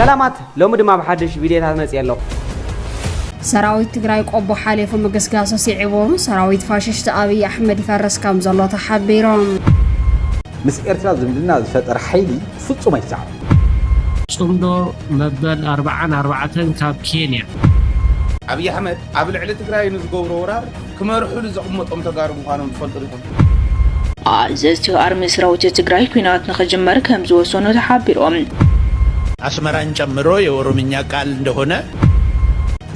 سلامات لو مدما بحدش فيديوهات مصي يالله سراويت تግራይ ቆቦ ሓሊፉ መገስጋሶ ሲዒቦም ሰራዊት ፋሽስት አብይ አህመድ ይፈረስ ከም ዘሎ ተሓቢሮም ምስ ኤርትራ ዝምድና ዝፈጠር ሓይሊ ፍጹም አይሳዕ ጽምዶ መበል 44 ካብ ኬንያ አብይ አህመድ ኣብ ልዕሊ ትግራይ ንዝገብሮ ወራር ክመርሑሉ ዝቕመጦም ተጋሩ ምዃኖም ትፈልጡ ዲኹም አዘዝቲ አርሚ ሰራዊት ትግራይ ኩናት ንኸጀመር ከም ዝወሰኑ ተሓቢሮም አስመራን ጨምሮ የኦሮምኛ ቃል እንደሆነ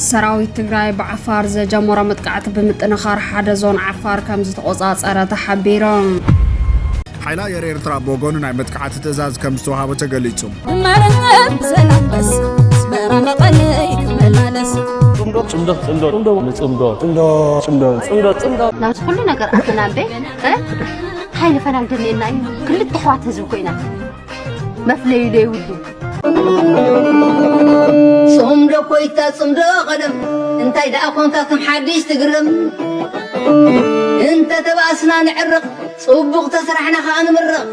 ሰራዊት ትግራይ በዓፋር ዘጀመረ መጥቃዕት ብምጥንኻር ሓደ ዞን ዓፋር ከም ዝተቆጻጸረ ተሓቢሮም ሓይላ የኤርትራ ቦጎኑ ናይ መጥቃዕት ትእዛዝ ከም ዝተዋሃበ ተገሊጹ ማረን ሰላም በስ ስበራ መቀለይ ከመላለስ ናብ ኩሉ ነገር አተናበ ሓይሊ ፈናል ደኔና ክልተ ኸዋት ህዝብ ኮይና መፍለይ ለይውዱ صمدو كويتا صمدو قدم انت اذا كنت كم حديث تقرم انت تباسنا نعرق صبغ تسرحنا خان مرق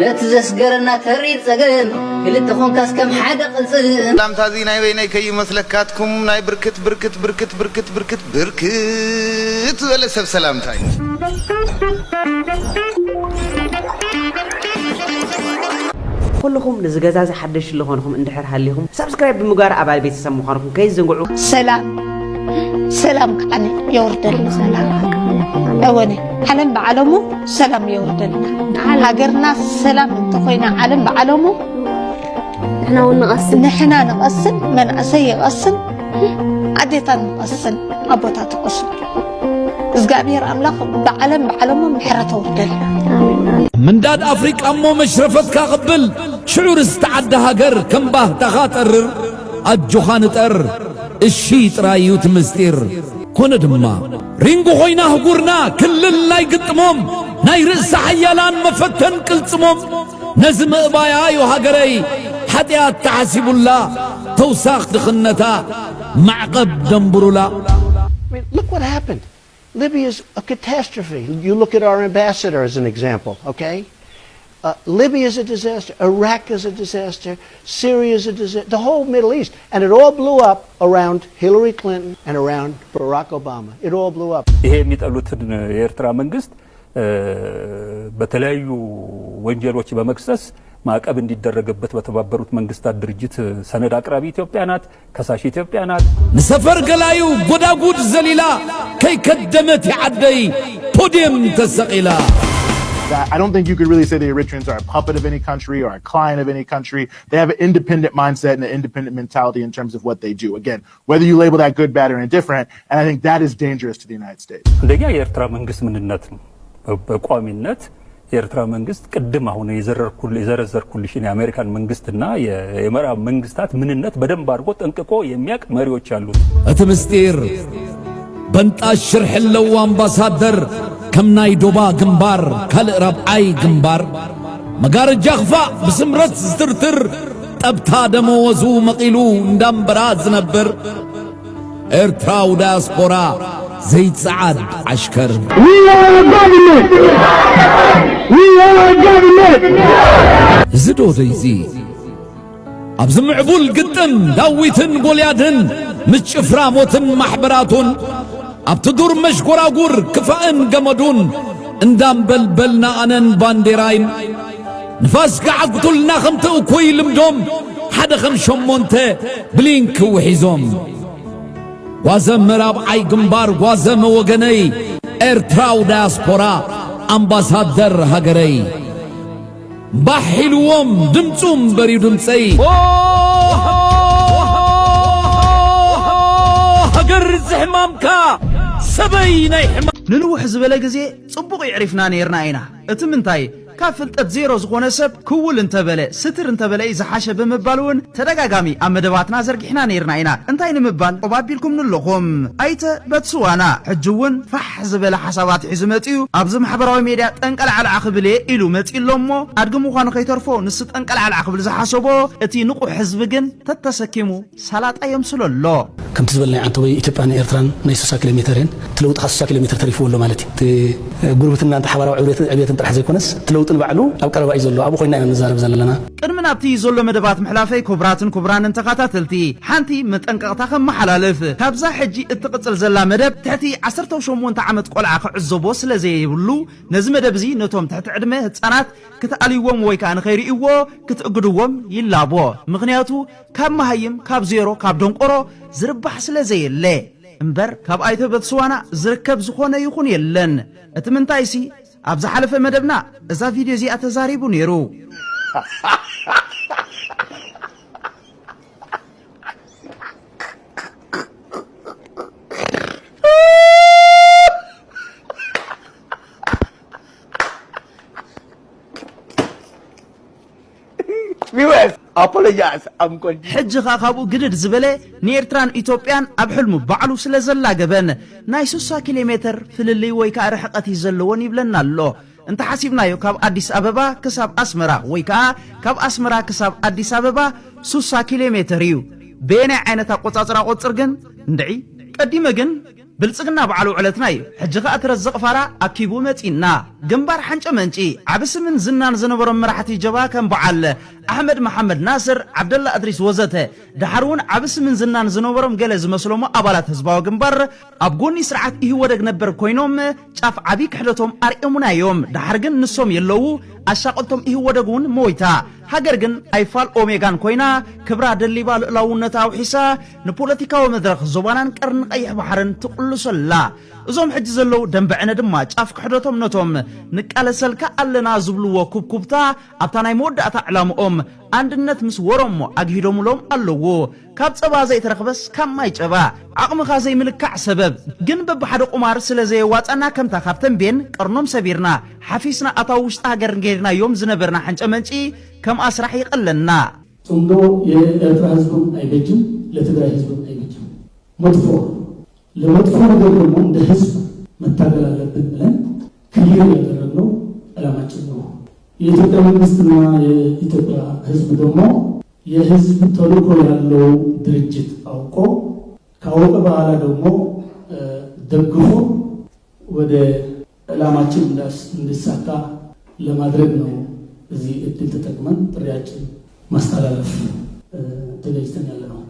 نتزس قرنا تريد سقم كلت خونكاس كم حدا قلصم سلام تازي ناي ويناي كي مسلكاتكم ناي بركت بركت بركت بركت بركت بركت ولا سب سلام تاي كلكم نزغزاز حدش لهونكم اندحر حاليهم سبسكرايب بمغار ابال بيت سمخونكم كيزنغعو سلام كان يوردل سلام اواني علم بعلمو سلام يوردل هاجرنا سلام انت خوينا علم بعلمو نحنا نقسم من اسي قسم عديتا نقسم ابوتا تقسم زغابير املاك بعلمو محرته وردل من داد افريقيا امو مشرفت كقبل شعور استعد هاجر كم باه تخاطر اجوخان طر الشي طرايوت مستير كون دما رينغو خوينا هغورنا كل لاي قطموم ناي رأس حيالان مفتن قلصموم نزم ابايا يو هاجري حديات تحسب الله توساخ دخنتا معقب دنبرولا Look what happened. Libya is a catastrophe. You look at our ambassador as an example, okay? Libya is a disaster. Iraq is a disaster. Syria is a disaster. The whole Middle East. And it all blew up around Hillary Clinton and around Barack Obama. It all blew up. ይሄ የሚጠሉትን የኤርትራ መንግስት በተለያዩ ወንጀሎች በመክሰስ ማዕቀብ እንዲደረግበት በተባበሩት መንግስታት ድርጅት ሰነድ አቅራቢ ኢትዮጵያ ናት ከሳሽ ኢትዮጵያ ናት ንሰፈር ገላዩ ጎዳጉድ ዘሊላ ከይከደመት ያደይ ፖዲየም ተሰቂላ I don't think you could really say the Eritreans are a puppet of any country or a client of any country. They have an independent mindset and an independent mentality in terms of what they do. Again, whether you label that good, bad, or indifferent, and I think that is dangerous to the United States. እንደኛ የኤርትራ መንግስት ምንነት ነው በቋሚነት የኤርትራ መንግስት ቅድም አሁን የዘረዘርኩልሽን የአሜሪካን መንግስትና የምዕራብ መንግስታት ምንነት በደንብ አድርጎ ጠንቅቆ የሚያቅ መሪዎች አሉት እትምስጢር በንጣሽር ሕለው አምባሳደር ከምናይ ዶባ ግንባር ካልዕራብ አይ ግንባር መጋረጃ ኽፋ በስምረት ዝትርትር ጠብታ ደመወዙ መቂሉ እንዳንበራ ዝነብር ኤርትራው ዲያስፖራ ዘይትሰዓድ አሽከር ዝዶ ዘይዚ ኣብዚ ምዕቡል ግጥም ዳዊትን ጎልያድን ምጭፍራ ሞትን ማሕበራቱን ኣብትዱር መሽጎራጉር ክፋእን ገመዱን እንዳንበልበልና ኣነን ባንዴራይን ንፋስ ከዓግቱልና ከምቲ እኩይ ልምዶም ሓደ ከም ሸሞንተ ብሊንክ ውሒዞም ጓዘም ምዕራብ ዓይ ግንባር ጓዘም ወገነይ ኤርትራው ዲያስፖራ አምባሳደር ሃገረይ ባሒልዎም ድምፁም በሪዩ ድምፀይ ሃገር ዝሕማምካ ሰበይ ናይ ሕማም ንንውሕ ዝበለ ግዜ ጽቡቕ ይዕሪፍና ነርና ኢና እቲ ምንታይ ካብ ፍልጠት ዜሮ ዝኾነ ሰብ ክውል እንተበለ ስትር እንተበለ ዝሓሸ ብምባልውን ተደጋጋሚ ኣብ መደባትና ዘርጊሕና ነርና ኢና እንታይ ንምባል ቆባቢልኩም ንለኹም ኣይተ በትስዋና ሕጅውን ፋሕ ዝበለ ሓሳባት ሒዙ መፅዩ ኣብዚ ማሕበራዊ ሚድያ ጠንቀልዓልዓ ክብል ኢሉ መፂሎሞ ኣድግሙ ኳኑ ከይተርፎ ንስ ጠንቀልዓልዓ ክብል ዝሓሰቦ እቲ ንቑሕ ህዝቢ ግን ተተሰኪሙ ሰላጣ የምስሎ ኣሎ كم تزبلنا عن طوي إثيوبيا إيرتران نيسو 6 كيلومترين تلوط 5 كيلومتر تريفو ولا مالتي غربتنا أنت حوارا عبيت أنت رح زي كونس تلوط بعلو أو قرب يزلو أبو خوينا نزارب زلنا قدمنا بتي زلو مدبات محلافي كبران انت قاتلتي حانتي متنققتا خم محلالف كابزا حجي اتقصل زلا مدب تحتي 18 عمت قلعه كعزبو سلازي يبلو نز مدب زي نتوم تحت عدمه هصانات كتاليوم ወይ ካን ኸይሪእዎ ክትእግድዎም ይላቦ ምክንያቱ ካብ መሃይም ካብ ዜሮ ካብ ደንቆሮ ዝርባሕ ስለዘየለ እምበር ካብ ኣይተ በትስዋና ዝርከብ ዝኾነ ይኹን የለን እቲ ምንታይሲ ኣብ ዝሓለፈ መደብና እዛ ቪድዮ እዚ ኣተዛሪቡ ነይሩ viewers apologize I'm going حج خاخابو قدد زبله نيرتران إثيوبيان أبحلمو بعلو سلازلا جبن ناي 6 كيلومتر في اللي ويكا رحقتي زلوني بلنا الله انت حاسبنا يو كاب أديس أبابا كساب أسمرا ويكا كاب أسمرا كساب أديس أبابا 6 كيلومتر يو بين عينتا قطاطرا قطرجن ندعي قديمه جن بلصقنا بعلو علتناي حجخه اترزق فارا اكيبو متينا جنبار حنچ منچي عبس من زنان زنبر مرحتي جبا كان بعل احمد محمد ناصر عبد الله ادريس وزته دحرون عبس من زنان زنبرم جلز مسلوم ابالات حزباو جنبار ابغوني سرعت ايه ودغ نبر كوينوم ጫፍ አቢ ክሕለቶም አርኤሙና ዮም ዳሕር ግን ንሶም የለው አሻቀልቶም ይህ ወደጉን ሞይታ ሀገር ግን አይፋል ኦሜጋን ኮይና ክብራ ደሊባ ልዕላውነታው ሒሳ ንፖለቲካዊ መድረኽ ዞባናን ቀርን ቀይሕ ባሕርን ትቁልሰላ እዞም ሕጂ ዘለው ደንበዕነ ድማ ጫፍ ክሕደቶም ነቶም ንቃለሰልካ ኣለና ዝብልዎ ኩብኩብታ ኣብታ ናይ መወዳእታ ዕላምኦም አንድነት ምስ ወሮሞ አግሂዶምሎም ኣለዎ ካብ ጸባ ዘይተረኽበስ ከማይ ጸባ ዓቕምኻ ዘይምልካዕ ሰበብ ግን በብሓደ ቁማር ስለዘይ ዋጻና ከምታ ካብተን ቤን ቀርኖም ሰቢርና ሓፊስና ኣታው ውሽጣ ሀገር ገይርና ዮም ዝነበርና ሓንጨ መንጪ ከም አስራሕ ይቀለና ጽምዶ የኤርትራ ህዝብም አይበጅም ለትግራይ ህዝብም አይበጅም መጥፎ ለመጥፎ ነገር ደግሞ እንደ ህዝብ መታገል አለብን ብለን ክሊር ያደረግነው ዓላማችን ነው የኢትዮጵያ መንግስትና የኢትዮጵያ ህዝብ ደግሞ የህዝብ ተልእኮ ያለው ድርጅት አውቆ ካወቀ በኋላ ደግሞ ደግፎ ወደ ዓላማችን እንዲሳካ ለማድረግ ነው እዚህ እድል ተጠቅመን ጥሪያችን ማስተላለፍ ተገኝተን ያለነው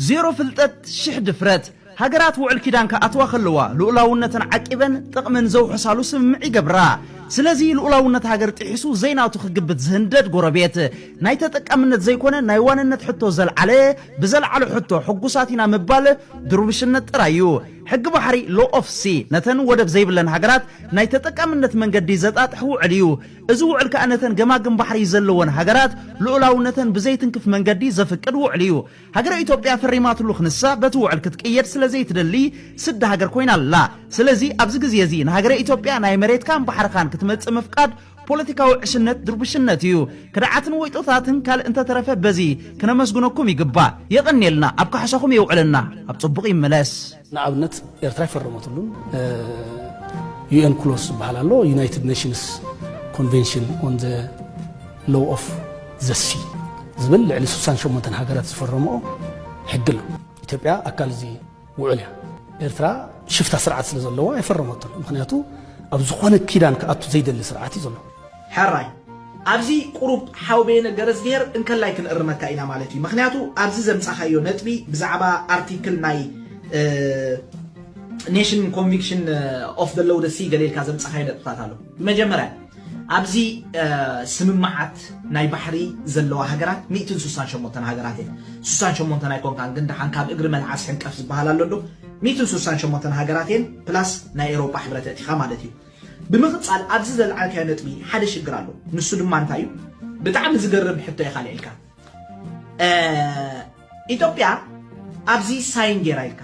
ዜሮ ፍልጠት ሽሕ ድፍረት هجرات وعل كيدان كأتوا خلوا لولاونة عقبا طقمن زو حصالو سمع يجبرا سلازي لولاونة هجر تحسو زينا وتخجبت زهندد قربيت نايت تكمنت زي كونه نايوان حطو زل عليه بزل على حطو حقوساتنا مبال دروبشنت رايو حق بحري لو اوف سي نتن ودب زي بلن هجرات نايت تكمنت من قد زطات حو عليو ازو عل كانتن جماجم بحري زلون هجرات لولاونة بزيتن كف من قد زفقد وعليو هجر إثيوبيا في الريمات لخنسا بتوعل كتقيد سلازي تدلي سد هجر كوينا لا سلازي ابزق زيزين هجر إثيوبيا ناي مريت كان بحر خان كتمت مفقاد بوليتيكاو عشنت دربشنت يو كدعاتن ويطوثاتن كال انت ترفه بزي كنا مسغنكم يقبا يغني لنا ابقى حشاكم يوعلنا ابصبق يملاس نعبنت ايرترا فرمتلون UN كلوس بحالالو United Nations Convention on the Law of the Sea زبل على سوسان شومتن هاجرات فرمو حقل ኢትዮጵያ አካል ዚ ውዕልያ ኤርትራ ሽፍታ ስርዓት ስለዘለዋ ይፈረመተሉ ምክንያቱ ኣብ ዝኾነ ኪዳን ከኣቱ ዘይደሊ ስርዓት ይዘሎ ሓራይ ኣብዚ ቁሩብ ሓውቤነ ገረዝ ገር እንከላይ ክንእርመካ ኢና ማለት እዩ ምክንያቱ ኣብዚ ዘምጻኻዮ ነጥቢ ብዛዕባ አርቲክል ናይ ኔሽን ኮንቪክሽን ኦፍ ዘ ሎው ደ ሲ ገሌልካ ዘምጻኻዮ ነጥብታት ኣሎ መጀመርያ ኣብዚ ስምማዓት ናይ ባሕሪ ዘለዋ ሃገራት 168 ሃገራት እየን 68 ናይ ኮንካን ግን ደሓን ካብ እግሪ መልዓስ ሕንቀፍ ዝበሃል ኣሎ 168 ሃገራት እየን ፕላስ ናይ ኤውሮጳ ሕብረት እቲኻ ማለት እዩ ብምቕጻል ኣብዚ ዘለዓልካዮ ነጥቢ ሓደ ሽግር ኣሎ ንሱ ድማ እንታይ እዩ ብጣዕሚ ዝገርም ሕቶ ይኻል ኢልካ ኢትዮጵያ ኣብዚ ሳይን ጌራ ኢልካ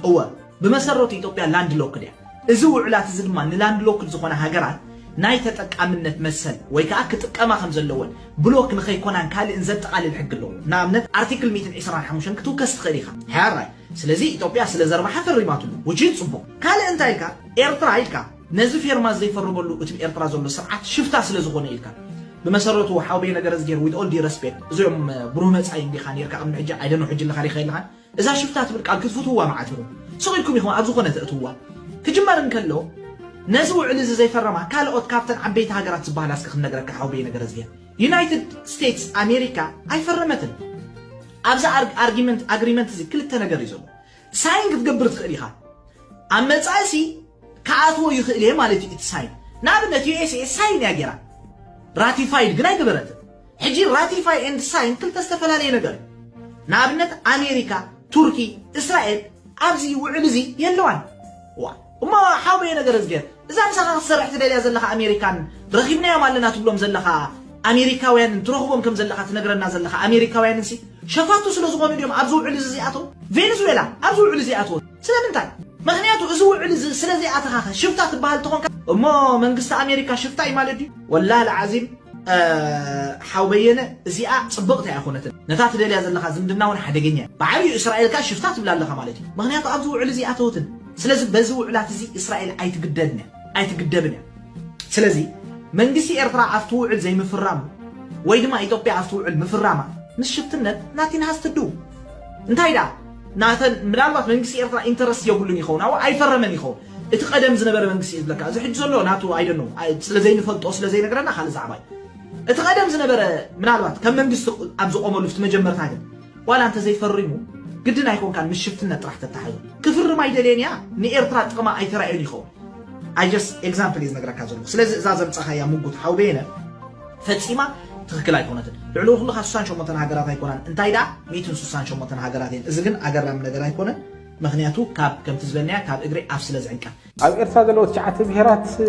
እወ ብመሰረቱ ኢትዮጵያ ላንድ ሎክድ እያ እዚ ውዕላት እዚ ድማ ንላንድ ሎክድ ዝኾነ ሃገራት ናይ ተጠቃምነት መሰል ወይ ከዓ ክጥቀማ ከም ዘለወን ብሎክ ንኸይኮናን ካልእ እንዘጠቃልል ሕግ ኣለዎ ንኣብነት አርቲክል 125 ክትውከስ ትኽእል ኢኻ ሓራይ ስለዚ ኢትዮጵያ ስለ ዘርባሓ ፈሪማትሉ ውጪ ጽቡቕ ካልእ እንታይ ኢልካ ኤርትራ ኢልካ ነዚ ፌርማ ዘይፈርመሉ እቲ ኤርትራ ዘሎ ስርዓት ሽፍታ ስለ ዝኾነ ኢልካ بمسرته حاوبي نجار زجير with all due respect زوم برومة عين بخانير كأم حجة عيدنا حجة اللي خاري خيلها إذا شفتها تبرك على كتفوت هو معتهم صغيركم يخون أبزو خنة تأتوا كجمال نكلو نزوع علز زي فرما كالوت كابتن عبيت هاجرات صباح لاسك خم نجار كحاوبي نجار زجير United States أمريكا أي فرمتن أبزا agreement زي كل التنجار يزول ساين قد قبرت خليها أما تأسي كعاتو يخليه مالتي تساين نابنا USA ساين يا جرا ratified جناي قبرت حجي ratify and sign كل تستفل عليه نجار نابنا أمريكا تركي إسرائيل أبزي وعلزي يلوان وما حاوبي نجار زجير إذا مسخ الصرح تدلي زلخ أمريكان رغبنا يا مالنا تقولهم زلخ أمريكاوين تروحهم كم زلخ تنجرنا زلخ أمريكاوين نسي شفاتو سلزوم اليوم أبزو علزي أتو فنزويلا أبزو علزي أتو سلامنتاي مغنياتو أزو علزي سلزي أتخاخ شفتات بهالتخون أما منقصة أمريكا شفتاي مالدي والله العظيم حاوبينا زياء صبغت يا أخونتنا نتات دلي زلخ زمدنا ون حدقنيا بعدي إسرائيل كان شفتات بلا لخ مالدي مغنياتو أبزو علزي أتوتن سلازي بزو علات زي إسرائيل أي تقدبنا سلازي منقصي إرترا عفتو عل زي مفرام ويدما إيطوبيا عفتو عل مفرامة مش شفتنا ناتين هاستدو انتهي دا ناتن منالبات منقصي إرترا انترست يقولون يخون أو أي فرمن يخون اتقدم زنبر منقصي إذلك زي حج زلو ناتو I don't know سلازي نفلطو سلازي نقرنا خالي زعباي اتقدم زنبر منالبات كم منقصي أبزو أمر لفت مجمر تاجن ولا أنت زي فرمو قدنا يكون كان مش شفتنا تراح تتحيو كفر ما يدلين يا ني إرترا تقما أي ترأيون يخون I just example is نقرأ كازلو سلازي زازم تصحيا موجود حاوبينا فتسيما تخكل أيقونتن لعلو خلو خصوصاً شو متن هاجرات أيقونن انتاي دا ميتون سوسان شو متن هاجراتين إذا كن أجرنا من نقرأ أيقونن مغنياتو كاب كم تزبنيا كاب إجري أفسل زعنكا أو إرسال لو تشعت بهرات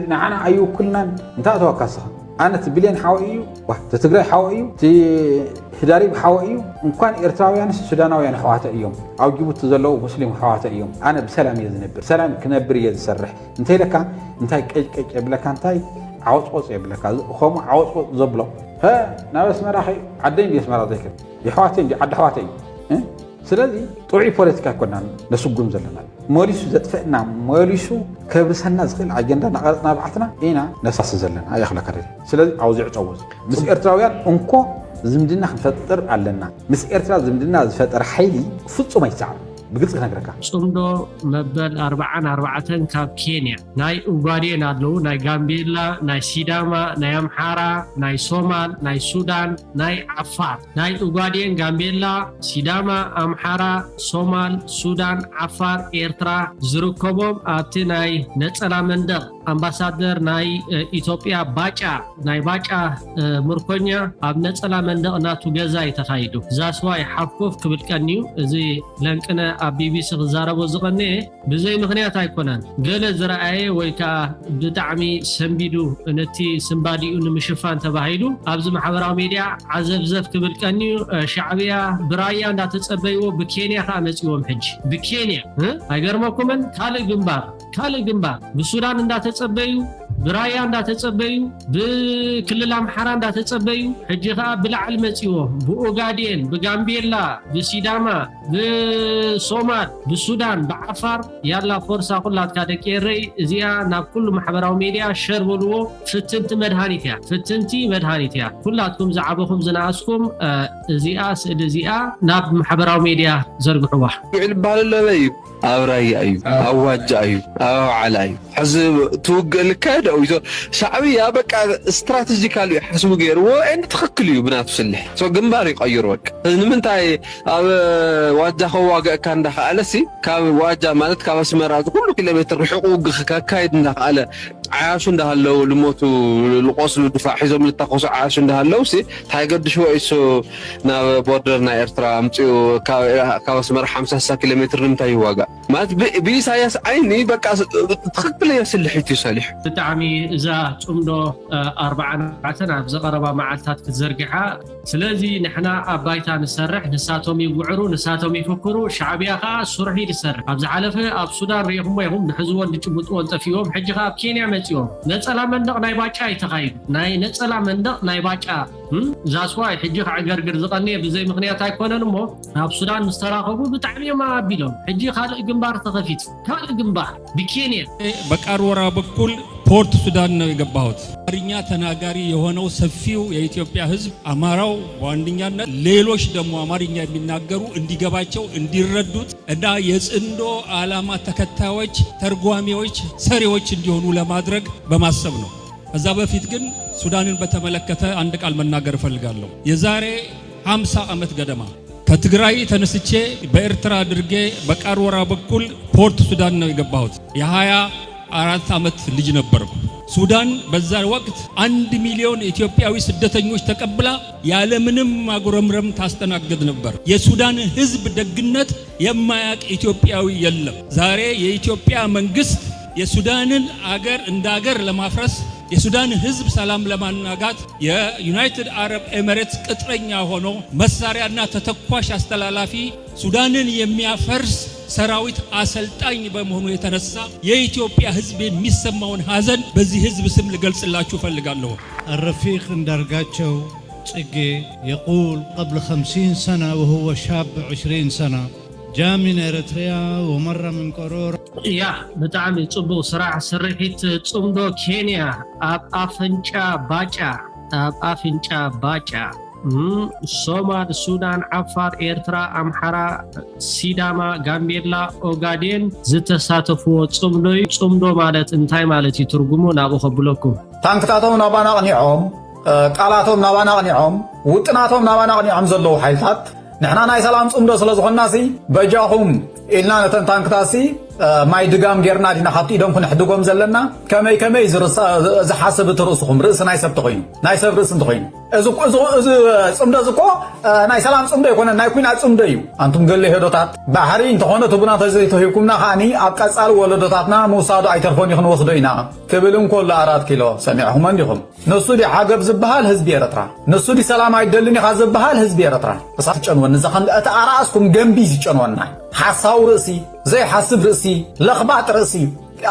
نعنا أيو كلنا انت أتوقعها أنا تبلين حوائيو واحد تتقرأ حوائيو تي هداري بحوائيو إن كان إرتراويان السوداناويان حواتي يوم أو جيبوا تزلوا مسلم حواتي يوم أنا بسلام يزنبر سلام كنبر يزسرح انتي لك انتي كيك يبلك انتي عوض يبلك خم عوض زبلو ها ناس مراحي عدين بيس مرا ذكر يحواتين دي عد حواتين سلازي طوعي بوليتيكا كنا نسقون زلنا موليسو زتفقنا موليسو كبرسنا زغل أجندة نقرنا بعثنا إينا نساس زلنا هاي أخلاق كريم سلازي عاوز يعتوز بس إرتراويان أنكو زمدنا خنفتر علنا مس إرترا زمدنا زفتر حيلي فتصو ما يساعد بقلت نقرأك صمدو مبل 4 كاب كينيا ناي أوغادين أدلو ناي غامبيلا ناي سيداما ناي أمحارا ناي صومال ناي سودان ناي عفار ناي أوغادين غامبيلا سيداما أمحارا صومال سودان عفار إيرترا زركوبوم أبتي ناي نتسلا مندق أمباسادر ناي إثيوبيا باچا مركونيا أب نتسلا مندق ناتو غزا يتخايدو زاسواي حفوف كبلكنيو زي لنكنا BBC غزارة وزغني بزي مغنيات أيقونان قال زرعي ويكا بتعمي سنبيدو نتي سنبادي مشفان تباهيدو أبز محاورا ميديا عزف زف قبل كانيو شعبية برايا دا تتصبيو بكينيا خامس يوم حج بكينيا أيقرمكم كالي جنبار بسودان دا تتصبيو برايا دا تتصبيو بكل الأمحران دا تتصبيو حجيخا بلعل متيو بأوغادين بغامبيلا بسيداما بصومال بالسودان بعفر يلا فرصة كلها كادكيري زيا ناب كل محبراو ميديا شربلو فتنتي مدهانيتيا كلاتكم زعبكم زناسكم زيا ناب محبراو ميديا زرقوا يعلبال الله أوراي أيو أواج أيو أو على حزب توقل كذا أو شعبي يا بك استراتيجيكالي حسب غير وين تخكليو بنات سلح سو جنباري يغيروك من تاي واجه واقع كان دخل على سي كان واجه مالت كان مسمرات كل كيلومتر حقوق كايد على عاشون ده لو الموتوا القوس الدفاع حزب من التقوس عاشون ده لو سي تايقد شوي سو نا بوردرنا إرترا متيو كاسمر 5 كيلومتر نمتاي واقع ما بيسايس عيني بقى تخبل يسلحيتي صالح بتعمي إذا تمدو 4 بزقربا معلتات كتزرقعها سلازي نحنا أبايتا نسرح نساتهم يقعروا نساتهم يفكروا شعبيا خا سرحي لسرح أبز علفة أب سودان ريهم ويهم نحزوان نجبطوان تفيهم حجها بكينيا متيوم نتسلا مندق ناي باچا يتخايد ناي نتسلا مندق ناي باچا زاسواي حجها عقرقر زقني بزي مغنيات أيقونن مو أب سودان مستراقبوا بتعمي ما أبيلهم حجي خالق جنبار تخفيت خالق جنبار بكينيا بكار ورا بكل ፖርት ሱዳን ነው የገባሁት። አማርኛ ተናጋሪ የሆነው ሰፊው የኢትዮጵያ ሕዝብ አማራው በዋንኛነት ሌሎች ደግሞ አማርኛ የሚናገሩ እንዲገባቸው እንዲረዱት እና የጽንዶ ዓላማ ተከታዮች፣ ተርጓሚዎች፣ ሰሪዎች እንዲሆኑ ለማድረግ በማሰብ ነው። ከዛ በፊት ግን ሱዳንን በተመለከተ አንድ ቃል መናገር እፈልጋለሁ። የዛሬ 50 ዓመት ገደማ ከትግራይ ተነስቼ በኤርትራ አድርጌ በቃርወራ በኩል ፖርት ሱዳን ነው የገባሁት። የ24 ዓመት ልጅ ነበርኩ። ሱዳን በዛ ወቅት 1 ሚሊዮን ኢትዮጵያዊ ስደተኞች ተቀብላ ያለምንም ማጉረምረም ታስተናግድ ነበር። የሱዳን ሕዝብ ደግነት የማያውቅ ኢትዮጵያዊ የለም። ዛሬ የኢትዮጵያ መንግስት የሱዳንን አገር እንደ አገር ለማፍረስ የሱዳን ሕዝብ ሰላም ለማናጋት የዩናይትድ አረብ ኤሚሬትስ ቅጥረኛ ሆኖ መሳሪያና ተተኳሽ አስተላላፊ ሱዳንን የሚያፈርስ ሰራዊት አሰልጣኝ በመሆኑ የተነሳ የኢትዮጵያ ሕዝብ የሚሰማውን ሐዘን በዚህ ሕዝብ ስም ልገልጽላችሁ ፈልጋለሁ። الرفيق እንዳርጋቸው ጽጌ يقول قبل 50 سنة وهو شاب 20 سنة جاء من إريتريا ومر من قرور يا بتعم صبو سرع سرحت صمدو كينيا أفنشا باچا ሶማል፣ ሱዳን፣ ዓፋር፣ ኤርትራ፣ አምሓራ፣ ሲዳማ፣ ጋምቤላ፣ ኦጋዴን ዝተሳተፍዎ ጽምዶ ማለት እንታይ ማለት እዩ ትርጉሙ? ናብኡ ከብለኩም ታንክታቶም ናባና ቅኒዖም ቃላቶም ናባና ቅኒዖም ውጥናቶም ናባና ቅኒዖም ዘለዉ ሓይልታት ንሕና ናይ ሰላም ጽምዶ ስለ ዝኾናሲ በጃኹም ኢልና ነተን ታንክታሲ ማይ ድጋም ጌርና ዲና ካብቲ ኢዶም ክንሕድጎም ዘለና ከመይ ዝሓስብ ትርእስኹም ርእሲ ናይ ሰብ ተኾይኑ ናይ ሰብ ርእሲ እንተኾይኑ እዚ ጽምዶ እዚ እኮ ናይ ሰላም ጽምዶ ይኮነ ናይ ኩናት ጽምዶ እዩ። አንቱም ገለ ሄዶታት ባሕሪ እንተኾነ ትቡና ተዘይተሂብኩምና ከዓኒ ኣብ ቀጻሊ ወለዶታትና ምውሳዱ ኣይተርፎን እዩ ክንወስዶ ኢና ክብል እንኮሎ 4 ኪሎ ሰሚዕኹም እንዲኹም። ንሱ ዲ ዓገብ ዝበሃል ህዝቢ ኤርትራ፣ ንሱ ዲ ሰላም ኣይደልን ኢኻ ዝበሃል ህዝቢ ኤርትራ እሳ ትጨንወን እዚ እቲ ኣራእስኩም ገንቢ ዝጨንወና ሓሳው ርእሲ ዘይሓስብ ርእሲ ለኽባጥ ርእሲ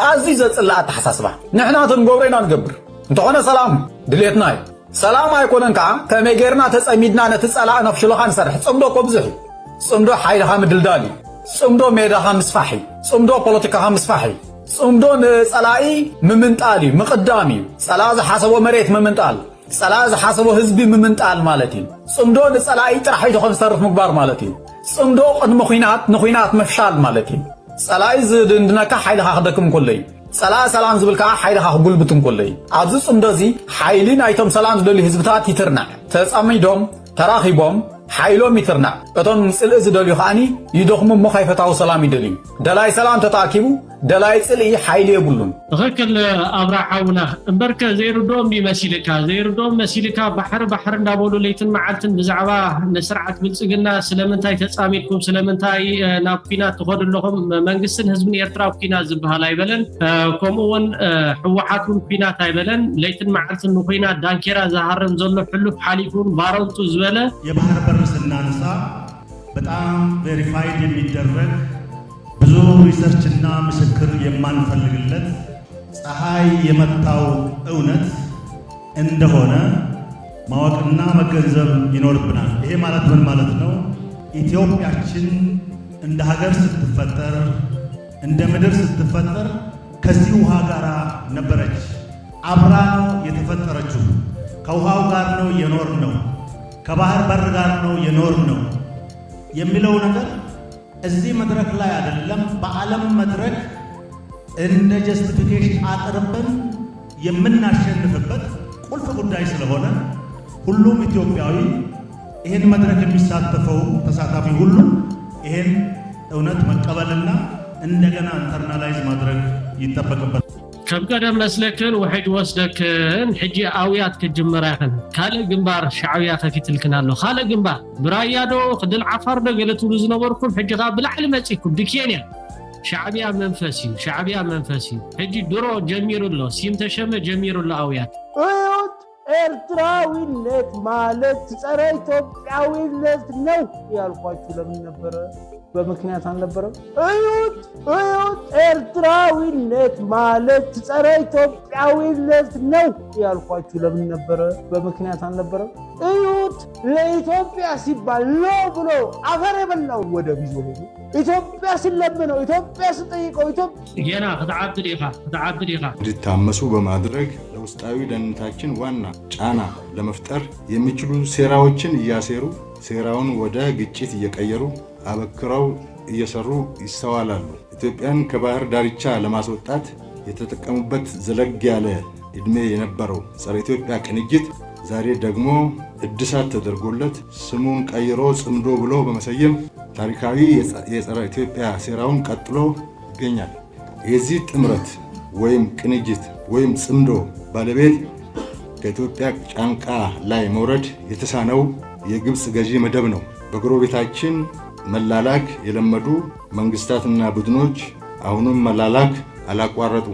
ኣዝዩ ዘጽላእ ኣተሓሳስባ ንሕና ትንገብሮ ኢና ንገብር እንተኾነ ሰላም ድሌትና እዩ። ሰላም ኣይኮነን ከዓ ከመይ ጌርና ተጸሚድና ነቲ ጸላእ ነፍሽሎኻ ንሰርሕ። ጽምዶ እኮ ብዙሕ እዩ። ጽምዶ ሓይልኻ ምድልዳል እዩ። ጽምዶ ሜዳኻ ምስፋሕ እዩ። ጽምዶ ፖለቲካኻ ምስፋሕ እዩ። ጽምዶ ንጸላኢ ምምንጣል እዩ፣ ምቕዳም እዩ። ጸላእ ዝሓሰቦ መሬት ምምንጣል፣ ጸላእ ዝሓሰቦ ህዝቢ ምምንጣል ማለት እዩ። ጽምዶ ንጸላኢ ጥራሕ ኢትኾን ዝሰርፍ ምግባር ማለት እዩ። ጽምዶ ቅድሚ ኩናት ንኩናት ምፍሻል ማለት እዩ። ጸላኢ ዝድንድነካ ሓይልኻ ክደክም እንከሎ እዩ። ጸላኢ ሰላም ዝብል ከዓ ሓይልኻ ክጉልብት እንከሎ እዩ። ኣብዚ ጽምዶ እዚ ሓይሊ ናይቶም ሰላም ዝደልዩ ህዝብታት ይትርናዕ። ተጸሚዶም ተራኺቦም ሓይሎም ይትርናዕ። እቶም ጽልኢ ዝደልዩ ከዓኒ ይደኽሙ እሞ ከይፈታዊ ሰላም ይደልዩ። ደላይ ሰላም ተተኣኪቡ ደላይ ጽልኢ ሓይሊ የብሉን። ትኽክል ኣብርሓውና እምበርከ ዘይርዶም ቢመሲልካ ዘይርዶም መሲልካ ባሕር እንዳበሉ ለይትን መዓልትን ብዛዕባ ንስርዓት ብልጽግና ስለምንታይ ተጻሚድኩም ስለምንታይ ናብ ኩናት ትኸዱ ኣለኹም መንግስትን ህዝብን ኤርትራ ኩናት ዝበሃል ኣይበለን ከምኡውን ሕወሓትን ኩናት ኣይበለን ለይትን መዓልትን ንኩናት ዳንኬራ ዝሃርም ዘሎ ሕሉፍ ሓሊፉን ባረንቱ ዝበለ የባህር በር ስናነሳ በጣም ቬሪፋይድ የሚደረግ ብዙ ሪሰርችና ምስክር የማንፈልግለት ፀሐይ የመታው እውነት እንደሆነ ማወቅና መገንዘብ ይኖርብናል። ይሄ ማለት ምን ማለት ነው? ኢትዮጵያችን እንደ ሀገር ስትፈጠር እንደ ምድር ስትፈጠር ከዚህ ውሃ ጋር ነበረች። አብራ ነው የተፈጠረችው። ከውሃው ጋር ነው የኖር ነው። ከባህር በር ጋር ነው የኖር ነው የሚለው ነገር እዚህ መድረክ ላይ አይደለም፣ በዓለም መድረክ እንደ ጀስቲፊኬሽን አቅርበን የምናሸንፍበት ቁልፍ ጉዳይ ስለሆነ ሁሉም ኢትዮጵያዊ ይህን መድረክ የሚሳተፈው ተሳታፊ ሁሉ ይህን እውነት መቀበልና እንደገና ኢንተርናላይዝ ማድረግ ይጠበቅበታል። ከም ቀደም መስለክን ውሕድ ወስደክን ሕጂ ኣውያት ክጅመራኽን ካልእ ግንባር ሻዕብያ ከፊትልክን ኣሎ። ካልእ ግንባር ብራያዶ ክድል ዓፋር ዶ ገለ ትብሉ ዝነበርኩም ሕጂ ኻ ብላዕሊ መጺኩም ብኬንያ ሻዕብያ መንፈስ እዩ። ሻዕብያ መንፈስ እዩ። ሕጂ ድሮ ጀሚሩ ኣሎ ሲም ተሸመ ጀሚሩ ኣሎ ኣውያት እዩት። ኤርትራዊነት ማለት ጸረ ኢትዮጵያዊነት ነው ያልኳችሁ ለምን ነበረ? በምክንያት አልነበረም? እዩት ኤርትራዊነት ማለት ጸረ ኢትዮጵያዊነት ነው ያልኳችሁ ለምን ነበረ? በምክንያት አልነበረም? እዩት ለኢትዮጵያ ሲባል ነው ብሎ አፈር የበላው ወደ ቢዞ ሄዱ። ኢትዮጵያ ሲለምነው ኢትዮጵያ ሲጠይቀው ኢትዮጵያ ገና ከተዓብድ ኢኻ እንዲታመሱ በማድረግ ለውስጣዊ ደህንነታችን ዋና ጫና ለመፍጠር የሚችሉ ሴራዎችን እያሴሩ ሴራውን ወደ ግጭት እየቀየሩ አበክረው እየሰሩ ይስተዋላሉ። ኢትዮጵያን ከባህር ዳርቻ ለማስወጣት የተጠቀሙበት ዘለግ ያለ እድሜ የነበረው ጸረ ኢትዮጵያ ቅንጅት ዛሬ ደግሞ እድሳት ተደርጎለት ስሙን ቀይሮ ጽምዶ ብሎ በመሰየም ታሪካዊ የጸረ ኢትዮጵያ ሴራውን ቀጥሎ ይገኛል። የዚህ ጥምረት ወይም ቅንጅት ወይም ጽምዶ ባለቤት ከኢትዮጵያ ጫንቃ ላይ መውረድ የተሳነው የግብጽ ገዢ መደብ ነው። በጎረቤታችን መላላክ የለመዱ መንግስታትና ቡድኖች አሁንም መላላክ አላቋረጡ።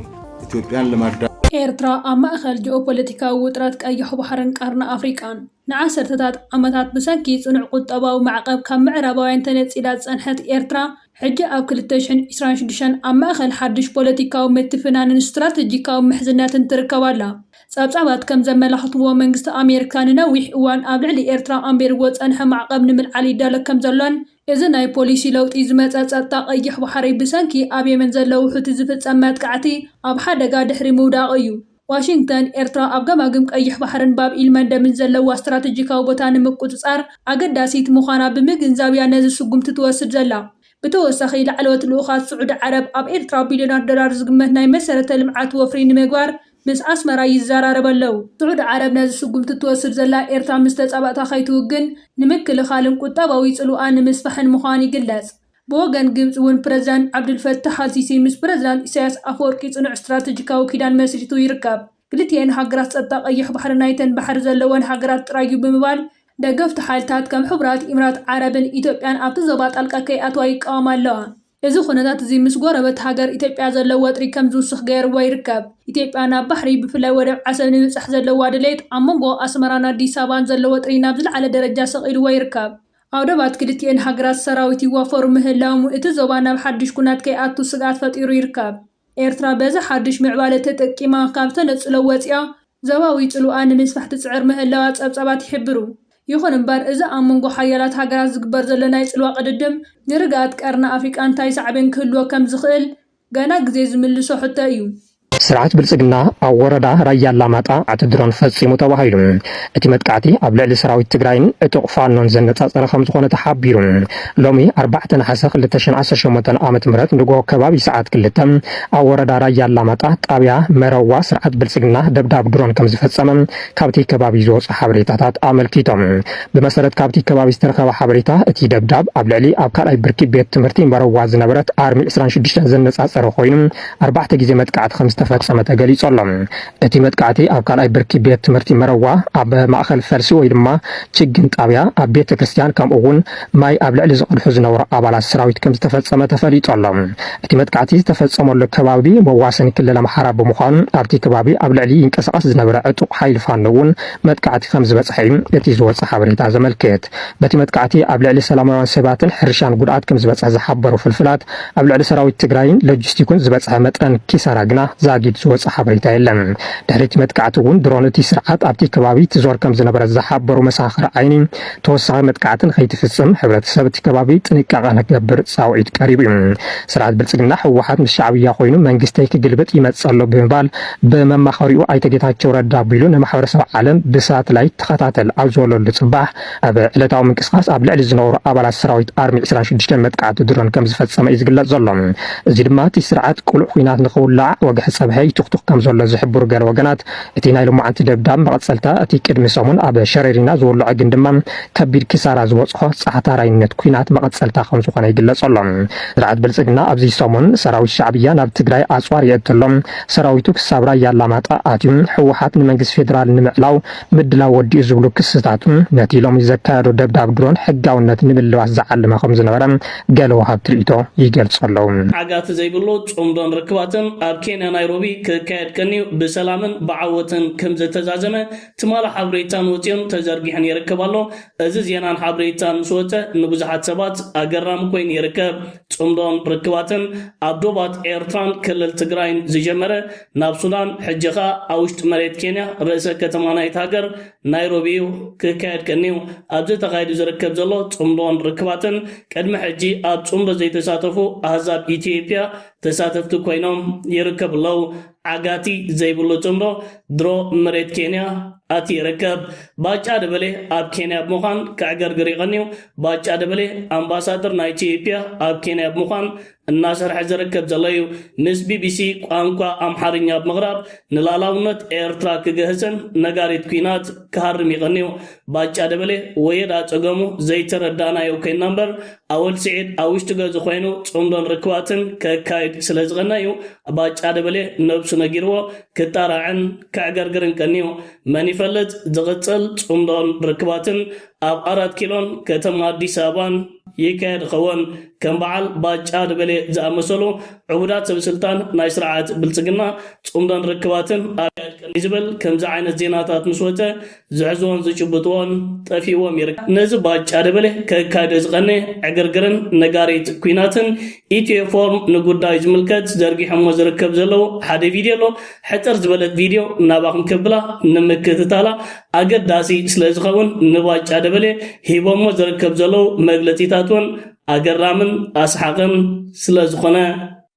ኢትዮጵያን ለማዳ ኤርትራ ኣብ ማእኸል ጂኦፖለቲካዊ ውጥረት ቀይሕ ባሕርን ቀርኒ ኣፍሪቃን ንዓሰርተታት ዓመታት ብሰንኪ ጽኑዕ ቁጠባዊ ማዕቀብ ካብ ምዕራባውያን ተነፂላ ዝጸንሐት ኤርትራ ሕጂ ኣብ 2026 ኣብ ማእኸል ሓድሽ ፖለቲካዊ ምትፍናንን ስትራቴጂካዊ ምሕዝነትን ትርከባላ። ጸብጻባት ከም ዘመላኽትዎ መንግስቲ ኣሜሪካ ንነዊሕ እዋን ኣብ ልዕሊ ኤርትራ ኣንቢርዎ ጸንሐ ማዕቀብ ንምልዓል ይዳሎ ከም ዘሎን እዚ ናይ ፖሊሲ ለውጢ ዝመፀ ጸጥታ ቀይሕ ባሕሪ ብሰንኪ ኣብ የመን ዘለው ሕቲ ዝፍጸም መጥቃዕቲ ኣብ ሓደጋ ድሕሪ ምውዳቕ እዩ። ዋሽንግተን ኤርትራ ኣብ ገማግም ቀይሕ ባሕርን ባብኢል መንደብን ዘለዋ ስትራቴጂካዊ ቦታ ንምቁፅጻር ኣገዳሲት ምዃና ብምግንዛብያ ነዚ ስጉምቲ ትወስድ ዘላ። ብተወሳኺ ላዕለዎት ልኡኻት ስዑድ ዓረብ ኣብ ኤርትራ ቢልዮናት ዶላር ዝግመት ናይ መሰረተ ልምዓት ወፍሪ ንምግባር ምስ ኣስመራ ይዘራረብ ኣለው። ስዑድ ዓረብ ነዚ ስጉምቲ ትወስድ ዘላ ኤርትራ ምስ ተጻባእታ ከይትውግን ንምክልኻልን ቁጠባዊ ጽልዋን ንምስፋሕን ምዃኑ ይግለጽ። ብወገን ግብፂ እውን ፕረዚዳንት ዓብዱልፈታሕ አልሲሲ ምስ ፕረዚዳንት ኢሳያስ ኣፈወርቂ ጽኑዕ ስትራቴጂካዊ ኪዳን መስሪቱ ይርከብ። ክልቲአን ሃገራት ጸጥታ ቀይሕ ባሕሪ ናይተን ባሕሪ ዘለወን ሃገራት ጥራዩ ብምባል ደገፍቲ ሓይልታት ከም ሕቡራት ኢሚራት ዓረብን ኢትዮጵያን ኣብቲ ዞባ ጣልቃ ከይኣትዋ ይቃወማ ኣለዋ። እዚ ኩነታት እዚ ምስ ጎረበት ሃገር ኢትዮጵያ ዘለዎ ወጥሪ ከም ዝውስኽ ገይርዎ ይርከብ። ኢትዮጵያ ናብ ባሕሪ ብፍላይ ወደብ ዓሰብ ንምብጻሕ ዘለዋ ድሌት ኣብ መንጎ ኣስመራን ኣዲስ ኣበባን ዘሎ ወጥሪ ናብ ዝለዓለ ደረጃ ሰቒልዎ ይርከብ። ኣውደባት ክልቲአን ሃገራት ሰራዊት ይዋፈሩ ምህላው እቲ ዞባ ናብ ሓድሽ ኩናት ከይኣቱ ስጋት ፈጢሩ ይርከብ። ኤርትራ በዚ ሓድሽ ምዕባለ ተጠቂማ ካብ ተነፅሎ ወፂያ ዞባዊ ጽልዋ ንምስፋሕ ትጽዕር ምህላዋ ጸብጻባት ይሕብሩ። ይኹን እምበር እዚ ኣብ መንጎ ሓያላት ሃገራት ዝግበር ዘሎ ናይ ጽልዋ ቅድድም ንርግኣት ቀርኒ ኣፍሪቃ እንታይ ሳዕቤን ክህልዎ ከም ዝኽእል ገና ግዜ ዝምልሶ ሕቶ እዩ። ስርዓት ብልጽግና ኣብ ወረዳ ራያ ኣላማጣ ድሮን ፈጺሙ ተባሂሉ እቲ መጥቃዕቲ ኣብ ልዕሊ ሰራዊት ትግራይን ዕጡቕ ፋኖን ዘነጻጸረ ከም ዝኾነ ተሓቢሩ ሎሚ 4 ነሓሰ 2018 ዓመተ ምህረት ንጎ ከባቢ ሰዓት 2 ኣብ ወረዳ ራያ ኣላማጣ ጣብያ መረዋ ስርዓት ብልጽግና ደብዳብ ድሮን ከም ዝፈጸመ ካብቲ ከባቢ ዝወጹ ሓበሬታታት ኣመልኪቶም። ብመሰረት ካብቲ ከባቢ ዝተረኸበ ሓበሬታ እቲ ደብዳብ ኣብ ልዕሊ ኣብ ካልኣይ ብርኪ ቤት ትምህርቲ መረዋ ዝነበረት ኣርሚ 26 ዘነጻጸረ ኮይኑ 4 ግዜ መጥቃዕቲ ከም ተፈጸመ ተገሊጾሎም። እቲ መጥቃዕቲ ኣብ ካልኣይ ብርኪ ቤት ትምህርቲ መረዋ ኣብ ማእኸል ፈልሲ ወይ ድማ ችግን ጣብያ ኣብ ቤተ ክርስቲያን ከምኡ እውን ማይ ኣብ ልዕሊ ዝቐድሑ ዝነበሩ ኣባላት ሰራዊት ከም ዝተፈጸመ ተፈሊጦሎም። እቲ መጥቃዕቲ ዝተፈጸመሉ ከባቢ መዋሰኒ ክልል ኣምሓራ ብምዃኑ ኣብቲ ከባቢ ኣብ ልዕሊ ይንቀሳቐስ ዝነበረ ዕጡቕ ሓይሊ ፋኖ እውን መጥቃዕቲ ከም ዝበጽሐ እቲ ዝወፅእ ሓበሬታ ዘመልክት። በቲ መጥቃዕቲ ኣብ ልዕሊ ሰላማውያን ሰባትን ሕርሻን ጉድኣት ከም ዝበጽሐ ዝሓበሩ ፍልፍላት ኣብ ልዕሊ ሰራዊት ትግራይን ሎጂስቲኩን ዝበጽሐ መጠን ኪሳራ ግና ዛጊድ ዝወፅእ ሓበሬታ የለን። ድሕሪ እቲ መጥቃዕቲ እውን ድሮን እቲ ስርዓት ኣብቲ ከባቢ ትዞር ከም ዝነበረ ዝሓበሩ መሳኽር ዓይኒ ተወሳኺ መጥቃዕትን ከይትፍጽም ሕብረተሰብ እቲ ከባቢ ጥንቃቐ ንክገብር ጻውዒት ቀሪቡ እዩ። ስርዓት ብልጽግና ሕወሓት ምስ ሻዕብያ ኮይኑ መንግስተይ ክግልብጥ ይመጽእ ኣሎ ብምባል ብመማኸሪኡ ኣይተ ጌታቸው ረዳ ኣቢሉ ንማሕበረሰብ ዓለም ብሳተላይት ተኸታተል ኣብ ዝበለሉ ጽባሕ ኣብ ዕለታዊ ምንቅስቓስ ኣብ ልዕሊ ዝነበሩ ኣባላት ሰራዊት ኣርሚ 26 መጥቃዕቲ ድሮን ከም ዝፈጸመ እዩ ዝግለጽ ዘሎ። እዚ ድማ እቲ ስርዓት ቁሉዕ ኩናት ንኽውላዕ ወግሒ ፀብሐይ ቱክቱክ ከም ዘሎ ዝሕብሩ ገለ ወገናት እቲ ናይ ልሙዓንቲ ደብዳብ መቐፀልታ እቲ ቅድሚ ሰሙን ኣብ ሸረሪና ዝወልዖ ግን ድማ ከቢድ ኪሳራ ዝበፅሖ ጻዕታራይነት ኩናት መቐፀልታ ከም ዝኾነ ይግለጸሎም። ስርዓት ብልጽግና ኣብዚ ሰሙን ሰራዊት ሻዕብያ ናብ ትግራይ ኣጽዋር የእትሎም ሰራዊቱ ክሳብ ራያ ኣላማጣ ኣትዩ ሕወሓት ንመንግስቲ ፌደራል ንምዕላው ምድላው ወዲኡ ዝብሉ ክስታቱ ነቲ ሎሚ ዘካየዶ ደብዳብ ድሮን ሕጋውነት ንምልባስ ዝዓለመ ከም ዝነበረ ገለ ወሃብቲ ርእቶ ይገልጸ ኣለዉ። ዓጋቲ ዘይብሉ ጽምዶን ርክባትን ኣብ ኬንያ ናይሮቢ ናይሮቢ ክካየድ ቀኒዩ ብሰላምን ብዓወትን ከም ዝተዛዘመ ትማላ ሓበሬታን ወፂኡን ተዘርጊሕን ይርከብ ኣሎ እዚ ዜናን ሓበሬታን ምስ ወፀ ንብዙሓት ሰባት ኣገራሚ ኮይኑ ይርከብ ጽምዶን ርክባትን ኣብ ዶባት ኤርትራን ክልል ትግራይን ዝጀመረ ናብ ሱዳን ሕጂኻ ኣብ ውሽጢ መሬት ኬንያ ርእሰ ከተማ ናይቲ ሃገር ናይሮቢ ክካየድ ቀኒዩ ኣብዚ ተኻይዱ ዝርከብ ዘሎ ጽምዶን ርክባትን ቅድሚ ሕጂ ኣብ ጽምዶ ዘይተሳተፉ ኣህዛብ ኢትዮጵያ ተሳተፍቲ ኮይኖም ይርከብ ኣለው ዓጋቲ ዘይብሉ ጽምዶ ድሮ መሬት ኬንያ ኣቲ ይርከብ ባጫ ደበሌ ኣብ ኬንያ ብምዃን ክዕገርግር ይቐኒዩ ባጫ ደበሌ ኣምባሳደር ናይ ኢትዮጵያ ኣብ ኬንያ ብምዃን እናሰርሐ ዝርከብ ዘሎ እዩ ምስ ቢቢሲ ቋንቋ ኣምሓርኛ ብምቕራብ ንላላውነት ኤርትራ ክገህፅን ነጋሪት ኩናት ክሃርም ይቐኒዩ ባጫ ደበሌ ወየዳ ፀገሙ ዘይተረዳናዮ ኮይና እምበር ኣወል ስዒድ ኣብ ውሽጢ ገዙ ኮይኑ ጽምዶን ርክባትን ከካይድ ስለ ዝቐናዩ ባጫ ደበሌ ነብሱ ነጊርዎ ክጣራዕን ክዕገርግርን ቀኒዩ መን ይፈልጥ ዝቕፅል ጽምዶን ርክባትን ኣብ 4 ኪሎን ከተማ አዲስ አበባን ይካየድ ኸውን ከም በዓል ባጫ ደበሌ ዝኣመሰሉ ዕቡዳት ሰበስልጣን ናይ ስርዓት ብልጽግና ጽምዶን ርክባትን ኣካየድ ቀኒ ዝብል ከምዚ ዓይነት ዜናታት ምስ ወፀ ዝሕዝዎን ዝጭብጥዎን ጠፊዎም ይርከብ ነዚ ባጫ ደበሌ ከካይደ ዝቐነ ዕግርግርን ነጋሪት ኩናትን ኢትዮፎርም ንጉዳይ ዝምልከት ዘርጊሖሞ ዝርከብ ዘለው ሓደ ቪድዮ ኣሎ ሕፅር ዝበለት ቪድዮ እናባኹም ከብላ ንምክትታላ ኣገዳሲ ስለ ዝኸውን ንባጫ ደበሌ ሂቦሞ ዝርከብ ዘለው መግለፂታትን አገራምን አስሐቅን ስለዝኾነ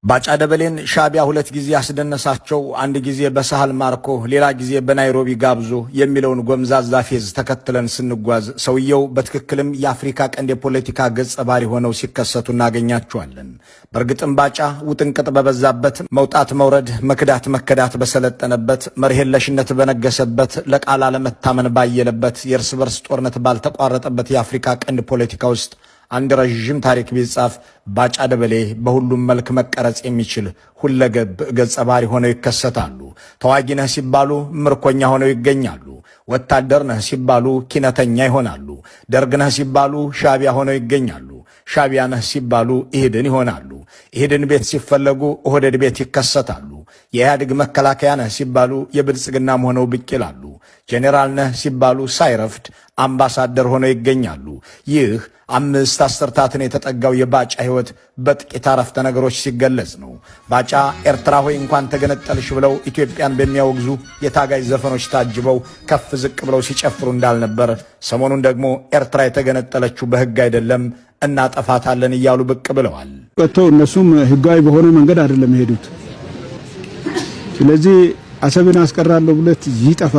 ባጫ ደበሌን ሻቢያ 2 ጊዜ ያስደነሳቸው አንድ ጊዜ በሳህል ማርኮ ሌላ ጊዜ በናይሮቢ ጋብዞ የሚለውን ጎምዛዛ ፌዝ ተከትለን ስንጓዝ ሰውየው በትክክልም የአፍሪካ ቀንድ የፖለቲካ ገጸ ባህሪ ሆነው ሲከሰቱ እናገኛቸዋለን። በእርግጥም ባጫ ውጥንቅጥ በበዛበት መውጣት መውረድ መክዳት መከዳት በሰለጠነበት መርሄለሽነት በነገሰበት ለቃላ ለመታመን ባየለበት የእርስ በርስ ጦርነት ባልተቋረጠበት የአፍሪካ ቀንድ ፖለቲካ ውስጥ አንድ ረጅም ታሪክ ቢጻፍ ባጫ ደበሌ በሁሉም መልክ መቀረጽ የሚችል ሁለገብ ገጸ ባህሪ ሆነው ይከሰታሉ። ተዋጊ ነህ ሲባሉ ምርኮኛ ሆነው ይገኛሉ። ወታደር ነህ ሲባሉ ኪነተኛ ይሆናሉ። ደርግ ነህ ሲባሉ ሻቢያ ሆነው ይገኛሉ። ሻቢያ ነህ ሲባሉ ኢህድን ይሆናሉ። ኢህድን ቤት ሲፈለጉ ኦህዴድ ቤት ይከሰታሉ። የኢህአዴግ መከላከያ ነህ ሲባሉ የብልጽግናም ሆነው ብቅ ይላሉ። ጄኔራል ነህ ሲባሉ ሳይረፍድ አምባሳደር ሆነው ይገኛሉ። ይህ 5 አስርታትን የተጠጋው የባጫ ህይወት በጥቂት አረፍተ ነገሮች ሲገለጽ ነው። ባጫ ኤርትራ ሆይ እንኳን ተገነጠልሽ ብለው ኢትዮጵያን በሚያወግዙ የታጋይ ዘፈኖች ታጅበው ከፍ ዝቅ ብለው ሲጨፍሩ እንዳልነበር ሰሞኑን ደግሞ ኤርትራ የተገነጠለችው በህግ አይደለም እናጠፋታለን እያሉ ብቅ ብለዋል። እነሱም ህጋዊ በሆነ መንገድ አይደለም የሄዱት። ስለዚህ አሰብን አስቀራለሁ ብለት ይጠፋ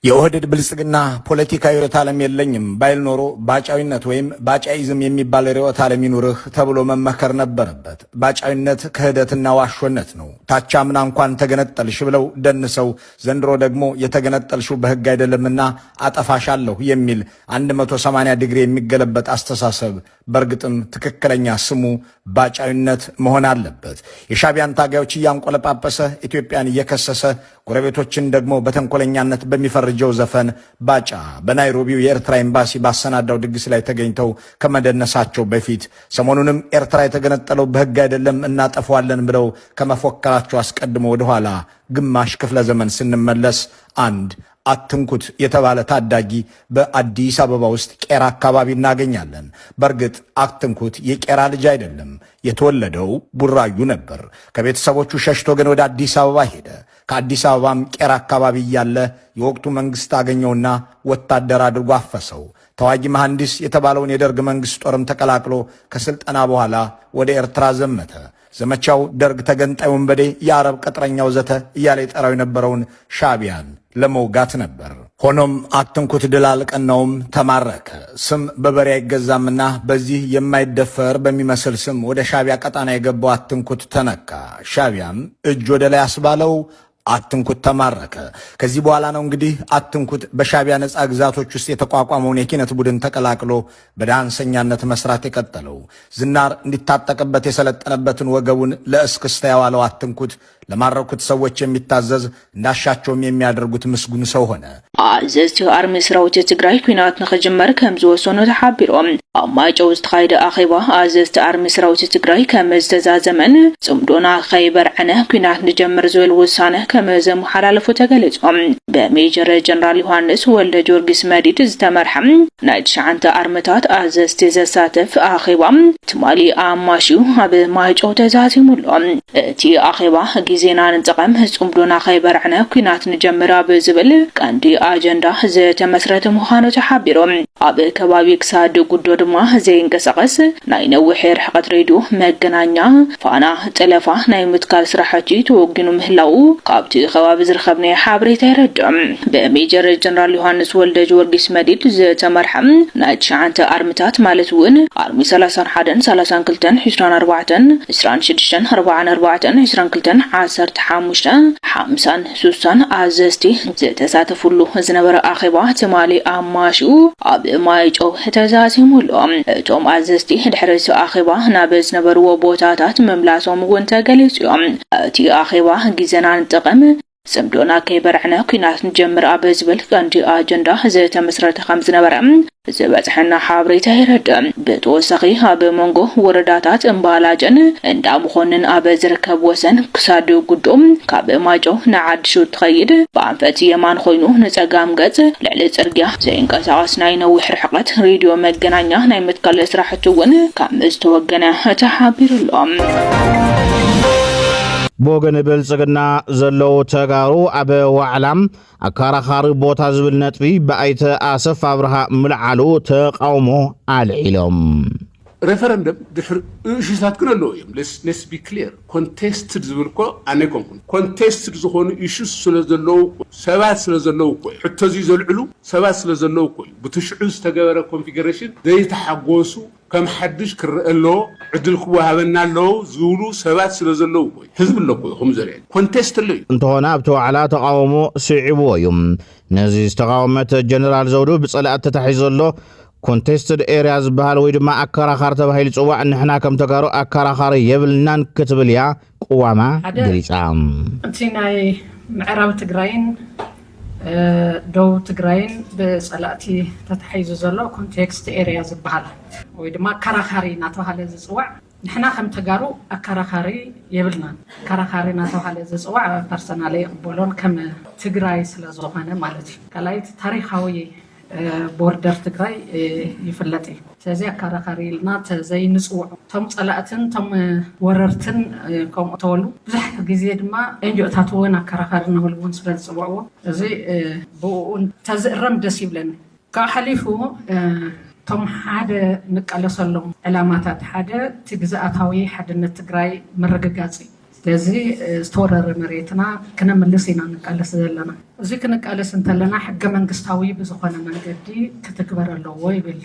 የኦህዴድ ብልጽግና ፖለቲካዊ ርዕዮተ ዓለም የለኝም ባይል ኖሮ ባጫዊነት ወይም ባጫይዝም የሚባል ርዕዮተ ዓለም ይኑርህ ተብሎ መመከር ነበረበት። ባጫዊነት ክህደትና ዋሾነት ነው። ታቻምና እንኳን ተገነጠልሽ ብለው ደንሰው ዘንድሮ ደግሞ የተገነጠልሽው በህግ አይደለምና አጠፋሻለሁ የሚል 180 ዲግሪ የሚገለበጥ አስተሳሰብ በእርግጥም ትክክለኛ ስሙ ባጫዊነት መሆን አለበት። የሻቢያን ታጋዮች እያንቆለጳጰሰ ኢትዮጵያን እየከሰሰ ጎረቤቶችን ደግሞ በተንኮለኛነት በሚፈርጀው ዘፈን ባጫ በናይሮቢው የኤርትራ ኤምባሲ ባሰናዳው ድግስ ላይ ተገኝተው ከመደነሳቸው በፊት ሰሞኑንም ኤርትራ የተገነጠለው በህግ አይደለም እናጠፋዋለን ብለው ከመፎከራቸው አስቀድሞ ወደኋላ ግማሽ ክፍለ ዘመን ስንመለስ አንድ አትንኩት የተባለ ታዳጊ በአዲስ አበባ ውስጥ ቄራ አካባቢ እናገኛለን። በእርግጥ አትንኩት የቄራ ልጅ አይደለም። የተወለደው ቡራዩ ነበር። ከቤተሰቦቹ ሸሽቶ ግን ወደ አዲስ አበባ ሄደ። ከአዲስ አበባም ቄራ አካባቢ እያለ የወቅቱ መንግስት አገኘውና ወታደር አድርጎ አፈሰው። ተዋጊ መሐንዲስ የተባለውን የደርግ መንግስት ጦርም ተቀላቅሎ ከስልጠና በኋላ ወደ ኤርትራ ዘመተ። ዘመቻው ደርግ ተገንጣይ ወንበዴ፣ የአረብ ቅጥረኛ ወዘተ እያለ የጠራው የነበረውን ሻቢያን ለመውጋት ነበር። ሆኖም አትንኩት ድል አልቀናውም፣ ተማረከ። ስም በበሬ አይገዛምና በዚህ የማይደፈር በሚመስል ስም ወደ ሻቢያ ቀጣና የገባው አትንኩት ተነካ። ሻቢያም እጅ ወደ ላይ አስባለው፣ አትንኩት ተማረከ። ከዚህ በኋላ ነው እንግዲህ አትንኩት በሻቢያ ነፃ ግዛቶች ውስጥ የተቋቋመውን የኪነት ቡድን ተቀላቅሎ በዳንሰኛነት መስራት የቀጠለው። ዝናር እንዲታጠቅበት የሰለጠነበትን ወገቡን ለእስክስታ ያዋለው አትንኩት ለማረኩት ሰዎች የሚታዘዝ እንዳሻቸውም የሚያደርጉት ምስጉን ሰው ሆነ። አዘዝቲ አርሚ ሰራዊት ትግራይ ኩናት ንኸጅመር ከም ዝወሰኑ ተሓቢሮም ኣብ ማይጨው ዝተኻየደ ኣኼባ ኣዘዝቲ ኣርሚ ሰራዊት ትግራይ ከም ዝተዛዘመን ጽምዶና ኸይበርዐነ ኩናት ንጀምር ዝብል ውሳነ ከም ዘመሓላለፉ ተገሊጾም በሜጀር ጀነራል ዮሃንስ ወልደ ጊዮርጊስ መዲድ ዝተመርሐ ናይ 9 ኣርምታት ኣዘዝቲ ዘሳተፍ ኣኼባ ትማሊ ኣማሽዩ ኣብ ማይጨው ተዛዚሙሎም እቲ ኣኼባ ጊዜና ንጥቀም ጽምዶና ኸይበርዐነ ኩናት ንጀምራ ብዝብል ቀንዲ አጀንዳ ዝተመስረተ ምዃኑ ተሓቢሮም ኣብ ከባቢ ክሳድ ጉዶ ድማ ዘይንቀሳቀስ ናይ ነዊሕ ርሕቀት ሬድዮ መገናኛ ፋና ጠለፋ ናይ ምትካል ስራሕቲ ተወጊኑ ምህላው ካብቲ ከባቢ ዝርከብና ሓበሬታ ይረድም በሜጀር ጀነራል ዮሃንስ ወልደ ጊዮርጊስ መዲድ ዝተመርሐ ናይ 9 ኣርምታት ማለት እውን ኣርሚ 31 32 24 26 44 22 15 50 ኣዘዝቲ ዝተሳተፉሉ ዝነበረ ኣኼባ ትማሊ ኣማሽኡ ኣብ ማይጨው ተዛዚሙሎም እቶም ኣዘዝቲ ድሕሪ እቲ ኣኼባ ናብ ዝነበርዎ ቦታታት ምምላሶም እውን ተገሊጾም እቲ ኣኼባ ጊዜና ንጥቀም ጽምዶና ከይበርዐነ ኩናት ንጀምር ኣብ ዝብል ቀንዲ ኣጀንዳ ዝተመስረተ ከም ዝነበረ ዝበፅሐና ሓበሬታ ይረድም ብተወሳኺ ኣብ መንጎ ወረዳታት እምባላጀን እንዳምኾንን ኣብ ዝርከብ ወሰን ክሳድ ጉዶም ካብ ማይጨው ንዓዲሹ ትኸይድ ብኣንፈት የማን ኮይኑ ንጸጋም ገጽ ልዕሊ ጽርግያ ዘይንቀሳቐስ ናይ ነዊሕ ርሕቀት ሬድዮ መገናኛ ናይ ምትካል ስራሕቲ እውን ካብ ዝተወገነ ተሓቢሩሎም بوغن بلصقنا زلو تغارو اب وعلام اكاراخار بوتا زبل نطبي بايت اسف ابرها ملعلو تقاومو عليلم referendum ድሕር ኢሹታት ክነ ኣለዎ እዮም let's be clear contested ዝብልኮ ኣነኮም contested ዝኾኑ ኢሹስ ስለዘለው ሰባት ስለዘለው ኮይ ሕቶዚ ዘልዕሉ ሰባት ስለዘለው ኮይ ብትሽዑ ዝተገበረ ኮንፊግሬሽን ዘይተሓጎሱ ከም ሓድሽ ክረአሎ ዕድል ክወሃበና ኣለዎ ዝብሉ ሰባት ስለዘለው ኮይ ህዝብ ኣለኮ ከም ዘርኢ ኮንቴስት ለይ እንተሆነ ኣብቲ ዋዕላ ተቃውሞ ስዒብዎ እዮም ነዚ ዝተቃወመት ጀነራል ዘውዱ ብጸላእት ተታሒዙ ዘሎ contested areas bahal ወይ ድማ አካራኻር ተባሂሉ ጽዋዕ ንሕና ከም ተጋሩ አካራኻር የብልናን ክትብልያ ቁዋማ ገሊጻ እቲ ናይ ምዕራብ ትግራይን ደቡብ ትግራይን ብጸላእቲ ተታሒዙ ዘሎ ኮንቴክስት ኤሪያ ዝበሃል ወይ ድማ አካራኻሪ እናተባሃለ ዝጽዋዕ ንሕና ከም ተጋሩ አካራኻሪ የብልናን አካራኻሪ እናተባሃለ ዝጽዋዕ ፐርሰናሊ ይቕበሎን ከም ትግራይ ስለዝኾነ ማለት እዩ ካልኣይት ታሪኻዊ ቦርደር ትግራይ ይፍለጥ ስለዚህ አካራኻሪ ኢልና ተዘይንጽውዕ ቶም ጸላእትን ቶም ወረርትን ከምኡ ተወሉ ብዙሕ ግዜ ድማ ኤንጆታት እውን አካራኻሪ ንብልውን ስለዝጽውዕዎ እዚ ብኡን ተዝእረም ደስ ይብለኒ ካብ ሓሊፉ ቶም ሓደ ንቃለሰሎም ዕላማታት ሓደ ትግዛኣታዊ ሓድነት ትግራይ መረጋጋፂ ስለዚህ ዝተወረረ መሬትና ክነምልስ ኢና ንቃለስ ዘለና እዚ ክንቃለስ እንተለና ሕገ መንግስታዊ ብዝኾነ መንገዲ ክትግበር ኣለዎ ይብል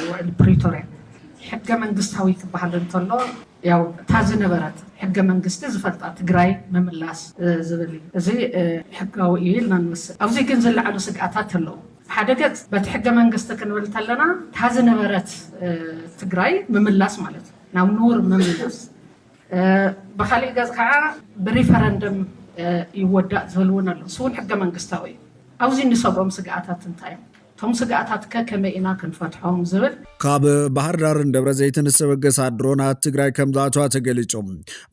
ውዕል ፕሪቶሪያ ሕገ መንግስታዊ ክበሃል እንተሎ ያው ታዝነበረት ሕገ መንግስቲ ዝፈልጣ ትግራይ መምላስ ዝብል እዚ ሕጋዊ እዩ ኢልና ንወስድ ኣብዚ ግን ዝለዓሉ ስግኣታት ኣለዉ ሓደ ገጽ በቲ ሕገ መንግስቲ ክንብል ተለና ታዝነበረት ትግራይ መምላስ ማለት ናብ ኑር መምላስ بخلي جاز كعا بريفرندم يودع زلون الله سون حق من قستوي أو زين نصبهم سقعات تنتايم ቶም ስጋታት ከመኢና ክንፈትሖም ዝብል ካብ ባህር ዳር ደብረ ዘይትን ዝተበገሰ ድሮናት ትግራይ ከምዛቷ ተገሊጾም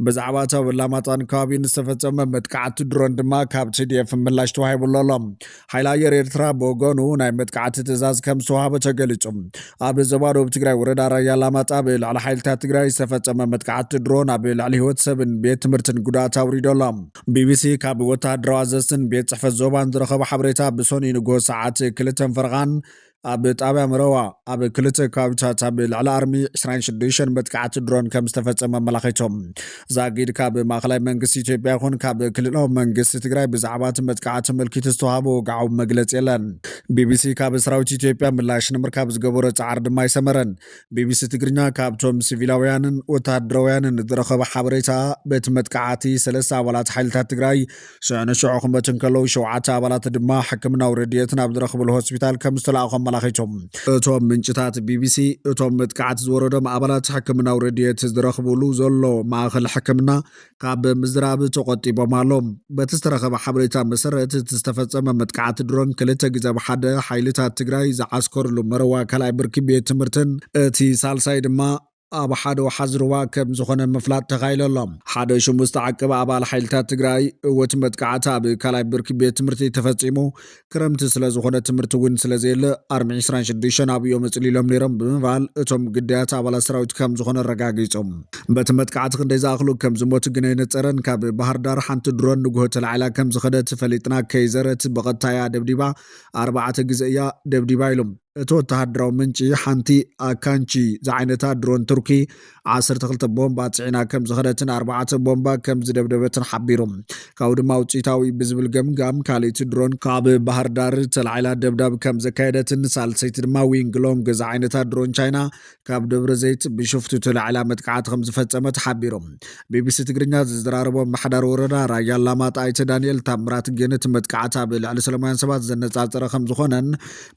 በዛዕባ ተብላማጣን ከባቢን ዝተፈጸመ መጥቃዕቲ ድሮን ድማ ካብ TDF ምላሽ ተዋሂቡሎም ኃይል አየር ኤርትራ በወገኑ ናይ መጥቃዕቲ ትእዛዝ ከም ዝተዋሃበ ተገሊጾም ኣብ ዞባ ደቡብ ትግራይ ወረዳ ራያ አላማጣ ብላዕሊ ሓይልታት ትግራይ ዝተፈጸመ መጥቃዕቲ ድሮን ኣብ ላዕሊ ህይወት ሰብን ቤት ትምህርትን ጉዳት አውሪዶሎም BBC ካብ ወታደራዊ አዘዝትን ቤት ጽሕፈት ዞባን ዝረኸበ ሓበሬታ ብሶኒ ንጎ ሰዓት 2 ኣብ ጣብያ መረዋ ኣብ ክልተ ከባቢታት ኣብ ልዕሊ ኣርሚ 26 መጥቃዕቲ ድሮን ከም ዝተፈጸመ መላኺቶም ዛጊድ ካብ ማእኸላይ መንግስቲ ኢትዮጵያ ይኹን ካብ ክልላዊ መንግስቲ ትግራይ ብዛዕባ እቲ መጥቃዕቲ ምልክት ዝተዋህቦ ወግዓዊ መግለፂ የለን ቢቢሲ ካብ ሰራዊት ኢትዮጵያ ምላሽ ንምርካብ ዝገበሮ ፃዕሪ ድማ ይሰመረን ቢቢሲ ትግርኛ ካብቶም ሲቪላውያንን ወታደራውያንን ዝረኸበ ሓበሬታ በቲ መጥቃዕቲ 3 ኣባላት ሓይልታት ትግራይ ሽዑ ክመትን ከለዉ 7 ኣባላት ድማ ሕክምናዊ ረድኤትን ኣብ ዝረኽብሉ ሆስፒታል ከም ዝተለኣኾም መላኺቶም እቶም ምንጭታት ቢቢሲ እቶም መጥቃዕቲ ዝወረዶም ኣባላት ሕክምናዊ ረድኤት ዝረኽብሉ ዘሎ ማእኸል ሕክምና ካብ ምዝራብ ተቆጢቦም ኣሎም በቲ ዝተረኸበ ሓበሬታ መሰረት እቲ ዝተፈጸመ መጥቃዕቲ ድሮን ክልተ ግዜ ብሓደ ሓይልታት ትግራይ ዝዓስከርሉ መረዋ ካልኣይ ብርኪ ቤት ትምህርትን እቲ ሳልሳይ ድማ ኣብ ሓደ ወሓዚ ሩባ ከም ዝኾነ ምፍላጥ ተኻይለሎም ሓደ ሽሙ ዝተዓቀበ ኣባል ሓይልታት ትግራይ ወቲ መጥቃዕቲ ኣብ ካልኣይ ብርኪ ቤት ትምህርቲ ተፈጺሙ ክረምቲ ስለ ዝኾነ ትምህርቲ እውን ስለ ዘየለ ኣርሚ 26 ኣብ እዮም ጽሊሎም ነይሮም ብምባል እቶም ግዳያት ኣባላት ሰራዊት ከም ዝኾነ ረጋጊጾም በቲ መጥቃዕቲ ክንደይ ዝኣኽሉ ከም ዝሞቱ ግን ኣይነፀረን ካብ ባህር ዳር ሓንቲ ድሮን ንጉሆ ተላዒላ ከም ዝኸደት ፈሊጥና ከይዘረት በቐጥታያ ደብዲባ 4 ግዜ እያ ደብዲባ ኢሎም እቲ ወተሃደራዊ ምንጪ ሓንቲ ኣካንቺ ዝዓይነታ ድሮን ቱርኪ 12 ቦምባ ጽዒና ከም ዝኸደትን 4 ቦምባ ከም ዝደብደበትን ሓቢሮም ካብኡ ድማ ውፅኢታዊ ብዝብል ገምጋም ካልእቲ ድሮን ካብ ባህር ዳር ተላዒላ ደብዳብ ከም ዘካየደትን ሳልሰይቲ ድማ ዊንግሎንግ ዝዓይነታ ድሮን ቻይና ካብ ደብረ ዘይት ብሽፍቱ ተላዒላ መጥቃዕቲ ከም ዝፈጸመት ሓቢሮም ቢቢሲ ትግርኛ ዝዘራረቦም ማሕዳር ወረዳ ራያ ኣላማጣ ኣይተ ዳንኤል ታምራት ግነት መጥቃዕቲ ኣብ ልዕሊ ሰላማውያን ሰባት ዘነጻጸረ ከም ዝኾነን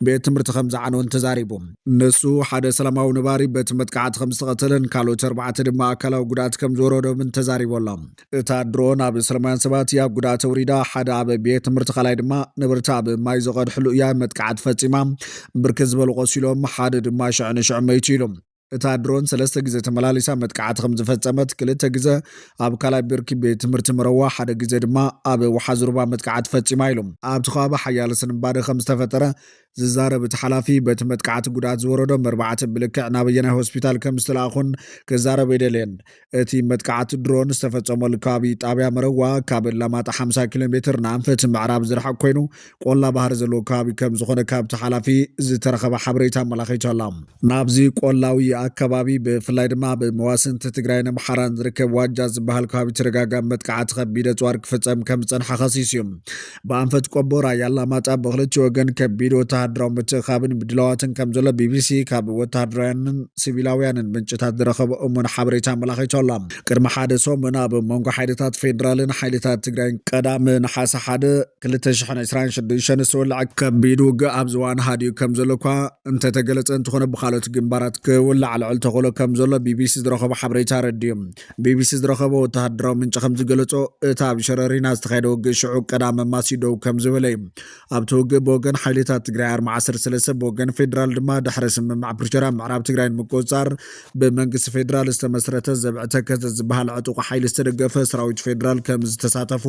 ቤት ትምህርቲ ከም عنون تزاريبهم نسو حدا سلاماو نباري بيت متقعات خمس قتلن كالو 4 ድማ አካላው ጉዳት ከም ዝወረዶ ምን ተዛሪቦሎም እታ ድሮን ኣብ ሰላማውያን ሰባት ያ ጉዳት ወሪዳ ሓደ ኣብ ቤት ትምህርቲ ኻላይ ድማ ንብርታ ኣብ ማይ ዘቀድሕሉ ያ መጥቃዓት ፈጺማ ብርክዝ ዝበሉ ቆሲሎም ሓደ ድማ ሽዕንሽዕ መይቱ ኢሎም እታ ድሮን 3 ግዜ ተመላሊሳ መጥቃዓት ከም ዝፈጸመት ክልተ ግዜ ኣብ ካልኣይ ብርኪ ቤት ትምህርቲ መረዋ ሓደ ግዜ ድማ ኣብ ወሓዚ ሩባ መጥቃዓት ፈጺማ ኢሎም ኣብ ተኻባ ሓያል ስንባደ ከም ዝተፈጠረ ዝዛረብ ተሓላፊ በቲ መጥቃዓት ጉዳት ዝወረዶም 4 ብልክዕ ናብ የናይ ሆስፒታል ከም ዝተላኹን ክዛረብ ይደልየን እቲ መጥቃዓት ድሮን ዝተፈጸመሉ ከባቢ ጣብያ መረዋ ካብ ላማጣ 50 ኪሎ ሜትር ናንፈት ምዕራብ ዝርሐቅ ኮይኑ ቆላ ባህር ዘለዎ ከባቢ ከም ዝኾነ ካብ ተሓላፊ ዝተረኸበ ሓበሬታ መላኺቱ ኣላ ናብዚ ቆላዊ አካባቢ በፍላይ ድማ በመዋስንት ትግራይና መሓራን ዝርከብ ዋጃ ዝበሃል ከባቢ ተረጋጋሚ መጥቃዓት ከቢደ ጽዋር ክፈጸም ከም ጸንሐ ኸሲስዮም በአንፈት ቆቦራ ያላማጣ በኽልቲ ወገን ከቢደ ወታደራዊ ምትኻብን ብድላዋትን ከም ዘሎ ቢቢሲ ካብ ወታደራውያንን ሲቪላውያንን ምንጭታት ዝረኸበ እሙን ሓበሬታ መላኺቱ ኣላ ቅድሚ ሓደ ሰሙን ኣብ መንጎ ሓይልታት ፌደራልን ሓይልታት ትግራይን ቀዳም ነሓሰ 1 2026 ዝወልዕ ከቢድ ውግእ ኣብ ዝዋን ሃዲዩ ከም ዘሎ እኳ እንተተገለጸ እንትኾነ ብኻልኦት ግንባራት ክውላዕ ልዕል ተኸሎ ከም ዘሎ ቢቢሲ ዝረኸበ ሓበሬታ ረድዮም ቢቢሲ ዝረኸበ ወታደራዊ ምንጭ ከም ዝገለጾ እታ ኣብ ሸረሪና ዝተኻየደ ውግእ ሽዑ ቀዳመ ማሲዶው ከም ዝበለ እዩ ኣብቲ ውግእ ብወገን ሓይልታት ትግራይ 13 ብወገን ፌደራል ድማ ድሕሪ ስምምዕ ፕሪቶርያ ምዕራብ ትግራይ ንምቁፅጻር ብመንግስቲ ፌደራል ዝተመስረተ ዘብዕተ ከዘ ዝበሃል ዕጡቕ ሓይሊ ዝተደገፈ ሰራዊት ፌደራል ከም ዝተሳተፉ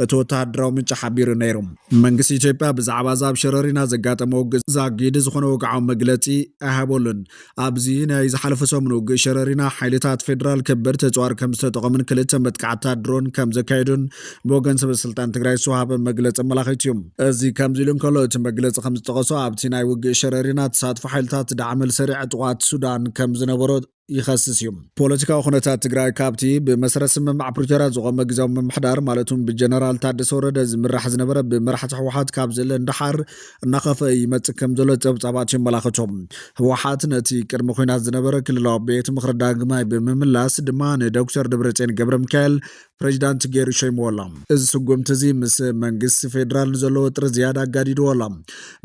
እቲ ወታደራዊ ምንጭ ሓቢሩ ነይሩ መንግስቲ ኢትዮጵያ ብዛዕባ ዛብ ሸረሪና ዘጋጠመ ውግእ ዛጊድ ዝኾነ ወግዓዊ መግለጺ ኣይሃበሉን ኣብዚ ናይ ዝሓለፈ ሰሙን ውግእ ሸረሪና ሓይልታት ፌደራል ከበድቲ ተጽዋር ከም ዝተጠቐሙን ክልተ መጥቃዕታት ድሮን ከም ዘካየዱን ብወገን ሰበስልጣን ትግራይ ዝወሃበ መግለጺ መላኺቱ እዩ እዚ ከምዚ ኢሉ እንከሎ እቲ መግለጺ ከም ዝጠቐሶ ኣብቲ ናይ ውግእ ሸረሪና ተሳትፎ ሓይልታት ዳዕመል ሰሪዕ ጥቃት ሱዳን ከም ዝነበሮ ይኸስስ እዩ ፖለቲካዊ ኩነታት ትግራይ ካብቲ ብመሰረት ስምምዕ ፕሪቶርያ ዝቆመ ግዜያዊ ምምሕዳር ማለቱም ብጀነራል ታደሰ ወረደ ዝምራሕ ዝነበረ ብመራሕቲ ህወሓት ካብ ዘለ እንዳሓር እናኸፈ ይመጽእ ከም ዘሎ ጸብጻባት ይመላኽቶም ህወሓት ነቲ ቅድሚ ኩናት ዝነበረ ክልላዊ ቤት ምክሪ ዳግማይ ብምምላስ ድማ ንዶክተር ደብረጽዮን ገብረ ሚካኤል ፕሬዚዳንት ገይሩ ሸይሞላ እዚ ስጉምቲ እዚ ምስ መንግስቲ ፌደራል ዘሎ ወጥሪ ዝያዳ አጋዲድዎላ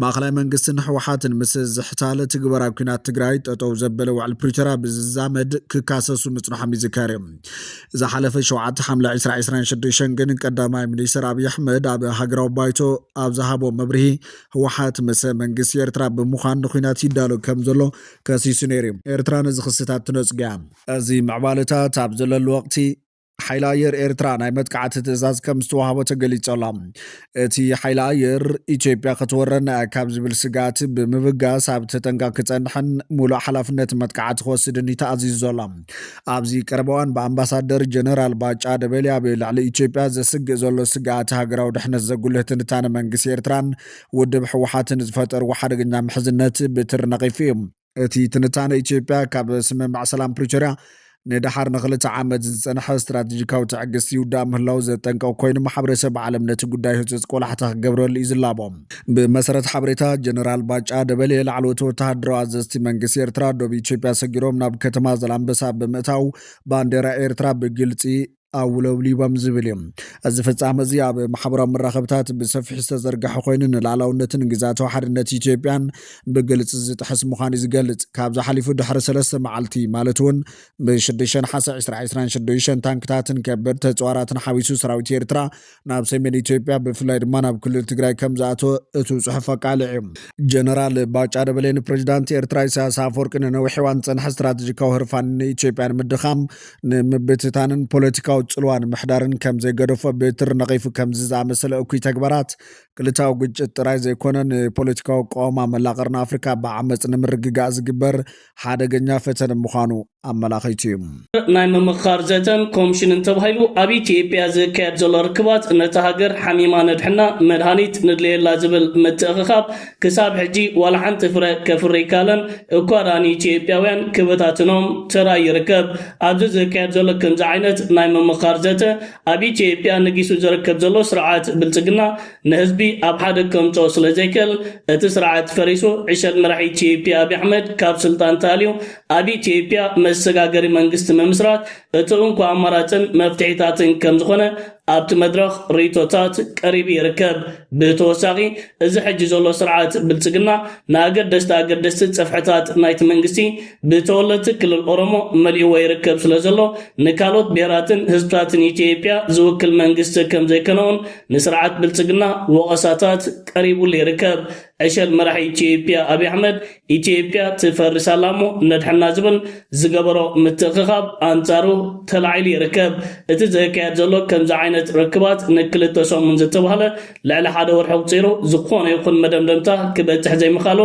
ማእኸላይ መንግስትን ህወሓትን ምስ ዝሕታለ ትግበራ ኩናት ትግራይ ጠጠው ዘበለ ውዕል ፕሪቶርያ ብዝዛመድ ክካሰሱ ምጽናሖም ይዝከር ዝሓለፈ 7 ሐምለ 2026 ግን ቀዳማይ ሚኒስትር አብይ አሕመድ ኣብ ሃገራዊ ባይቶ ኣብ ዝሃቦ መብርሂ ህወሓት ምስ መንግስቲ ኤርትራ ብምዃን ኩናት ይዳሎ ከም ዘሎ ከሲሱ ነይሩ ኤርትራ ነዚ ክስታት ትነጽግያ እዚ ምዕባለታት ኣብ ዘለሉ ወቅቲ ሓይሊ ኣየር ኤርትራ ናይ መጥቃዕቲ ትእዛዝ ከም ዝተዋሃቦ ተገሊጸላ እቲ ሓይሊ ኣየር ኢትዮጵያ ክትወረና ካብ ዝብል ስጋት ብምብጋስ ኣብ ተጠንቃቂ ክጸንሕን ሙሉእ ሓላፍነት መጥቃዕቲ ክወስድን ተኣዚዙ ዘላ ኣብዚ ቀረባዋን ብኣምባሳደር ጀነራል ባጫ ደበሊ ኣብ ልዕሊ ኢትዮጵያ ዘስግእ ዘሎ ስጋት ሃገራዊ ድሕነት ዘጉልህ ትንታነ መንግስቲ ኤርትራን ውድብ ሕወሓትን ዝፈጠርዎ ሓደገኛ ምሕዝነት ብትር ነቒፉ እዩ እቲ ትንታነ ኢትዮጵያ ካብ ስምምዕ ሰላም ፕሪቶሪያ ንድሓር ንኽልተ ዓመት ዝጸንሐ ስትራቴጂካዊ ትዕግስቲ ይውዳእ ምህላው ዘጠንቀቕ ኮይኑ ማሕበረሰብ ዓለም ነቲ ጉዳይ ህፁፅ ቆላሕታ ክገብረሉ እዩ ዝላቦ ብመሰረት ሓበሬታ ጀነራል ባጫ ደበሌ ላዕለዎት ወተሃደራዊ ኣዘዝቲ መንግስቲ ኤርትራ ዶብ ኢትዮጵያ ሰጊሮም ናብ ከተማ ዘላንበሳ ብምእታው ባንዴራ ኤርትራ ብግልፂ ኣውለብሊቦም ዝብል እዮም እዚ ፍጻመ እዚ ኣብ ማሕበራዊ መራኸብታት ብሰፊሕ ዝተዘርግሐ ኮይኑ ንላዕላውነትን ግዛታዊ ሓድነት ኢትዮጵያን ብግልፂ ዝጥሕስ ምዃኑ ዝገልጽ ካብ ዝሓሊፉ ድሕሪ 3 መዓልቲ ማለት እውን ብ6 ሓሰ 2026 ታንክታትን ከበድቲ ተጽዋራትን ሓዊሱ ሰራዊት ኤርትራ ናብ ሰሜን ኢትዮጵያ ብፍላይ ድማ ናብ ክልል ትግራይ ከም ዝኣተወ እቲ ጽሑፍ ኣቃሊዕ እዩ ጀነራል ባጫ ደበሌ ንፕሬዚዳንት ኤርትራ ኢሳያስ ኣፈወርቂ ንነዊሕ እዋን ዝጸንሐ ስትራቴጂካዊ ህርፋን ንኢትዮጵያ ንምድኻም ንምብትታንን ፖለቲካዊ ጽልዋን ምሕዳርን ከም ዘይገደፎ ብትር ነቒፉ ከም ዝኣመሰለ እኩይ ተግባራት ክልታዊ ግጭት ጥራይ ዘይኮነን ፖለቲካዊ ቆማ መላቐርና ኣፍሪካ ብዓመፅ ንምርግጋእ ዝግበር ሓደገኛ ፈተነ ምዃኑ ኣመላኺቱ እዩ ናይ ምምኻር ዘተን ኮሚሽን እንተባሂሉ ኣብ ኢትዮጵያ ዝካየድ ዘሎ ርክባት ነታ ሃገር ሓሚማ ነድሕና መድሃኒት ንድልየላ ዝብል ምትእኽኻብ ክሳብ ሕጂ ዋላ ሓንቲ ፍረ ከፍሪ ይካለን እኳ ዳኒ ኢትዮጵያውያን ክበታትኖም ተራይ ይርከብ ኣብዚ ዝካየድ ዘሎ ከምዚ ዓይነት ናይ ምምኻር ዘተ ኣብ ኢትዮጵያ ነጊሱ ዝርከብ ዘሎ ስርዓት ብልጽግና ንህዝቢ ኣብ ሓደ ከምጾ ስለ ዘይክእል እቲ ስርዓት ፈሪሱ ዕሸል መራሒ ኢትዮጵያ ኣብይ ኣሕመድ ካብ ስልጣን ተኣልዩ ኣብ ኢትዮጵያ መሰጋገሪ መንግስቲ መምስራት እቲ እንኳ ኣማራጭን መፍትሒታትን ከም ዝኾነ ኣብቲ መድረኽ ሪቶታት ቀሪቡ ይርከብ ብተወሳኺ እዚ ሕጂ ዘሎ ስርዓት ብልጽግና ንኣገደስቲ ፀፍሕታት ናይቲ መንግስቲ ብተወለድቲ ክልል ኦሮሞ መሊእዎ ይርከብ ስለ ዘሎ ንካልኦት ብሄራትን ህዝብታትን ኢትዮጵያ ዝውክል መንግስቲ ከም ዘይከነውን ንስርዓት ብልጽግና ወቐሳታት ቀሪቡሉ ይርከብ ዕሸል መራሒ ኢትዮጵያ ኣብይ ኣሕመድ ኢትዮጵያ ትፈርሳላ እሞ ነድሕና ዝብል ዝገበሮ ምትእኽኻብ ኣንጻሩ ተላዒሉ ይርከብ እቲ ዘካየድ ዘሎ ከምዚ ዓይነት ርክባት ንክልተ ሰሙን ዝተባሃለ ልዕሊ ሓደ ወርሒ ቁፂሩ ዝኾነ ይኹን መደምደምታ ክበፅሕ ዘይምኻሉ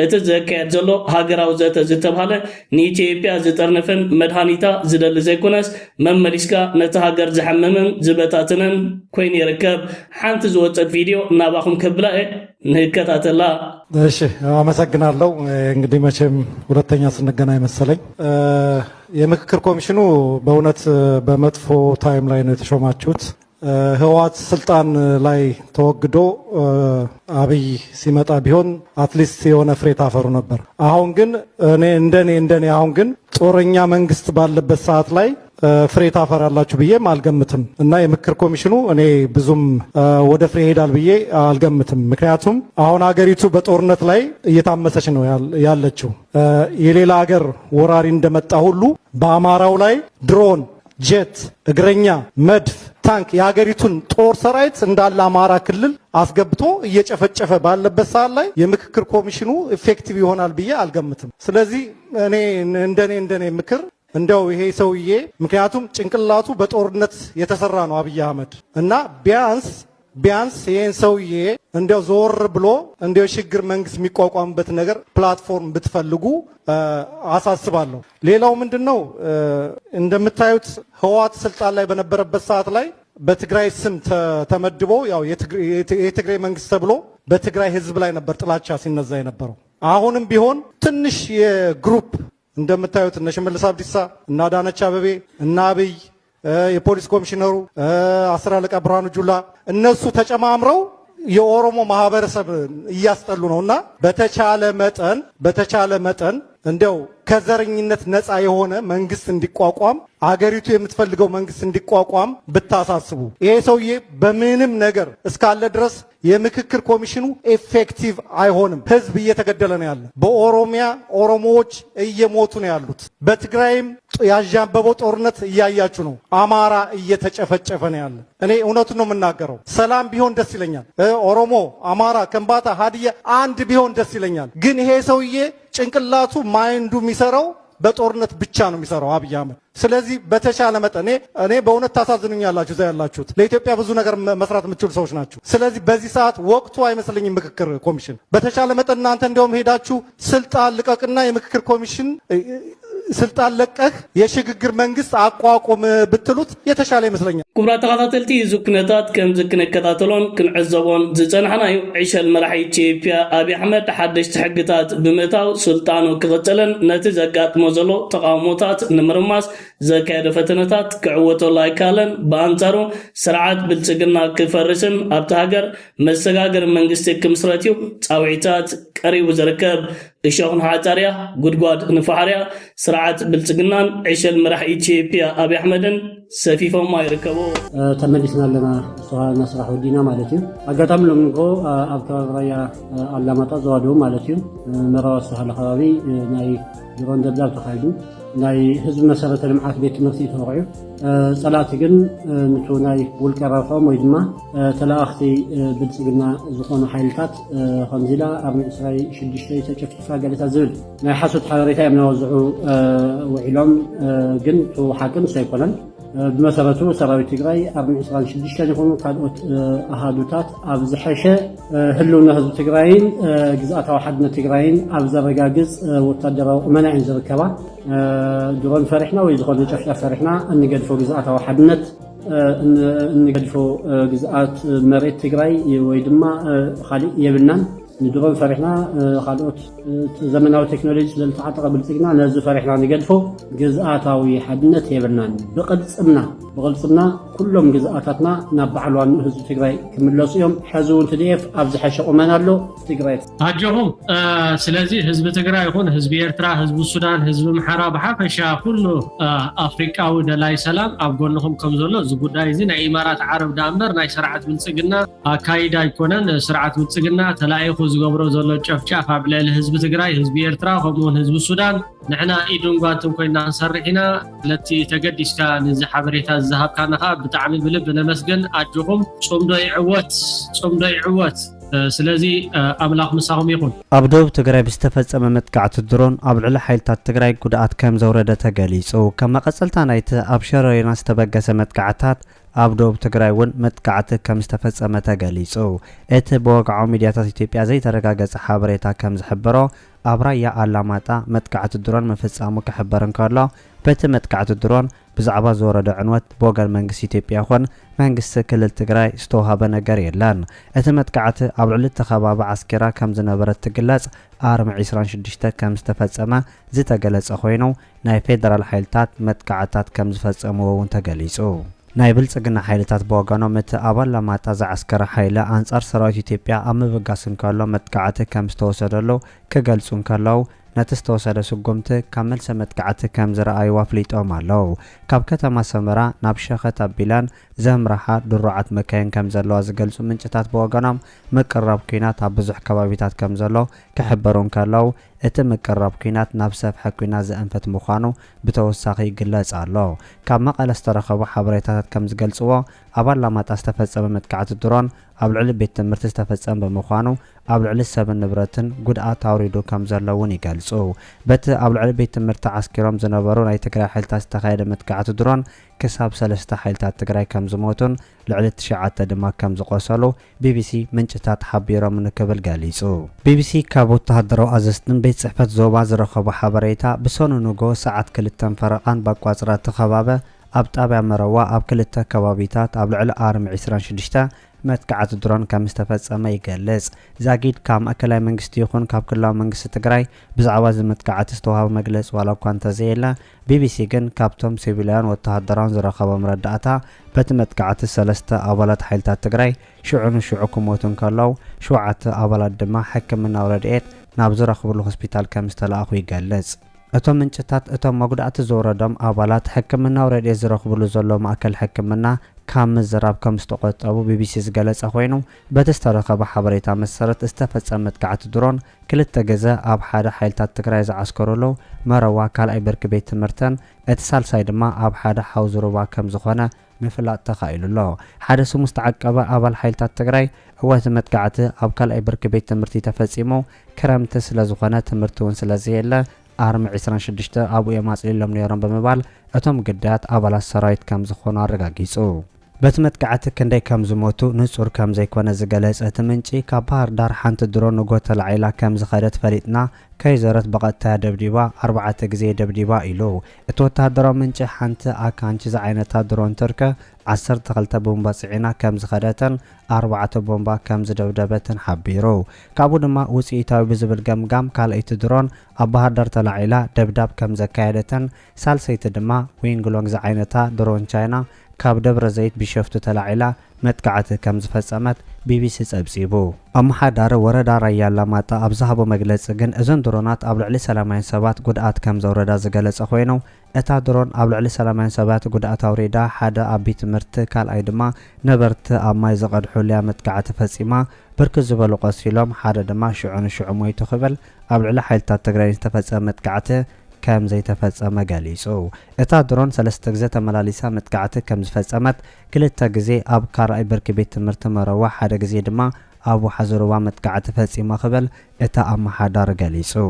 እቲ ዘካየድ ዘሎ ሃገራዊ ዘተ ዝተባሃለ ንኢትዮጵያ ዝጠርንፍን መድሃኒታ ዝደሊ ዘይኮነስ መመሊስካ ነቲ ሃገር ዝሐምምን ዝበታትንን ኮይኑ ይርከብ ሓንቲ ዝወፀት ቪድዮ ናባኹም ከብላእ ንከታተላ እሺ አመሰግናለሁ እንግዲህ መቼም ሁለተኛ ስንገናኝ መሰለኝ የምክክር ኮሚሽኑ በእውነት በመጥፎ ታይም ላይ ነው የተሾማችሁት ህወሓት ስልጣን ላይ ተወግዶ አብይ ሲመጣ ቢሆን አትሊስት የሆነ ፍሬ ታፈሩ ነበር አሁን ግን እንደኔ አሁን ግን ጦረኛ መንግስት ባለበት ሰዓት ላይ ፍሬ ታፈራላችሁ ብዬ አልገምትም እና የምክክር ኮሚሽኑ እኔ ብዙም ወደ ፍሬ ሄዳል ብዬ አልገምትም ምክንያቱም አሁን ሀገሪቱ በጦርነት ላይ እየታመሰች ነው ያለችው የሌላ ሀገር ወራሪ እንደመጣ ሁሉ በአማራው ላይ ድሮን ጄት እግረኛ መድፍ ታንክ የሀገሪቱን ጦር ሰራዊት እንዳለ አማራ ክልል አስገብቶ እየጨፈጨፈ ባለበት ሰዓት ላይ የምክክር ኮሚሽኑ ኢፌክቲቭ ይሆናል ብዬ አልገምትም ስለዚህ እኔ እንደኔ ምክር እንደው ይሄ ሰውዬ ምክንያቱም ጭንቅላቱ በጦርነት የተሰራ ነው አብይ አህመድ እና ቢያንስ ይሄን ሰውዬ እንደው ዞር ብሎ እንደው ሽግግር መንግስት የሚቋቋምበት ነገር ፕላትፎርም ብትፈልጉ አሳስባለሁ ሌላው ምንድነው እንደምታዩት ህወሓት ስልጣን ላይ በነበረበት ሰዓት ላይ በትግራይ ስም ተመድቦ ያው የትግራይ መንግስት ተብሎ በትግራይ ህዝብ ላይ ነበር ጥላቻ ሲነዛ የነበረው አሁንም ቢሆን ትንሽ የግሩፕ እንደምታዩት እነ ሽመልስ አብዲሳ እና አዳነች አቤቤ እና አብይ የፖሊስ ኮሚሽነሩ 10 አለቃ ብርሃኑ ጁላ እነሱ ተጨማምረው የኦሮሞ ማህበረሰብ እያስጠሉ ነውና በተቻለ መጠን እንደው ከዘረኝነት ነፃ የሆነ መንግስት እንዲቋቋም አገሪቱ የምትፈልገው መንግስት እንዲቋቋም ብታሳስቡ ይሄ ሰውዬ በምንም ነገር እስካለ ድረስ የምክክር ኮሚሽኑ ኤፌክቲቭ አይሆንም ህዝብ እየተገደለ ነው ያለ በኦሮሚያ ኦሮሞዎች እየሞቱ ነው ያሉት በትግራይም ያዣበበው ጦርነት እያያችሁ ነው አማራ እየተጨፈጨፈ ነው ያለ እኔ እውነቱን ነው የምናገረው ሰላም ቢሆን ደስ ይለኛል ኦሮሞ አማራ ከምባታ ሀዲያ አንድ ቢሆን ደስ ይለኛል ግን ይሄ ሰውዬ ጭንቅላቱ ማይንዱ የሚሰራው በጦርነት ብቻ ነው የሚሰራው አብይ አህመድ። ስለዚህ በተሻለ መጠን እኔ በእውነት ታሳዝኑኛላችሁ። እዛ ያላችሁት ለኢትዮጵያ ብዙ ነገር መስራት የምትችሉ ሰዎች ናቸው። ስለዚህ በዚህ ሰዓት ወቅቱ አይመስለኝም ምክክር ኮሚሽን። በተሻለ መጠን እናንተ እንዲያውም ሄዳችሁ ስልጣን ልቀቅና የምክክር ኮሚሽን ስልጣን ለቀህ የሽግግር መንግስት አቋቁም ብትሉት የተሻለ ይመስለኛል። ክቡራ ተኸታተልቲ እዚ ኩነታት ከም ዝክንከታተሎን ክንዕዘቦን ዝፀናሕናዩ ዕሸል መራሒ ኢትዮጵያ ኣብይ ኣሕመድ ሓደሽቲ ሕግታት ብምእታው ስልጣኑ ክቕፅልን ነቲ ዘጋጥሞ ዘሎ ተቃውሞታት ንምርማስ ዘካየደ ፈተነታት ክዕወተሉ ኣይከኣለን። ብኣንጻሩ ስርዓት ብልፅግና ክፈርስን ኣብቲ ሃገር መሰጋገር መንግስቲ ክምስረት እዩ ፃውዒታት ቀሪቡ ዝርከብ እሾኽን ሓፃርያ ጉድጓድ ንፋሕርያ ስርዓት ብልፅግናን ዕሸል መራሒ ኢትዮጵያ ኣብይ ኣሕመድን ሰፊፎማ ይርከቡ። ተመሊስና ኣለና ዝተዋሃበና ስራሕ ወዲና ማለት እዩ። ኣጋጣሚ ሎሚ ንጎ ኣብ ከባቢ ራያ ኣላማጣ ዘዋድቡ ማለት እዩ መረባ ዝተባሃለ ከባቢ ናይ ድሮን ደብዳብ ተኻይዱ ናይ ህዝቢ መሰረተ ልምዓት ቤት ትምህርቲ ተወቂዑ ፀላእቲ ግን ንቱ ናይ ውልቀ ረብሖም ወይ ድማ ተላእኽቲ ብልፅግና ዝኾኑ ሓይልታት ከምዚ ኢላ ኣብ 26 ተጨፍጭፋ ገሌታት ዝብል ናይ ሓሶት ሓበሬታ እዮም ናወዝዑ ውዒሎም ግን ቱ ሓቂ ምስ ኣይኮነን። ብመሰረቱ ሰራዊት ትግራይ ኣብ 26 ይኹኑ ካልኦት ኣሃዱታት ኣብ ዝሐሸ ህልውና ህዝቢ ትግራይን ግዝኣታዊ ሓድነት ትግራይን ኣብ ዘረጋግፅ ወታደራዊ ቁመና እየን ዝርከባ። ድሮን ፈሪሕና ወይ ዝኾነ ጨፍጫፍ ፈሪሕና እንገድፎ ግዝኣታዊ ሓድነት እንገድፎ ግዝኣት መሬት ትግራይ ወይ ድማ ካሊእ የብልናን። ንድሮን ፈሪሕና ካልኦት ዘመናዊ ቴክኖሎጂ ስለዝተዓጠቐ ብልፅግና ነዚ ፈሪሕና ንገድፎ ግዝኣታዊ ሓድነት የብልናን። ብቕልፅምና ኩሎም ግዝኣታትና ናብ ባዕልዋን ህዝቢ ትግራይ ክምለሱ እዮም። ሕዚ እውን ትድኤፍ ኣብ ዝሐሸ ቁመና ኣሎ ትግራይ ኣጆኹም። ስለዚ ህዝቢ ትግራይ ይኹን ህዝቢ ኤርትራ፣ ህዝቢ ሱዳን፣ ህዝቢ ምሓራ ብሓፈሻ ኩሉ ኣፍሪቃዊ ደላይ ሰላም ኣብ ጎንኹም ከም ዘሎ እዚ ጉዳይ እዚ ናይ ኢማራት ዓረብ ዳእምበር ናይ ስርዓት ብልፅግና ኣካይዳ ኣይኮነን። ስርዓት ብልፅግና ተላኢኹ ዝገብሮ ዘሎ ጨፍጫፍ ኣብ ልዕሊ ህዝቢ ትግራይ፣ ህዝቢ ኤርትራ ከምኡውን ህዝቢ ሱዳን ንሕና ኢዱን ጓንትን ኮይና ክንሰርሕ ኢና። ለቲ ተገዲስካ ነዚ ሓበሬታ ዝሃብካናኻ ብጣዕሚ ብልቢ ነመስግን። ኣጆኹም ጾምዶ ይዕወት። ስለዚ ኣምላኽ ምሳኹም ይኹን። ኣብ ደቡብ ትግራይ ብዝተፈፀመ መጥቃዕቲ ድሮን ኣብ ልዕሊ ሓይልታት ትግራይ ጉድኣት ከም ዘውረደ ተገሊጹ። ከም መቐፀልታ ናይቲ ኣብ ሸረሪና ዝተበገሰ መጥቃዕታት ኣብ ደቡብ ትግራይ እውን መጥቃዕቲ ከም ዝተፈፀመ ተገሊጹ። እቲ ብወግዓዊ ሚድያታት ኢትዮጵያ ዘይተረጋገፀ ሓበሬታ ከም ዝሕብሮ ኣብ ራያ ኣላማጣ መጥቃዕቲ ድሮን ምፍፃሙ ክሕበር እንከሎ በቲ መጥቃዕቲ ድሮን ብዛዕባ ዝወረደ ዕንወት ብወገን መንግስቲ ኢትዮጵያ ይኹን መንግስቲ ክልል ትግራይ ዝተዋሃበ ነገር የለን። እቲ መጥቃዕቲ ኣብ ልዕሊ ተኸባቢ ዓስኪራ ከም ዝነበረት ትግለጽ ኣርሚ 26 ከም ዝተፈፀመ ዝተገለጸ ኮይኑ ናይ ፌደራል ሓይልታት መጥቃዕታት ከም ዝፈጸምዎ እውን ተገሊጹ። ናይ ብልፅግና ሓይልታት ብወገኖም እቲ ኣብ ኣላማጣ ዝዓስከረ ሓይሊ ኣንጻር ሰራዊት ኢትዮጵያ ኣብ ምብጋስ እንከሎ መጥቃዕቲ ከም ዝተወሰደሉ ክገልጹ እንከለዉ ነቲ ዝተወሰደ ስጉምቲ ካብ መልሲ መጥቃዕቲ ከም ዝረኣይዎ ኣፍሊጦም ኣለዉ። ካብ ከተማ ሰመራ ናብ ሸኸት ኣቢላን ዘምራሓ ድሩዓት መካይን ከም ዘለዋ ዝገልጹ ምንጭታት ብወገኖም ምቅራብ ኩናት ኣብ ብዙሕ ከባቢታት ከም ዘሎ ክሕበሩ እንከለዉ እቲ ምቅራብ ኩናት ናብ ሰፍሐ ኩናት ዘአንፈት ምዃኑ ብተወሳኺ ይግለጽ ኣሎ። ካብ መቐለ ዝተረኸቡ ሓበሬታታት ከም ዝገልጽዎ ኣብ ኣላማጣ ዝተፈጸመ መጥቃዕቲ ድሮን ኣብ ልዕሊ ቤት ትምህርቲ ዝተፈጸመ ብምዃኑ ኣብ ልዕሊ ሰብን ንብረትን ጉድኣት ኣውሪዱ ከም ዘሎ እውን ይገልጹ። በቲ ኣብ ልዕሊ ቤት ትምህርቲ ዓስኪሮም ዝነበሩ ናይ ትግራይ ሓይልታት ዝተኻየደ መጥቃዕቲ ድሮን ክሳብ 3 ሓይልታት ትግራይ ከም ዝሞቱን ልዕሊ 9 ድማ ከም ዝቆሰሉ ቢቢሲ ምንጭታት ሓቢሮም ንክብል ገሊጹ። ቢቢሲ ካብ ወተሃደራዊ ኣዘዝትን ቤት ጽሕፈት ዞባ ዝረኸቡ ሓበሬታ ብሰኑ ንጎ ሰዓት 2 ፈረቓን ባቋፅራ ተኸባበ ኣብ ጣብያ መረዋ ኣብ 2 ከባቢታት ኣብ ልዕሊ ኣርሚ 26 መጥቃዕቲ ድሮን ከም ዝተፈጸመ ይገልጽ። ዛጊድ ካብ ማእከላይ መንግስቲ ይኹን ካብ ክልላዊ መንግስቲ ትግራይ ብዛዕባ እዚ መጥቃዕቲ ዝተዋሃበ መግለፂ ዋላ እኳ እንተዘየለ ቢቢሲ ግን ካብቶም ሲቪልያን ወተሃደራውን ዝረኸቦም ረዳእታ በቲ መጥቃዕቲ 3 ኣባላት ሓይልታት ትግራይ ሽዑ ክሞቱ እንከለዉ 7 ኣባላት ድማ ሕክምናዊ ረድኤት ናብ ዝረኽብሉ ሆስፒታል ከም ዝተለኣኹ ይገልጽ። እቶም ምንጭታት እቶም መጉዳእቲ ዝወረዶም ኣባላት ሕክምናዊ ረድኤት ዝረኽብሉ ዘሎ ማእከል ሕክምና ካብ ምዝራብ ከም ዝተቆጠቡ ቢቢሲ ዝገለጸ ኮይኑ በቲ ዝተረኸበ ሓበሬታ መሰረት ዝተፈጸመ መጥቃዕቲ ድሮን 2 ግዜ ኣብ ሓደ ሓይልታት ትግራይ ዝዓስከረሉ መረዋ ካልኣይ ብርኪ ቤት ትምህርትን እቲ ሳልሳይ ድማ ኣብ ሓደ ሓውዚ ሩባ ከም ዝኾነ ምፍላጥ ተኻኢሉሎ። ሓደ ስሙ ዝተዓቀበ ኣባል ሓይልታት ትግራይ እወቲ መጥቃዕቲ ኣብ ካልኣይ ብርኪ ቤት ትምህርቲ ተፈጺሙ ክረምቲ ስለ ዝኾነ ትምህርቲ እውን ስለዘየለ ኣርሚ 26 ኣብኡ የማጽሊሎም ነይሮም ብምባል እቶም ግዳያት ኣባላት ሰራዊት ከም ዝኾኑ ኣረጋጊጹ። በቲ መጥቃዕቲ ክንደይ ከም ዝሞቱ ንጹር ከም ዘይኮነ ዝገለጸ እቲ ምንጪ ካብ ባህር ዳር ሓንቲ ድሮን ንጎ ተላዒላ ከም ዝኸደት ፈሊጥና ከይዘረት በቐጥታ ደብዲባ 4 ግዜ ደብዲባ ኢሉ እቲ ወታደራዊ ምንጪ ሓንቲ ኣካንቺ ዝዓይነታ ድሮን ትርከ 12 ቦምባ ጽዒና ከም ዝኸደተን 4 ቦምባ ከም ዝደብደበትን ሓቢሩ ካብኡ ድማ ውጽኢታዊ ብዝብል ገምጋም ካልአይቲ ድሮን ኣብ ባህር ዳር ተላዒላ ደብዳብ ከም ዘካየደተን ሳልሰይቲ ድማ ዊንግሎንግ ዝዓይነታ ድሮን ቻይና ካብ ደብረ ዘይት ቢሸፍቱ ተላዒላ መጥቃዕቲ ከም ዝፈጸመት ቢቢሲ ጸብጺቡ ኣመሓዳሪ ወረዳ ራያ ኣላማጣ ኣብ ዝሃቦ መግለጺ ግን እዘን ድሮናት ኣብ ልዕሊ ሰላማውያን ሰባት ጉድኣት ከም ዘውረዳ ዝገለጸ ኮይኑ እታ ድሮን ኣብ ልዕሊ ሰላማውያን ሰባት ጉድኣት ኣውሪዳ ሓደ ኣብ ቤት ትምህርቲ ካልኣይ ድማ ነበርቲ ኣብ ማይ ዝቐድሑልያ መጥቃዕቲ ፈጺማ ብርክት ዝበሉ ቆሲሎም ሓደ ድማ ሽዑ ሞይቱ ክብል ኣብ ልዕሊ ሓይልታት ትግራይ ዝተፈጸመ መጥቃዕቲ ከም ዘይተፈጸመ ገሊጹ እታ ድሮን 3 ግዜ ተመላሊሳ መጥቃዕቲ ከም ዝፈጸመት 2 ግዜ ኣብ ካርኣይ ብርኪ ቤት ትምህርቲ መረዋ ሓደ ግዜ ድማ ኣብ ወሓዝሩዋ መጥቃዕቲ ፈጺማ ክብል እታ ኣመሓዳሪ ገሊጹ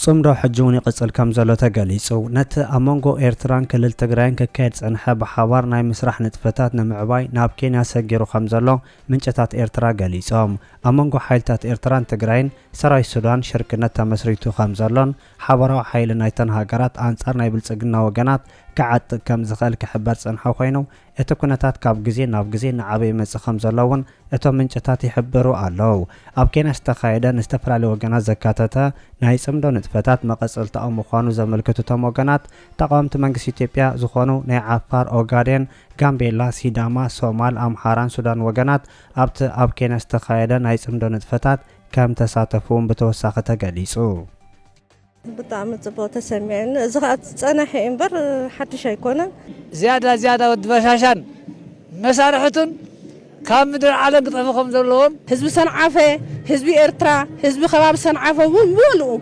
ጽምዶ ሕጂውን ይቕጽል ከም ዘሎ ተገሊጹ ነቲ ኣብ መንጎ ኤርትራን ክልል ትግራይን ክካየድ ጸንሐ ብሓባር ናይ ምስራሕ ንጥፈታት ንምዕባይ ናብ ኬንያ ሰጊሩ ከም ዘሎ ምንጭታት ኤርትራ ገሊጾም ኣብ መንጎ ሓይልታት ኤርትራን ትግራይን ሰራዊት ሱዳን ሽርክነት ተመስሪቱ ከም ዘሎን ሓበራዊ ሓይሊ ናይተን ሃገራት አንጻር ናይ ብልጽግና ወገናት ክዓጥቕ ከም ዝኽእል ክሕበር ጸንሐ ኮይኑ እቲ ኩነታት ካብ ግዜ ናብ ግዜ ንዓበይ መጽእ ከም ዘለውን እቶም ምንጭታት ይሕብሩ ኣለዉ ኣብ ኬንያ ዝተኻየደ ንዝተፈላለዩ ወገናት ዘካተተ ናይ ጽምዶ ንጥፈታት መቐጸልታኦም ምዃኑ ዘመልክቱ እቶም ወገናት ተቃወምቲ መንግስቲ ኢትዮጵያ ዝኾኑ ናይ ዓፋር ኦጋዴን ጋምቤላ ሲዳማ ሶማል ኣምሓራን ሱዳን ወገናት ኣብቲ ኣብ ኬንያ ዝተኻየደ ናይ ጽምዶ ንጥፈታት ከም ተሳተፉን ብተወሳኺ ተገሊጹ ብጣዕሚ ጽቡቕ ተሰሚዕኒ እዚ ኸ ጸናሐ እምበር ሓድሽ ኣይኮነን ዝያዳ ወዲ በሻሻን መሳርሕቱን ካብ ምድሪ ዓለም ክጠፍኡ ከም ዘለዎም ህዝቢ ሰንዓፈ ህዝቢ ኤርትራ ህዝቢ ከባቢ ሰንዓፈ እውን ምሉኡ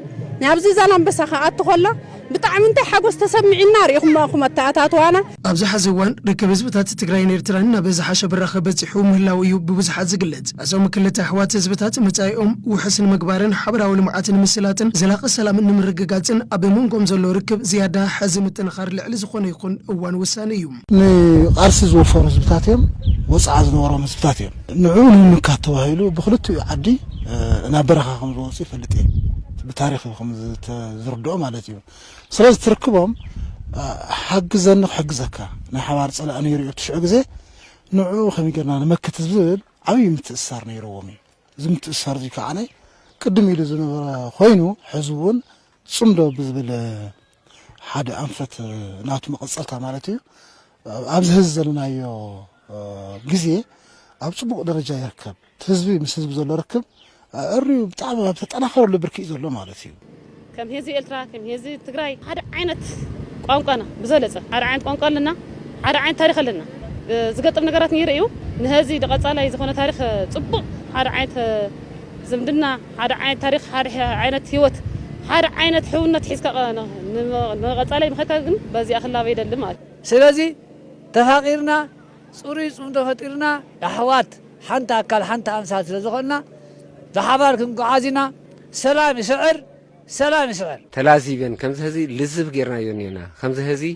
ናብዚ ዛላምበሳ ከኣቱ ከሎ ብጣዕሚ እንታይ ሓጎስ ተሰሚዕና ርኢኹም ኣተኣታትዋና ኣብዚ ሕዚ እዋን ርክብ ህዝብታት ትግራይን ኤርትራን ናብ ዝሓሸ ብራኸ በፂሑ ምህላው እዩ ብብዙሓት ዝግለጽ እዞም ክልተ ኣሕዋት ህዝብታት መጻኢኦም ውሕስን ምግባርን ሓበራዊ ልምዓትን ምስላትን ዘላቒ ሰላምን ንምርግጋፅን ኣብ መንጎም ዘሎ ርክብ ዝያዳ ሕዚ ምጥንኻር ልዕሊ ዝኾነ ይኹን እዋን ውሳነ እዩ ንቃልሲ ዝወፈሩ ህዝብታት እዮም ወፃዓ ዝነበሮም ህዝብታት እዮም ንዑ ንምካት ተባሂሉ ብክልቲኡ ዓዲ ናብ በረኻ ከም ዝወፁ ይፈልጥ እየ بتاريخ خمس زردو مالتيو سلاز تركبهم حجزن حجزكا نحوار صلا أنا يريد تشعق زي نوعو خمي قرنا مكة زبل عمي متأثر نيرومي زم متأثر ذيك عني قدم يلي زنبرا خوينو حزبون صمدو بزبل حدا أنفت ناتو مقصلتها مالتيو أبز هزلنا يو جزية أبصبق درجة يركب تهزبي مش هزب زول ركب الريو بتاعه بتتناخر اللي بركيز ولا مالتي كم هذه الترا كم هذه تجراي هذا عينت قانقنا بزلزة هذا عين قانق لنا هذا عين تاريخ لنا زقت النجارات نيريو نهذه دقات على إذا كنا تاريخ صبق هذا عين زمدنا هذا عين تاريخ هذا عينت هيوت هذا عينت حولنا تحس كأنا نقات على مخكن بزي أخلا بيد المال سلازي تفاقيرنا سوري سمدو فتيرنا أحوات حنتا أكل حنتا أمسات لزخنا ذحباركم قاعدنا سلام يسعر تلازيبن كم هذي لزب غيرنا يونينا كم هذي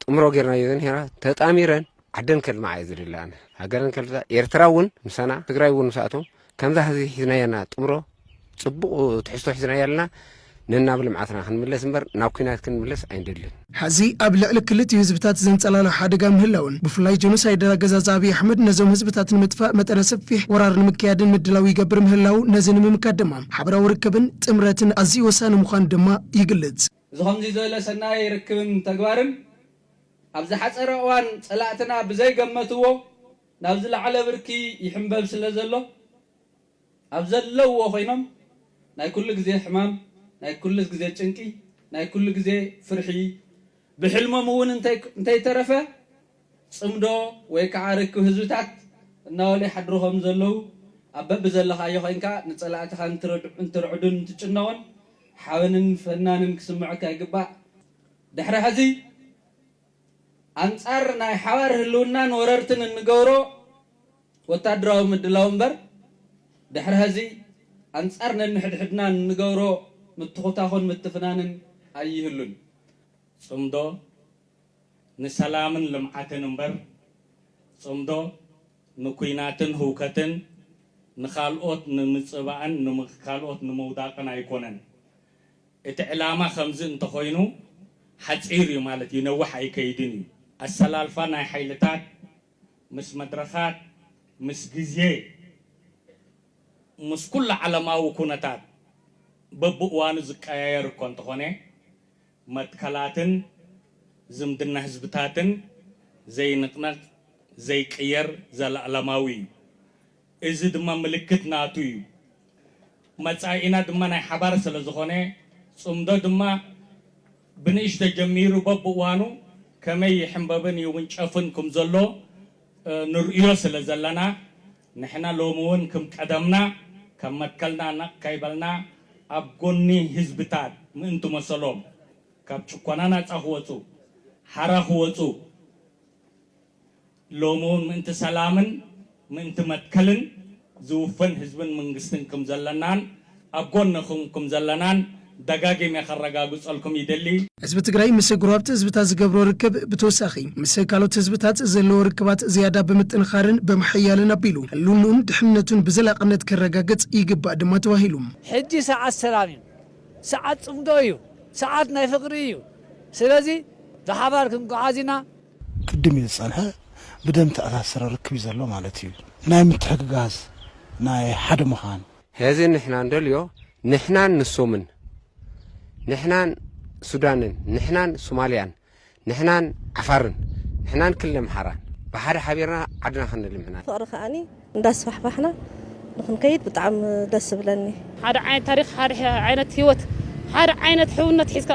امرو غيرنا يون هنا تطاميرن عدن كلمه عايزر لنا هاجرن كلمه ኤርትራውን ምሳና ትግራይውን ሰዓቱ كم هذي حزناينا ጥምሮ ጽቡቕ ትሕዝቶ حزنا ያልና ننابل معثنا خنملس مبر ناوكينات كنملس عندلن حزي أبل لكلت هزبتات زنصلالو حدقا مهلاون بفلاي جنوسايد رغزاز أبي أحمد نزوم هزبتات المتفاء مترسب فيه ورار المكيادن مدلاو يقبر مهلاو نزن ممكادما حبرا وركبن تمرتن أزي وسان مخان دما يقلد زهم زي زولا سناي يركبن تقوارن أبزا حسر أوان صلاتنا بزي قمتوو نابزل على بركي يحنبب سلازلو أبزلو وخينم ناي كل زي حمام ناي كل جزء تشنكي ناي كل جزء فرحي بحلمه مون انتي ترفه صمدو ويكعارك هزوتات ناولي حدروهم زلو أبب زلها يخينكا نتصلعتها انترعدن تجنون حاونن فنانن كسمعك يقبع دحر هزي أنصار ناي حوار هلونان وررتن النقورو وتادراو مدلاومبر دحر هزي أنصارنا نحدحدنا النقورو متخوتاخون متفنانن ኣይህሉን ጽምዶ ንሰላምን ልምዓትን እምበር ጽምዶ ንኩናትን ህውከትን ንኻልኦት ንምጽባዕን ንምኻልኦት ንምውዳቅን ኣይኮነን እቲ ዕላማ ከምዚ እንተኾይኑ ሓፂር እዩ ማለት ይነውሕ ኣይከይድን እዩ ኣሰላልፋ ናይ ሓይልታት ምስ መድረኻት ምስ ግዜ ምስ ኩሉ ዓለማዊ ኩነታት በብእዋኑ ዝቀያየር እኮ እንተኾነ መትከላትን ዝምድና ህዝብታትን ዘይንቅነቅ ዘይቅየር ዘለዓለማዊ እዩ እዚ ድማ ምልክት ናቱ እዩ መጻኢና ድማ ናይ ሓባር ስለ ዝኾነ ጽምዶ ድማ ብንእሽተ ጀሚሩ በብእዋኑ ከመይ ይሕንበብን ይውንጨፍን ከም ዘሎ ንርእዮ ስለ ዘለና ንሕና ሎሚ እውን ከም ቀደምና ከም መትከልና ነቕ ከይበልና ኣብ ጎኒ ህዝብታት ምእንቲ መሰሎም ካብ ጭቆና ናፃ ክወፁ ሓራ ክወፁ ሎሚ እውን ምእንቲ ሰላምን ምእንቲ መትከልን ዝውፈን ህዝብን መንግስትን ከም ዘለናን ኣብ ጎንኹም ከም ዘለናን ደጋጊም ያኸረጋግጸልኩም ይደሊ ህዝቢ ትግራይ ምስ ጉራብቲ ህዝብታት ዝገብሮ ርክብ ብተወሳኺ ምስ ካልኦት ህዝብታት ዘለዎ ርክባት ዝያዳ ብምጥንኻርን ብምሕያልን ኣቢሉ ህልውንኡን ድሕንነቱን ብዘላቕነት ክረጋገጽ ይግባእ ድማ ተባሂሉ ሕጂ ሰዓት ሰላም እዩ ሰዓት ጽምዶ እዩ ሰዓት ናይ ፍቅሪ እዩ ስለዚ ብሓባር ክንጓዓዝ ኢና ቅድም እዩ ዝጸንሐ ብደም ተኣሳሰረ ርክብ እዩ ዘሎ ማለት እዩ ናይ ምትሕግጋዝ ናይ ሓደ ምዃን ሕዚ ንሕና እንደልዮ ንሕናን ንሶምን ንሕናን ሱዳንን ንሕናን ሶማልያን ንሕናን ዓፋርን ንሕናን ክልል ኣምሓራን ብሓደ ሓቢርና ዓድና ክንልምሕና ፍቅሪ ከዓኒ እንዳስፋሕፋሕና ንክንከይድ ብጣዕሚ ደስ ብለኒ ሓደ ዓይነት ታሪክ ሓደ ዓይነት ህይወት ሓደ ዓይነት ሕውነት ሒዝካ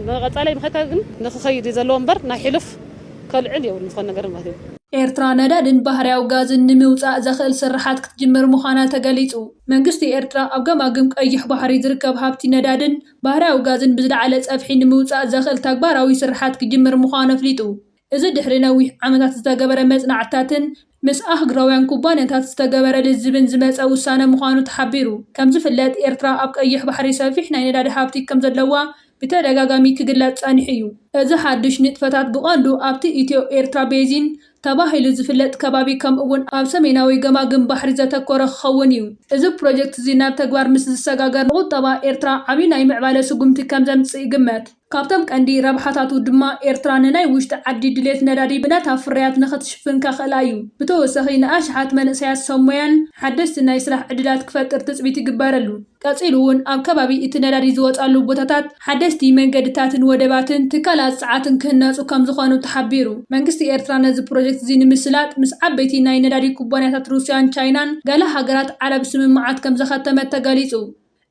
ንቐጻላይ ምኸታ ግን ንክኸይድ ዘለዎ እምበር ናይ ሕልፍ ከልዕል የብሉን ዝኾነ ነገር ማለት እዩ ኤርትራ ነዳድን ባህርያዊ ጋዝን ንምውፃእ ዘኽእል ስራሓት ክትጅምር ምዃና ተገሊጹ መንግስቲ ኤርትራ ኣብ ገማግም ቀይሕ ባሕሪ ዝርከብ ሃብቲ ነዳድን ባህርያዊ ጋዝን ብዝለዓለ ፀፍሒ ንምውፃእ ዘኽእል ተግባራዊ ስራሓት ክጅምር ምዃኑ ኣፍሊጡ እዚ ድሕሪ ነዊሕ ዓመታት ዝተገበረ መጽናዕታትን ምስ ኣህጉራውያን ኩባንያታት ዝተገበረ ልዝብን ዝመፀ ውሳነ ምዃኑ ተሓቢሩ ከም ዝፍለጥ ኤርትራ ኣብ ቀይሕ ባሕሪ ሰፊሕ ናይ ነዳዲ ሃብቲ ከም ዘለዋ ብተደጋጋሚ ክግለጽ ጸኒሑ እዩ እዚ ሓድሽ ንጥፈታት ብቐንዱ ኣብቲ ኢትዮ ኤርትራ ቤዚን ተባሂሉ ዝፍለጥ ከባቢ ከምኡውን ኣብ ሰሜናዊ ገማግም ባሕሪ ዘተኮረ ክኸውን እዩ እዚ ፕሮጀክት እዚ ናብ ተግባር ምስ ዝሰጋገር ቁጠባ ኤርትራ ዓብዪ ናይ ምዕባለ ስጉምቲ ከም ዘምጽእ ይግመት ካብቶም ቀንዲ ረብሓታቱ ድማ ኤርትራ ንናይ ውሽጢ ዓዲ ድሌት ነዳዲ ብነታ ፍርያት ንኽትሽፍን ከኽእላ እዩ ብተወሳኺ ንኣሽሓት መንእሰያት ሰሞያን ሓደስቲ ናይ ስራሕ ዕድላት ክፈጥር ትፅቢት ይግበረሉ ቀፂሉ እውን ኣብ ከባቢ እቲ ነዳዲ ዝወፃሉ ቦታታት ሓደስቲ መንገድታትን ወደባትን ትካላት ሰዓትን ክህነፁ ከም ዝኾኑ ተሓቢሩ መንግስቲ ኤርትራ ነዚ ፕሮጀክት እዚ ንምስላጥ ምስ ዓበይቲ ናይ ነዳዲ ኩባንያታት ሩስያን ቻይናን ገለ ሃገራት ዓረብ ስምምዓት ከም ዘኸተመ ተገሊጹ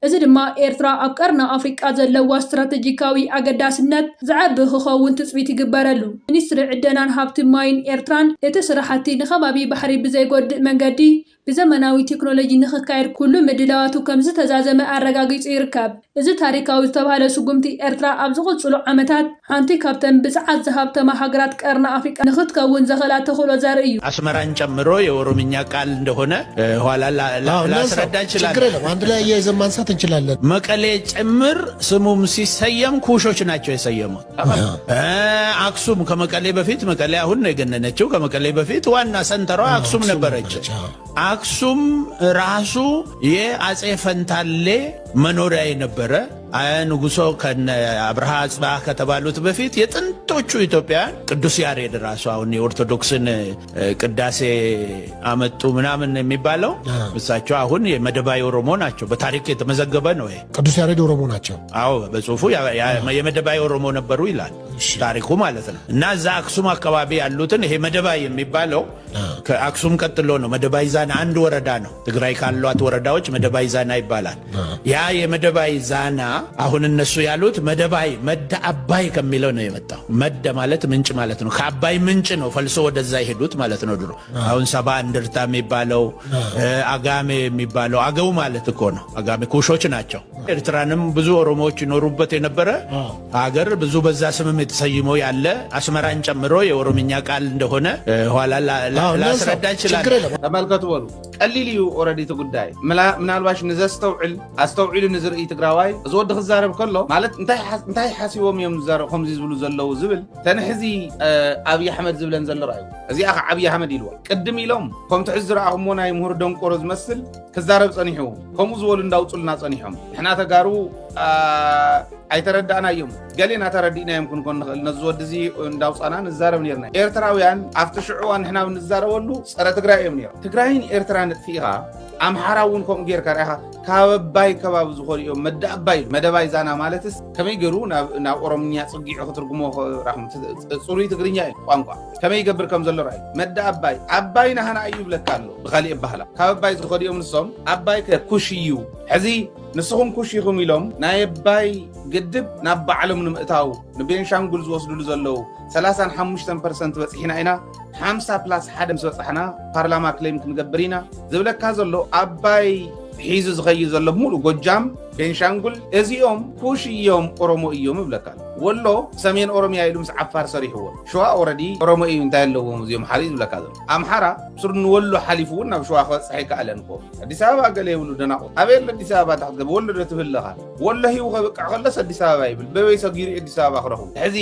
እዚ ድማ ኤርትራ ኣብ ቀርና ኣፍሪቃ ዘለዋ ስትራቴጂካዊ ኣገዳስነት ዝዓቢ ክኸውን ትፅቢት ይግበረሉ ሚኒስትሪ ዕደናን ሃብቲ ማይን ኤርትራን እቲ ስራሕቲ ንኸባቢ ባሕሪ ብዘይጎድእ መንገዲ ብዘመናዊ ቴክኖሎጂ ንኽካየድ ኩሉ ምድላዋቱ ከም ዝተዛዘመ ኣረጋጊጹ ይርከብ እዚ ታሪካዊ ዝተባሃለ ስጉምቲ ኤርትራ ኣብ ዝቕፅሉ ዓመታት ሓንቲ ካብተን ብፅዓት ዝሃብተማ ሃገራት ቀርና አፍሪቃ ንኽትከውን ዘኽእላ ተኽእሎ ዘርኢ እዩ አስመራን ጨምሮ የኦሮምኛ ቃል እንደሆነ ኋላ ላስረዳ እንችላለን አንድ ላይ እያይዘን ማንሳት እንችላለን መቀሌ ጭምር ስሙም ሲሰየም ኩሾች ናቸው የሰየሙት አክሱም ከመቀሌ በፊት መቀሌ አሁን ነው የገነነችው ከመቀሌ በፊት ዋና ሰንተሯ አክሱም ነበረች አክሱም ራሱ የአጼ ፈንታሌ መኖሪያ የነበረ ንጉሶ ከነ አብርሃ አጽባህ ከተባሉት በፊት የጥንቶቹ ኢትዮጵያውያን ቅዱስ ያሬድ ራሱ አሁን የኦርቶዶክስን ቅዳሴ አመጡ ምናምን የሚባለው እሳቸው አሁን የመደባይ ኦሮሞ ናቸው በታሪክ የተመዘገበ ነው ቅዱስ ያሬድ ኦሮሞ ናቸው አዎ በጽሁፉ የመደባይ ኦሮሞ ነበሩ ይላል ታሪኩ ማለት ነው እና እዛ አክሱም አካባቢ ያሉትን ይሄ መደባይ የሚባለው ከአክሱም ቀጥሎ ነው መደባይ ዛና አንድ ወረዳ ነው ትግራይ ካሏት ወረዳዎች መደባይ ዛና ይባላል ያ የመደባይ ዛና አሁን እነሱ ያሉት መደባይ መደ አባይ ከሚለው ነው የመጣው መደ ማለት ምንጭ ማለት ነው ከአባይ ምንጭ ነው ፈልሶ ወደዛ ይሄዱት ማለት ነው ድሮ አሁን ሰባ እንደርታ የሚባለው አጋሜ የሚባለው አገው ማለት እኮ ነው አጋሜ ኩሾች ናቸው ኤርትራንም ብዙ ኦሮሞዎች ይኖሩበት የነበረ ሀገር ብዙ በዛ ስምም የተሰይሞ ያለ አስመራን ጨምሮ የኦሮምኛ ቃል እንደሆነ ኋላ ላስረዳ ይችላል ተመልከቱ ወሉ ቀሊል እዩ ኦሬዲ ተጉዳይ ምናልባሽ ንዘስተውዕል አስተውዕሉ ንዝርኢ ትግራዋይ ዝወድ ክዛረብ ከሎ ማለት እንታይ ሓሲቦም እዮም ዝዛረብ ከምዚ ዝብሉ ዘለው ዝብል ተንሕዚ ኣብይ ኣሕመድ ዝብለን ዘሎ ራእዩ እዚኣ ከዓ ኣብይ ኣሕመድ ኢልዋ ቅድም ኢሎም ከምቲ ሕዚ ዝረኣኹሞ ናይ ምሁር ደንቆሮ ዝመስል ክዛረብ ፀኒሑ ከምኡ ዝበሉ እንዳውፅሉና ፀኒሖም ንሕና ተጋሩ ኣይተረዳእና እዮም ገሌና ተረዲእና እዮም ክንኮን ንኽእል ነዚ ወዲ እዚ እንዳውፃና ንዛረብ ነርና ኤርትራውያን ኣብቲ ሽዑዋን ንሕና ንዛረበሉ ፀረ ትግራይ እዮም ነይሮም ትግራይን ኤርትራን ንጥፊኢኻ ኣምሓራ እውን ከምኡ ጌርካ ርኢኻ ካብ ኣባይ ከባቢ ዝኾኑ እዮም መዳኣባይ መደባይ ዛና ማለትስ ከመይ ገይሩ ናብ ኦሮምኛ ፅጊዑ ክትርጉሞ ፅሩይ ትግርኛ እዩ ቋንቋ ከመይ ይገብር ከም ዘሎ ርአዩ መዳኣባይ ኣባይ ናህና እዩ ይብለካ ኣሎ ብኻሊእ ባህላ ካብ ኣባይ ዝኸዱ እዮም ንሶም ኣባይ ኩሽ እዩ ሕዚ ንስኹም ኩሽ ኢኹም ኢሎም ናይ ኣባይ ግድብ ናብ ባዕሎም ንምእታው ንቤንሻንጉል ዝወስድሉ ዘለው 35% በፂሕና ኢና 50+1 ምስ በፃሕና ፓርላማ ክሌም ክንገብር ኢና ዝብለካ ዘሎ ኣባይ ሒዙ ዝኸይድ ዘሎ ሙሉእ ጎጃም ቤንሻንጉል እዚኦም ኩሽ እዮም ኦሮሞ እዮም ይብለካ ወሎ ሰሜን ኦሮሚያ ኢሉ ምስ ዓፋር ሰሪሕዎ ሸዋ ኦረዲ ኦሮሞ እዩ እንታይ ኣለዎም እዚኦም ሓሊፍ ዝብለካ ዘሎ ኣምሓራ ምስሩ ንወሎ ሓሊፉ እውን ናብ ሸዋ ክበፅሕ ይከኣለን እኮ ኣዲስ ኣበባ ገለ ይብሉ ደናቁ ኣበየለ ኣዲስ ኣበባ ታክትገብ ወሎ ዶ ትብለኻ ወሎ ሂቡ ከብቃዕ ከለስ ኣዲስ ኣበባ ይብል በበይ ሰጊሩ ኣዲስ ኣበባ ክረኽቡ ሕዚ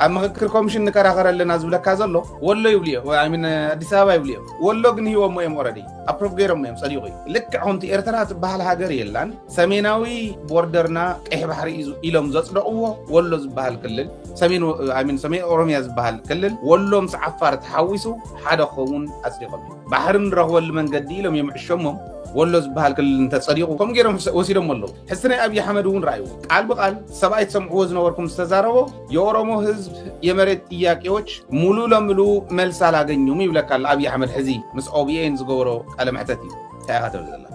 ኣብ ምክክር ኮሚሽን ንከራኸር ኣለና ዝብለካ ዘሎ ወሎ ይብሉ እዮም ኣዲስ ኣበባ ይብሉ እዮም ወሎ ግን ሂቦሞ እዮም ኦረዲ ኣፕሮቭ ገይሮሞ እዮም ፀዲቑ እዩ ልክዕ ከምቲ ኤርትራ ትበሃል ሃገር የላን ሰሜናዊ ቦርደርና ቀይሕ ባሕሪ ኢሎም ዘፅደቕዎ ወሎ ዝበሃል ክልል ሰሜን ኦሮሚያ ዝበሃል ክልል ወሎ ምስ ዓፋር ተሓዊሱ ሓደ ክኸውን ኣፅዲቖም ባሕሪ ንረኽበሉ መንገዲ ኢሎም የምዕሾሞም ወሎ ዝበሃል ክልል እንተፀዲቑ ከምኡ ገይሮም ወሲዶም ኣለዉ ሕዚ ናይ ኣብይ ኣሕመድ እውን ረኣዩ ቃል ብቃል ሰብኣይ ትሰምዕዎ ዝነበርኩም ዝተዛረቦ የኦሮሞ ህዝብ የመሬት ጥያቄዎች ሙሉ ለሙሉ መልስ አላገኙም ይብለካ ኣብይ ኣሕመድ ሕዚ ምስ ኦቢኤን ዝገበሮ ቃለ መሕተት እዩ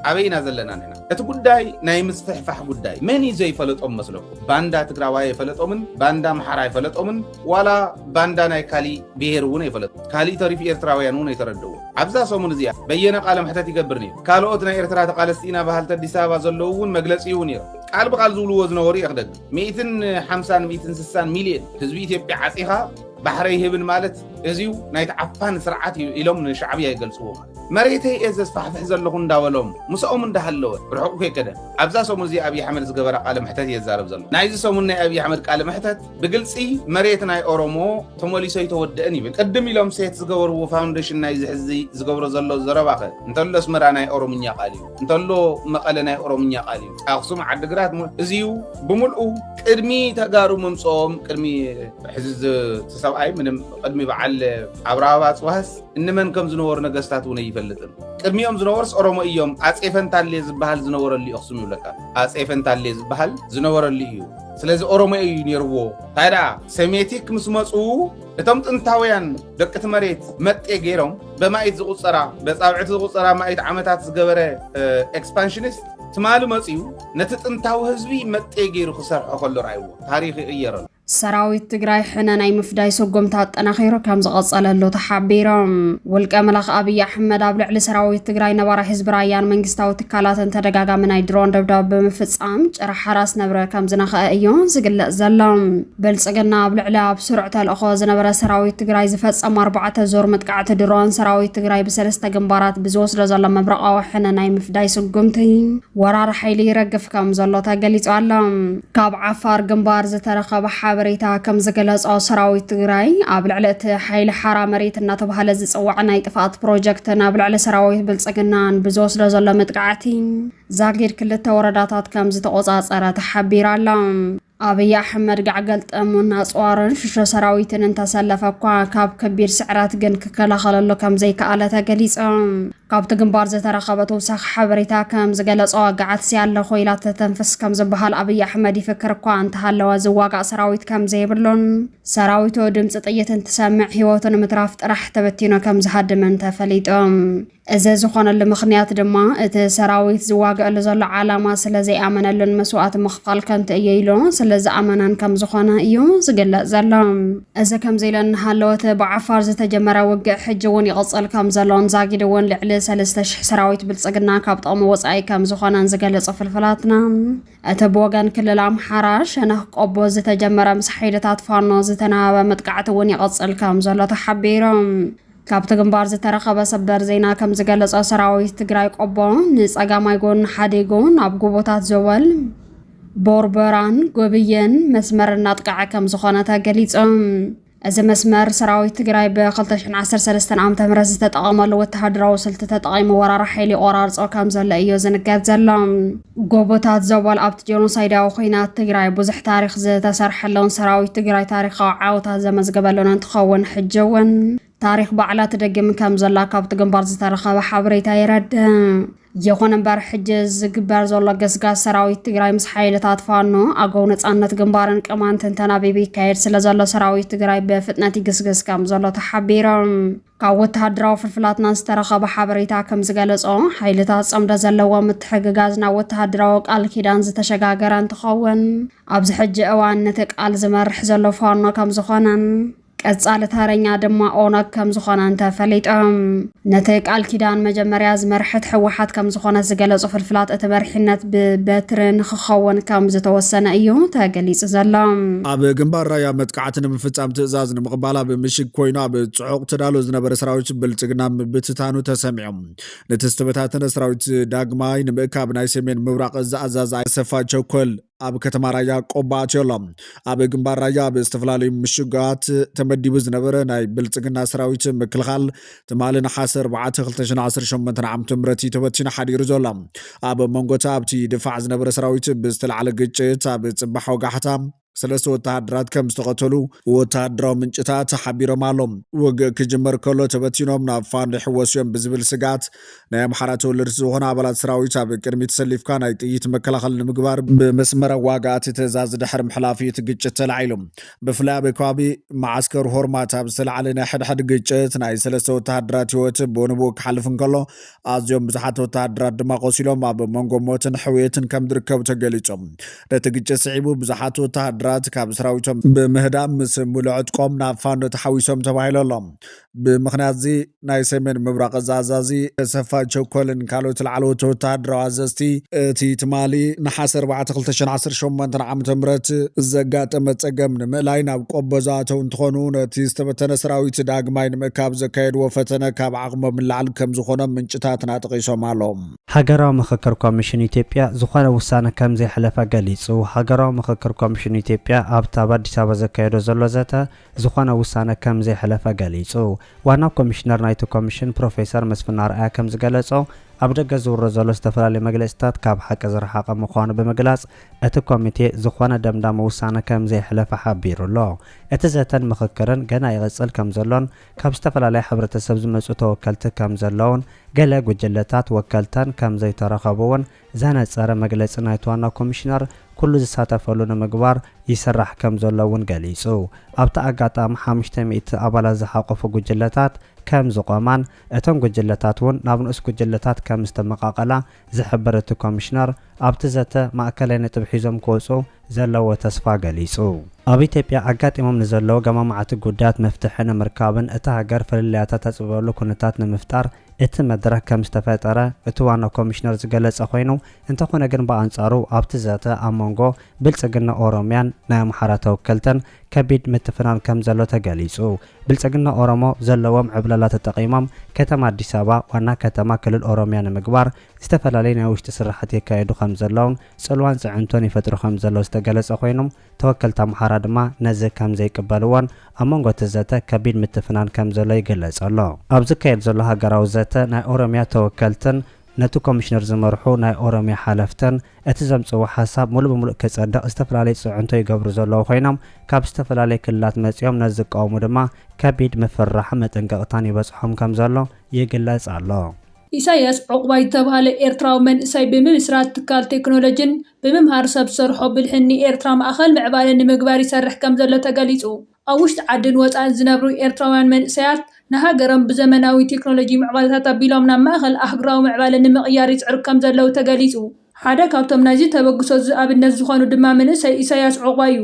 ኣበይና ዘለና ንሕና እቲ ጉዳይ ናይ ምስትሕፋሕ ጉዳይ መን እዩ ዘይፈለጦም መስለኩም ባንዳ ትግራዋይ አይፈለጦምን ባንዳ ኣምሓራ አይፈለጦምን ዋላ ባንዳ ናይ ካሊእ ብሄር እውን አይፈለጦ ካሊእ ተሪፍ ኤርትራውያን እውን አይተረድዎ ኣብዛ ሰሙን እዚኣ በየነ ቃለ መሕተት ይገብር ነይሩ ካልኦት ናይ ኤርትራ ተቃለስቲና ባህልቲ ኣዲስ ኣበባ ዘለዉ እውን መግለፂ እዩ ነይሩ ቃል ብቃል ዝብልዎ ዝነበሩ ይኽደግ 150-160 ሚልዮን ህዝቢ ኢትዮጵያ ዓፂኻ ባሕረይ ህብን ማለት እዚዩ ናይ ተዓፋን ስርዓት ኢሎም ንሻዕብያ ይገልጽዎ ማለት መሬተይ ዘስፋሕፍሕ ዘለኹ እንዳበሎም ምስኦም እንዳሃለወ ርሑቕ ከይከደ ኣብዛ ሰሙን እዚ ኣብይ ኣሕመድ ዝገበረ ቃለ መሕተት የዛረብ ዘሎ ናይዚ ሰሙን ናይ ኣብይ ኣሕመድ ቃለ መሕተት ብግልፂ መሬት ናይ ኦሮሞ ተመሊሶ ይተወደአን ይብል ቅድም ኢሎም ሴት ዝገበርዎ ፋውንዴሽን ናይ ዝሕዚ ዝገብሮ ዘሎ ዘረባኸ እንተሎ ኣስመራ ናይ ኦሮምኛ ቃል እዩ እንተሎ መቐለ ናይ ኦሮምኛ ቃል እዩ ኣኽሱም ዓዲግራት እዚዩ ብምልኡ ቅድሚ ተጋሩ መምፅኦም ቅድሚ ሕዚ ሰብኣይ ምንም ቅድሚ በዓል ኣብራሃባ ፅዋህስ እንመን ከም ዝነበሩ ነገስታት እውን ይፈልጥን ቅድሚኦም ዝነበርስ ኦሮሞ እዮም ኣፄ ፈንታሌ ዝበሃል ዝነበረሉ ኣኽሱም ይብለካ ኣፄ ፈንታሌ ዝበሃል ዝነበረሉ እዩ ስለዚ ኦሮሞ እዩ ነይርዎ ታዲያ ሰሜቲክ ምስ መፁ እቶም ጥንታውያን ደቅቲ መሬት መጤ ገይሮም በማይት ዝቁፀራ በፃብዕቲ ዝቁፀራ ማይት ዓመታት ዝገበረ ኤክስፓንሽኒስት ትማሉ መፅዩ ነቲ ጥንታዊ ህዝቢ መጤ ገይሩ ክሰርሖ ከሎ ረኣይዎ ታሪክ ይቕየረሉ ሰራዊት ትግራይ ሕነ ናይ ምፍዳይ ሰጎምታ ኣጠናኺሩ ከም ዝቐፀለሉ ተሓቢሮም ውልቀ መላኽ ኣብይ ኣሕመድ ኣብ ልዕሊ ሰራዊት ትግራይ ነባራ ህዝቢ ራያን መንግስታዊ ትካላትን ተደጋጋሚ ናይ ድሮን ደብዳቤ ብምፍፃም ጭራ ሓራስ ነብረ ከም ዝነኽአ እዩ ዝግለጽ ዘሎ ብልጽግና ኣብ ልዕሊ ኣብ ስሩዕ ተልእኾ ዝነበረ ሰራዊት ትግራይ ዝፈጸም 4 ዞር መጥቃዕቲ ድሮን ሰራዊት ትግራይ ብ3 ግንባራት ብዝወስዶ ዘሎ መብረቃዊ ሕነ ናይ ምፍዳይ ሰጎምቲ ወራር ሓይሊ ይረግፍ ከም ዘሎ ተገሊጹ ኣሎ ካብ ዓፋር ግንባር ዝተረኸበ ሓበሬታ ከም ዝገለጾ ሰራዊት ትግራይ ኣብ ልዕሊ እቲ ሓይሊ ሓራ መሬት እናተባህለ ዝፅዋዕ ናይ ጥፋት ፕሮጀክት ናብ ልዕሊ ሰራዊት ብልጽግናን ብዝወስዶ ዘሎ መጥቃዕቲ ዛጊድ 2 ወረዳታት ከም ዝተቆጻጸረ ተሓቢሩ ኣሎ ኣብይ ኣሕመድ ጋዕገል ጠሙን ኣፅዋርን ሽሾ ሰራዊትን እንተሰለፈ እኳ ካብ ከቢድ ስዕራት ግን ክከላኸለሉ ከም ዘይከኣለ ተገሊጹ ካብቲ ግንባር ዝተረኸበ ተወሳኺ ሓበሬታ ከም ዝገለጾ ጋዓት ስያለ ኮይላ ተተንፍስ ከም ዝበሃል ኣብይ ኣሕመድ ይፍክር እኳ እንተሃለወ ዝዋጋእ ሰራዊት ከም ዘይብሉን ሰራዊቱ ድምፂ ጥይት እንትሰምዕ ሂወቱ ንምትራፍ ጥራሕ ተበቲኑ ከም ዝሃድምን ተፈሊጦም እዚ ዝኾነሉ ምኽንያት ድማ እቲ ሰራዊት ዝዋግአሉ ዘሎ ዓላማ ስለ ዘይኣመነሉን መስዋዕቲ ምኽፋል ከምቲ እየ ኢሉ ስለ ዝኣመነን ከም ዝኾነ እዩ ዝግለጽ ዘሎ እዚ ከምዚ ኢሉ እናሃለወ ብዓፋር ዝተጀመረ ውግእ ሕጂ እውን ይቕፅል ከም ዘሎን ዛጊድ እውን ልዕሊ 3000 ሰራዊት ብልጽግና ካብ ጥቕሚ ወፃኢ ከም ዝኾነን ዝገለጹ ፍልፍላትና እቲ ብወገን ክልል ኣምሓራ ሸነኽ ቆቦ ዝተጀመረ ምስ ሓይልታት ፋኖ ዝተናበበ መጥቃዕቲ እውን ይቕፅል ከም ዘሎ ተሓቢሮም ካብቲ ግንባር ዝተረኸበ ሰበር ዜና ከም ዝገለጸ ሰራዊት ትግራይ ቆቦ ንጸጋማይ ጎን ሓዲጉ ናብ ጎቦታት ዘወል ቦርበራን ጎብየን መስመር እናጥቃዕ ከም ዝኾነ ተገሊጾም እዚ መስመር ሰራዊት ትግራይ ብ2013 ዓ.ም ዝተጠቐመሉ ወተሃደራዊ ስልቲ ተጠቒሙ ወራር ሓይሊ ቆራርጾ ከም ዘሎ እዩ ዝንገር ዘሎ ጎቦታት ዘበል ኣብቲ ጄኖሳይዳዊ ኩናት ትግራይ ብዙሕ ታሪክ ዝተሰርሐሎን ሰራዊት ትግራይ ታሪኻዊ ዓወታት ዘመዝገበሎን እንትኸውን ሕጂ እውን ታሪክ ባዕላ ትደግም ከም ዘላ ካብቲ ግንባር ዝተረኸበ ሓበሬታ ይረድእ يخون امبار حجز جبار زولا جسجاس سراويت تجراي مسحيلة تطفانو أقون تصنت جنبارن كمان تنتنا بيبي كاير سلا زولا سراويت تجراي بفتنة جسجاس كام زولا تحبيرم كاوت هدراو في الفلات ناس ترخا بحبريتا كم زجالس حيلة تصمد زلوا متحججازنا وتهدراو قال كيدان زتشجاجران تخون أبز حج أوان نتك ألزمر حزلو فانو كم زخانن قصاله تارኛ ድማ ኦነግ ከም ዝኾነ ተፈሊጦም ነተቅ አልኪዳን መጀመሪያ ዝመርሕት ሕወሓት ከም ዝኾነ ዝገለጹ ፍልፍላት እተበርሕነት በትርን ክኸውን ከም ዝተወሰነ እዩ ተገሊጹ ዘሎ ኣብ ግንባር ራያ መጥቃዕትን ምፍጻም ትእዛዝ ንምቕባላ ብምሽግ ኮይኑ ኣብ ጽዑቕ ተዳሎ ዝነበረ ሰራዊት ብልጽግና ብትታኑ ተሰሚዖም ነተስተበታተነ ሰራዊት ዳግማይ ንምእካብ ናይ ሰሜን ምብራቕ ዝኣዛዝ ሰፋ ቸኮል ኣብ ከተማ ራያ ቆባዕት የሎም ኣብ ግንባር ራያ ብዝተፈላለዩ ምሽጋት ተመዲቡ ዝነበረ ናይ ብልጽግና ሰራዊት ምክልኻል ትማሊ ነሓሰ 4 2018 ዓ.ም ተበቲኑ ሓዲሩ ዘሎ ኣብ መንጎታ ኣብቲ ድፋዕ ዝነበረ ሰራዊት ብዝተላዕለ ግጭት ኣብ ጽባሕ ወጋሕታ ሰለስተ ወተሃደራት ከም ዝተቀተሉ ወተሃደራዊ ምንጭታት ሓቢሮም ኣሎም ወገ ክጅመር ከሎ ተበቲኖም ናብ ፋንዲ ሕወስዮም ብዝብል ስጋት ናይ ኣምሓራ ተወለድቲ ዝኾኑ ኣባላት ሰራዊት ኣብ ቅድሚ ተሰሊፍካ ናይ ጥይት መከላኸሊ ንምግባር ብመስመር ዋጋት ትእዛዝ ድሕሪ ምሕላፍ እቲ ግጭት ተላዒሎም ብፍላይ ኣብ ከባቢ ማዓስከር ሆርማት ኣብ ዝተላዕለ ናይ ሕድሕድ ግጭት ናይ ሰለስተ ወተሃደራት ህይወት ብንቡእ ክሓልፍ እንከሎ ኣዝዮም ብዙሓት ወተሃደራት ድማ ቆሲሎም ኣብ መንጎ ሞትን ሕውየትን ከም ዝርከቡ ተገሊጾም ነቲ ግጭት ስዒቡ ብዙሓት ወተሃደራት ካብ ሰራዊቶም በምህዳም ምስ ሙሉዕጥቆም ናብ ፋኖ ተሓዊሶም ተባሂሎም ብምኽንያት እዚ ናይ ሰሜን ምብራቕ ዛዛዚ ሰፋ ቸኮልን ካልኦት ላዕለዎት ወተሃደራዊ ኣዘዝቲ እቲ ትማሊ ነሓሰ 4 2018 ዓ.ም ዘጋጠመ ፀገም ንምእላይ ናብ ቆቦ ዝኣተው እንትኾኑ ነቲ ዝተበተነ ሰራዊት ዳግማይ ንምእካብ ዘካየድዎ ፈተነ ካብ ዓቕሞም ንላዕሊ ከም ዝኾነ ምንጭታትና ጠቒሶም ኣሎም ሃገራዊ ምክክር ኮሚሽን ኢትዮጵያ ዝኾነ ውሳነ ከም ዘይሕለፈ ገሊጹ ሃገራዊ ምክክር ኮሚሽን ኢትዮጵያ ኣብ አዲስ አበባ ዘካየዶ ዘሎ ዘተ ዝኾነ ውሳነ ከም ዘይሕለፈ ገሊጹ ዋና ኮሚሽነር ናይቲ ኮሚሽን ፕሮፌሰር መስፍን አርአያ ከም ዝገለጾ ኣብ ደገ ዝውረ ዘሎ ዝተፈላለዩ መግለጽታት ካብ ሓቂ ዝረሓቐ ምዃኑ ብምግላጽ እቲ ኮሚቴ ዝኾነ ደምዳመ ውሳነ ከም ዘይሕለፈ ሓቢሩ ኣሎ እቲ ዘተን ምክክርን ገና ይቕጽል ከም ዘሎን ካብ ዝተፈላለዩ ሕብረተሰብ ዝመጹ ተወከልቲ ከም ዘለውን ገለ ጉጅለታት ወከልተን ከም ዘይተረኸቡውን ዘነጸረ መግለጺ ናይቲ ዋና ኮሚሽነር ኩሉ ዝሳተፈሉ ንምግባር ይስራሕ ከም ዘለውን ገሊጹ ኣብቲ ኣጋጣሚ 500 ኣባላት ዝሓቆፉ ጉጅለታት ከም ዝቆማን እቶም ጉጅለታት እውን ናብ ንኡስ ጉጅለታት ከም ዝተመቃቀላ ዝሕብር እቲ ኮሚሽነር ኣብቲ ዘተ ማእከላይ ነጥብ ሒዞም ክወፁ ዘለዎ ተስፋ ገሊጹ ኣብ ኢትዮጵያ ኣጋጢሞም ንዘለዉ ገማማዓቲ ጉዳያት መፍትሒ ንምርካብን እቲ ሃገር ፍልልያታት ተፅበሉ ኩነታት ንምፍጣር እቲ መድረክ ከም ዝተፈጠረ እቲ ዋና ኮሚሽነር ዝገለጸ ኮይኑ እንተኾነ ግን በኣንጻሩ ኣብቲ ዘተ ኣብ መንጎ ብልጽግና ኦሮምያን ናይ ኣምሓራ ተወከልተን ከቢድ ምትፍናን ከም ዘሎ ተገሊጹ ብልጽግና ኦሮሞ ዘለዎም ዕብለላ ተጠቂሞም ከተማ አዲስ አበባ ዋና ከተማ ክልል ኦሮሚያ ንምግባር ዝተፈላለዩ ናይ ውሽጢ ስራሕቲ የካየዱ ከም ዘለውን ጽልዋን ጽዕንቶን ይፈጥሩ ከም ዘሎ ዝተገለጸ ኮይኖም ተወከልቲ ኣምሓራ ድማ ነዚ ከም ዘይቅበልዎን ኣብ መንጎ እቲ ዘተ ከቢድ ምትፍናን ከም ዘሎ ይገለጽ ኣሎ ኣብ ዝካየድ ዘሎ ሃገራዊ ዘተ ናይ ኦሮሚያ ተወከልትን ነቲ ኮሚሽነር ዝመርሑ ናይ ኦሮሚያ ሓለፍተን እቲ ዘምጽዎ ሓሳብ ሙሉእ ብሙሉእ ክጸድቕ ዝተፈላለዩ ጽዕንቶ ይገብሩ ዘለዉ ኮይኖም ካብ ዝተፈላለዩ ክልላት መጺኦም ነዚ ዝቃወሙ ድማ ከቢድ ምፍራሕ መጠንቀቕታን ይበጽሖም ከም ዘሎ ይግለጽ ኣሎ ኢሳያስ ዕቁባይ ዝተባሃለ ኤርትራዊ መንእሰይ ብምስራት ትካል ቴክኖሎጂን ብምምሃር ሰብ ዝሰርሖ ብልሕኒ ኤርትራ ማእኸል ምዕባለ ንምግባር ይሰርሕ ከም ዘሎ ተገሊጹ ኣብ ውሽጢ ዓድን ወፃእን ዝነብሩ ኤርትራውያን መንእሰያት ንሃገሮም ብዘመናዊ ቴክኖሎጂ ምዕባለታት ኣቢሎም ናብ ማእኸል ኣህጉራዊ ምዕባለ ንምቕያር ይፅዕሩ ከም ዘለው ተገሊጹ ሓደ ካብቶም ናይዚ ተበግሶ ኣብነት ዝኾኑ ድማ መንእሰይ ኢሳያስ ዕቁባይ እዩ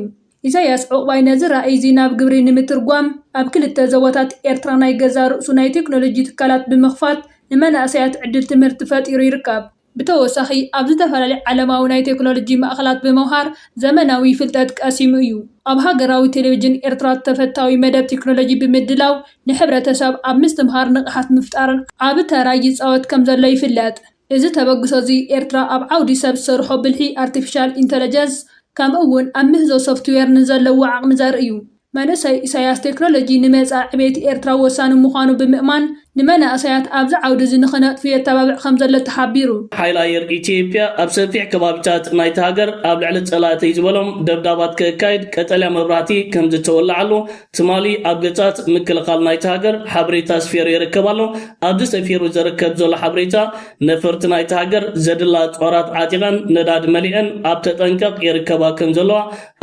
ኢሳያስ ዕቁባይ ነዚ ራእይ እዚ ናብ ግብሪ ንምትርጓም ኣብ ክልተ ዞባታት ኤርትራ ናይ ገዛ ርእሱ ናይ ቴክኖሎጂ ትካላት ብምኽፋት ንመናእሰያት ዕድል ትምህርቲ ፈጢሩ ይርከብ ብተወሳኺ ኣብ ዝተፈላለዩ ዓለማዊ ናይ ቴክኖሎጂ ማእኸላት ብምምሃር ዘመናዊ ፍልጠት ቀሲሙ እዩ ኣብ ሃገራዊ ቴሌቪዥን ኤርትራ ተፈታዊ መደብ ቴክኖሎጂ ብምድላው ንሕብረተሰብ ኣብ ምስትምሃር ንቕሓት ምፍጣርን ዓብ ተራ ይፃወት ከም ዘሎ ይፍለጥ እዚ ተበግሶ እዚ ኤርትራ ኣብ ዓውዲ ሰብ ዝሰርሖ ብልሒ ኣርቲፊሻል ኢንተለጀንስ ከምኡ እውን ኣብ ምህዞ ሶፍትዌር ንዘለዎ ዓቕሚ ዘርኢ እዩ። መንእሰይ ኢሳያስ ቴክኖሎጂ ንመጻኢ ዕብየት ኤርትራ ወሳኒ ምዃኑ ብምእማን ንመናእሰያት ኣብዚ ዓውዲ እዚ ንኽነጥፉ የተባብዕ ከም ዘሎ ተሓቢሩ። ሓይሊ ኣየር ኢትዮጵያ ኣብ ሰፊሕ ከባቢታት ናይቲ ሃገር ኣብ ልዕሊ ጸላእተይ ዝበሎም ደብዳባት ከካይድ ቀጠልያ መብራህቲ ከም ዝተወልዓሉ ትማሊ ኣብ ገጻት ምክልኻል ናይቲ ሃገር ሓበሬታ ስፊሩ ይርከብ ኣሎ። ኣብዚ ሰፊሩ ዝርከብ ዘሎ ሓበሬታ ነፈርቲ ናይቲ ሃገር ዘድላ ጦራት ዓጢቐን ነዳዲ መሊአን ኣብ ተጠንቀቕ ይርከባ ከም ዘለዋ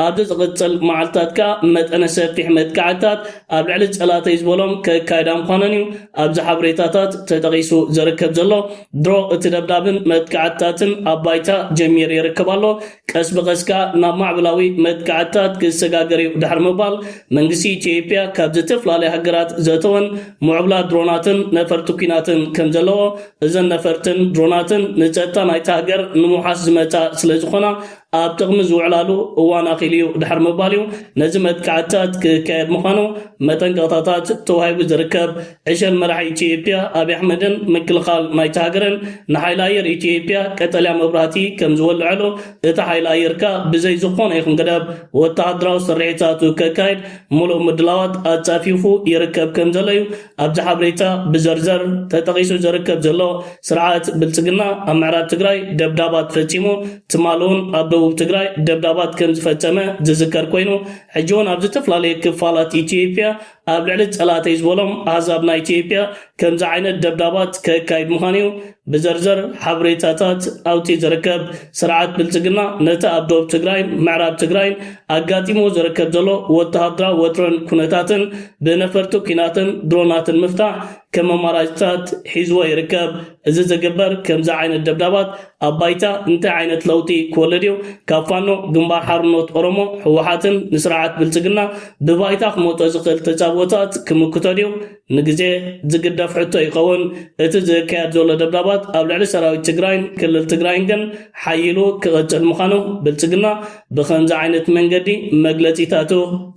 ኣብዚ ዝቕጽል መዓልትታት ከዓ መጠነ ሰፊሕ መጥቃዕትታት ኣብ ልዕሊ ጸላእተይ ዝበሎም ከካይዳ ምዃነን እዩ ኣብዚ ሓበሬታታት ተጠቒሱ ዝርከብ ዘሎ። ድሮ እቲ ደብዳብን መጥቃዕትታትን ኣብ ባይታ ጀሚሩ ይርከብ ኣሎ። ቀስ ብቐስ ከዓ ናብ ማዕበላዊ መጥቃዕትታት ክሰጋገር እዩ ድሕሪ ምባል መንግስቲ ኢትዮጵያ ካብ ዝተፈላለዩ ሃገራት ዘተወን ምዕቡላት ድሮናትን ነፈርቲ ኩናትን ከም ዘለዎ እዘን ነፈርትን ድሮናትን ንፀጥታ ናይቲ ሃገር ንምውሓስ ዝመፃ ስለ ዝኾና ኣብ ጥቕሚ ዝውዕላሉ እዋን ኣኺሉ እዩ ድሕሪ ምባል እዩ ነዚ መጥቃዕትታት ክካየድ ምዃኑ መጠንቀቕታታት ተዋሂቡ ዝርከብ ዕሸል መራሒ ኢትዮጵያ ኣብይ ኣሕመድን ምክልኻል ናይቲ ሃገርን ንሓይሊ ኣየር ኢትዮጵያ ቀጠልያ መብራህቲ ከም ዝወልዐሉ እቲ ሓይሊ ኣየርካ ብዘይ ዝኾነ ይኹን ገደብ ወተሃደራዊ ስርሒታቱ ከካይድ ሙሉእ ምድላዋት ኣጻፊፉ ይርከብ ከም ዘሎ እዩ ኣብዚ ሓበሬታ ብዘርዘር ተጠቒሱ ዝርከብ ዘሎ ስርዓት ብልጽግና ኣብ ምዕራብ ትግራይ ደብዳባት ፈጺሙ ትማሉን ኣብ ደቡብ ትግራይ ደብዳባት ከም ዝፈጸመ ዝዝከር ኮይኑ ሕጂ እውን ኣብ ዝተፈላለዩ ክፋላት ኢትዮጵያ ኣብ ልዕሊ ጸላእተይ ዝበሎም ኣህዛብ ናይ ኢትዮጵያ ከምዚ ዓይነት ደብዳባት ከካይድ ምዃኑ እዩ ብዘርዘር ሓበሬታታት ኣውፂ ዝርከብ ስርዓት ብልጽግና ነቲ ኣብ ደቡብ ትግራይን ምዕራብ ትግራይን ኣጋጢሞ ዝርከብ ዘሎ ወተሃደራዊ ወጥሮን ኩነታትን ብነፈርቲ ኩናትን ድሮናትን ምፍታሕ ከም ኣማራጭታት ሒዝዎ ይርከብ። እዚ ዝግበር ከምዚ ዓይነት ደብዳባት ኣብ ባይታ እንታይ ዓይነት ለውጢ ክወለድ እዩ ካብ ፋኖ ግንባር ሓርነት ኦሮሞ ህወሓትን ንስርዓት ብልጽግና ብባይታ ክመጦ ዝኽእል ተጻወታት ክምክቶ ድዩ ንግዜ ዝግደፍ ሕቶ ይኸውን። እቲ ዝካየድ ዘሎ ደብዳባት ኣብ ልዕሊ ሰራዊት ትግራይን ክልል ትግራይን ግን ሓይሉ ክቕጽል ምዃኑ ብልጽግና ብኸምዚ ዓይነት መንገዲ መግለጺታቱ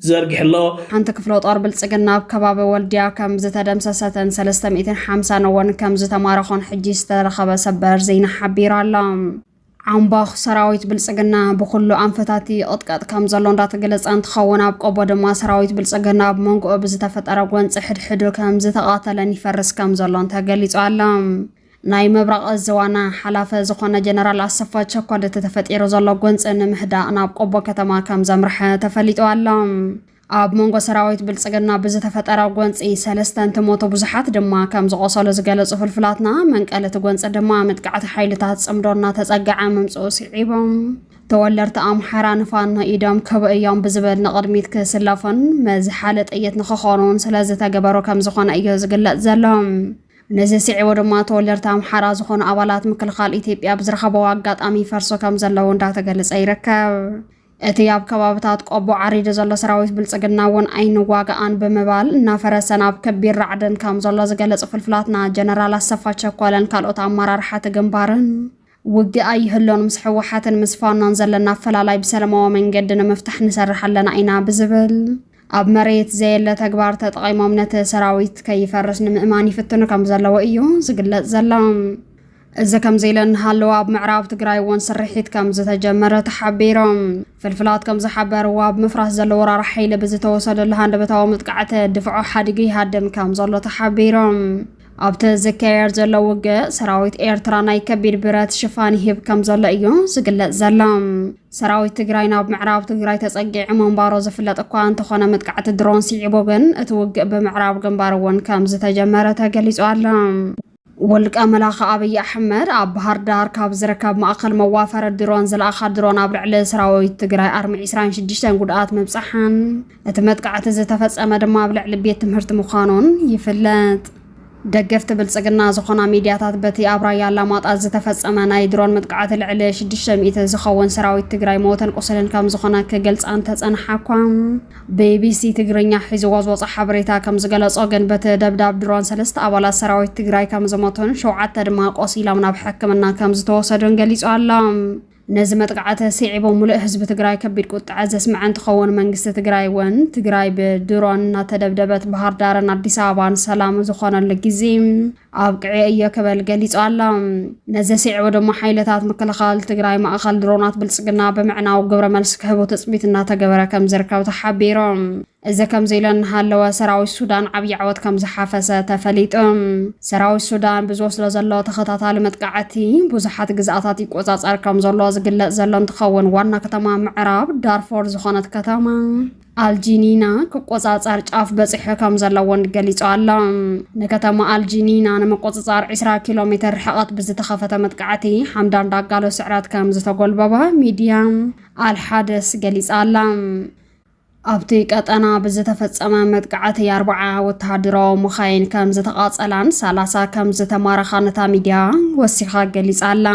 ዘርጊሕሎ። ሓንቲ ክፍለ ጦር ብልጽግና ኣብ ከባቢ ወልድያ ከም ዝተደምሰሰተን 350 እውን ከም ዝተማረኾን ሕጂ ዝተረኸበ ሰበር ዜና ሓቢሩ ኣሎ። ዓምባኽ ሰራዊት ብልጽግና ብኩሉ ኣንፈታት ቅጥቀጥ ከም ዘሎ እንዳተገለጸ እንትኸውን ኣብ ቆቦ ድማ ሰራዊት ብልጽግና ኣብ መንጎኡ ብዝተፈጠረ ጎንፂ ሕድሕዱ ከም ዝተቓተለን ይፈርስ ከም ዘሎን ተገሊጹ ኣሎ። ናይ ምብራቕ እዝ ዋና ሓላፈ ዝኾነ ጀነራል ኣሰፋ ቸኮል እቲ ተፈጢሩ ዘሎ ጎንፂ ንምሕዳእ ናብ ቆቦ ከተማ ከም ዘምርሐ ተፈሊጡ ኣሎ። ኣብ መንጎ ሰራዊት ብልጽግና ብዝተፈጠረ ጎንፂ 3 እንትሞቱ ብዙሓት ድማ ከም ዝቆሰሉ ዝገለጹ ፍልፍላትና መንቀለቲ ጎንፂ ድማ መጥቃዕቲ ሓይልታት ጽምዶ እናተጸግዐ መምጽኡ ስዒቦም ተወለድቲ ኣምሓራ ንፋኖ ኢዶም ከብእዮም ብዝብል ንቕድሚት ክስለፉን መዝሓለ ጥይት ንኽኾኑን ስለዝተገበሩ ከም ዝኾነ እዩ ዝግለጽ ዘሎ። ነዚ ስዒቦ ድማ ተወለድቲ ኣምሓራ ዝኾኑ ኣባላት ምክልኻል ኢትዮጵያ ብዝረኸበዎ ኣጋጣሚ ፈርሶ ከም ዘለዉ እንዳተገለጸ ይርከብ። እቲ ኣብ ከባቢታት ቆቦ ዓሪዱ ዘሎ ሰራዊት ብልጽግና እውን ኣይንዋግኣን ብምባል እናፈረሰን ኣብ ከቢድ ራዕድን ከም ዘሎ ዝገለጹ ፍልፍላትና ጀነራል ኣሰፋ ቸኮለን ካልኦት ኣመራርሓት ግንባርን ውግእ ኣይህሎን ምስ ሕወሓትን ምስ ፋኖን ዘለና ኣፈላላይ ብሰላማዊ መንገዲ ንምፍታሕ ንሰርሕ ኣለና ኢና ብዝብል ኣብ መሬት ዘየለ ተግባር ተጠቒሞም ነቲ ሰራዊት ከይፈርስ ንምእማን ይፍትኑ ከም ዘለዎ እዩ ዝግለጽ ዘሎ። እዚ ከም ዘይለን ሃለዋ ኣብ ምዕራብ ትግራይ እውን ስርሒት ከም ዝተጀመረ ተሓቢሮም ፍልፍላት ከም ዝሓበርዎ ኣብ ምፍራስ ዘሎ ወራር ሓይሊ ብዝተወሰደሉ ሃንደበታዊ ምጥቃዕቲ ድፍዖ ሓዲጊ ይሃድም ከም ዘሎ ተሓቢሮም ኣብቲ ዝካየድ ዘሎ ውግእ ሰራዊት ኤርትራ ናይ ከቢድ ብረት ሽፋን ይህብ ከም ዘሎ እዩ ዝግለጽ ዘሎ። ሰራዊት ትግራይ ናብ ምዕራብ ትግራይ ተጸጊዑ መንባሮ ዝፍለጥ እኳ እንተኾነ መጥቃዕቲ ድሮን ስዒቦ ግን እቲ ውግእ ብምዕራብ ግንባር እውን ከም ዝተጀመረ ተገሊጹ ኣሎ። ወልቀ መላኸ ኣብይ ኣሕመድ ኣብ ባህር ዳር ካብ ዝርከብ ማእኸል መዋፈረ ድሮን ዝለኣኻ ድሮን ኣብ ልዕሊ ሰራዊት ትግራይ ኣርሚ 26 ጉድኣት ምብጻሓን እቲ መጥቃዕቲ ዝተፈጸመ ድማ ኣብ ልዕሊ ቤት ትምህርቲ ምዃኑን ይፍለጥ። ደገፍቲ ብልጽግና ዝኾና ሚድያታት በቲ ኣብ ራያ ኣላማጣ ዝተፈጸመ ናይ ድሮን መጥቃዕቲ ልዕሊ 600 ዝኸውን ሰራዊት ትግራይ ሞተን ቁስልን ከም ዝኾነ ክገልጻን ተጸንሓ እኳ ቢቢሲ ትግርኛ ሒዝዎ ዝወፀ ሓበሬታ ከም ዝገለጾ ግን በቲ ደብዳብ ድሮን 3 ኣባላት ሰራዊት ትግራይ ከም ዝሞቱን 7 ድማ ቆሲሎም ናብ ሕክምና ከም ዝተወሰዱን ገሊጹ ኣሎ። نزي متقعته سيعبو ملء حزب تግራይ كبيد ቁጥዓ ዘስምዕ እንትኸውን መንግስቲ ትግራይ ወን ትግራይ ብድሮን እናተደብደበት ባህር ዳርን አዲስ አበባን ሰላም ዝኾነሉ ግዜ ኣብቅዕ እየ ከበል ገሊጹ ኣላ ነዚ ሲዕቦ ደሞ ሓይልታት ምክልኻል ትግራይ ማእኸል ድሮናት ብልጽግና ብምዕናው ግብረ መልስ ክህቡ ተጽቢት እናተገበረ ከም ዝርከብ ተሓቢሮም እዚ ከም ዘይለን ሃለወ ሰራዊት ሱዳን ዓብይ ዓወት ከም ዝሓፈሰ ተፈሊጦም ሰራዊት ሱዳን ብዝወስዶ ዘሎ ተኸታታሊ መጥቃዕቲ ብዙሓት ግዝኣታት ይቆጻጸር ከም ዘሎ ዝግለጽ ዘሎ እንትኸውን ዋና ከተማ ምዕራብ ዳርፎር ዝኾነት ከተማ አልጂኒና ከቆጻጻር ጫፍ በጽሕ ከም ዘለዎን ገሊጹ ኣላ ንከተማ አልጂኒና ንመቆጻጻር 20 ኪሎ ሜትር ርሕቀት ብዝተኸፈተ መጥቃዕቲ ሓምዳን ዳጋሎ ስዕረት ከም ዝተጎልበባ ሚድያ አልሓደስ ገሊጹ ኣላ ኣብቲ ቀጠና ብዝተፈጸመ መጥቃዕቲ 40 ወተሃደራዊ መኻይን ከም ዝተቃጸላን 30 ከም ዝተማረኻ ነታ ሚድያ ወሲኻ ገሊጹ ኣላ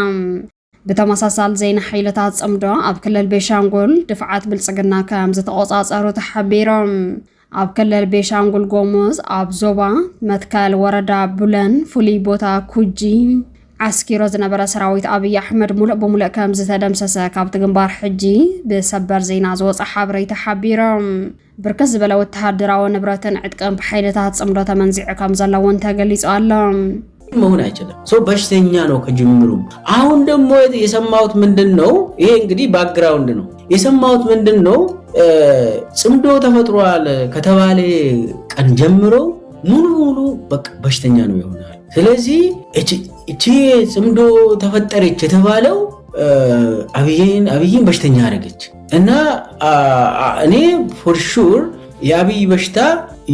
بتماسال زين حيلتات صمدو اب كلل بيشانغول دفعات بلصقنا كام زتقصاصرو تحبيرم اب كلل بيشانغول غوموز اب زوبا متكال وردا بولن فولي بوتا كوجي عسكرو زنبره سراويت ابي احمد مولق بمولق كام زتدمسسه كابت جنبار حجي بسبر زينا زوص حبري تحبيرم بركز بلا وتحدراو نبرتن عدقم بحيلتات صمدو تمنزع كام زلاون تغليص الله መሆን አይችልም ሶ በሽተኛ ነው ከጅምሩ አሁን ደግሞ የሰማውት ምንድነው ይሄ እንግዲህ ባክግራውንድ ነው የሰማውት ምንድነው ጽምዶ ተፈጥሯል ከተባለ ቀን ጀምሮ ሙሉ በቃ በሽተኛ ነው ይሆናል ስለዚህ እቺ ጽምዶ ተፈጠረች የተባለው አብይን በሽተኛ አረገች እና እኔ ፎር ሹር የአብይ በሽታ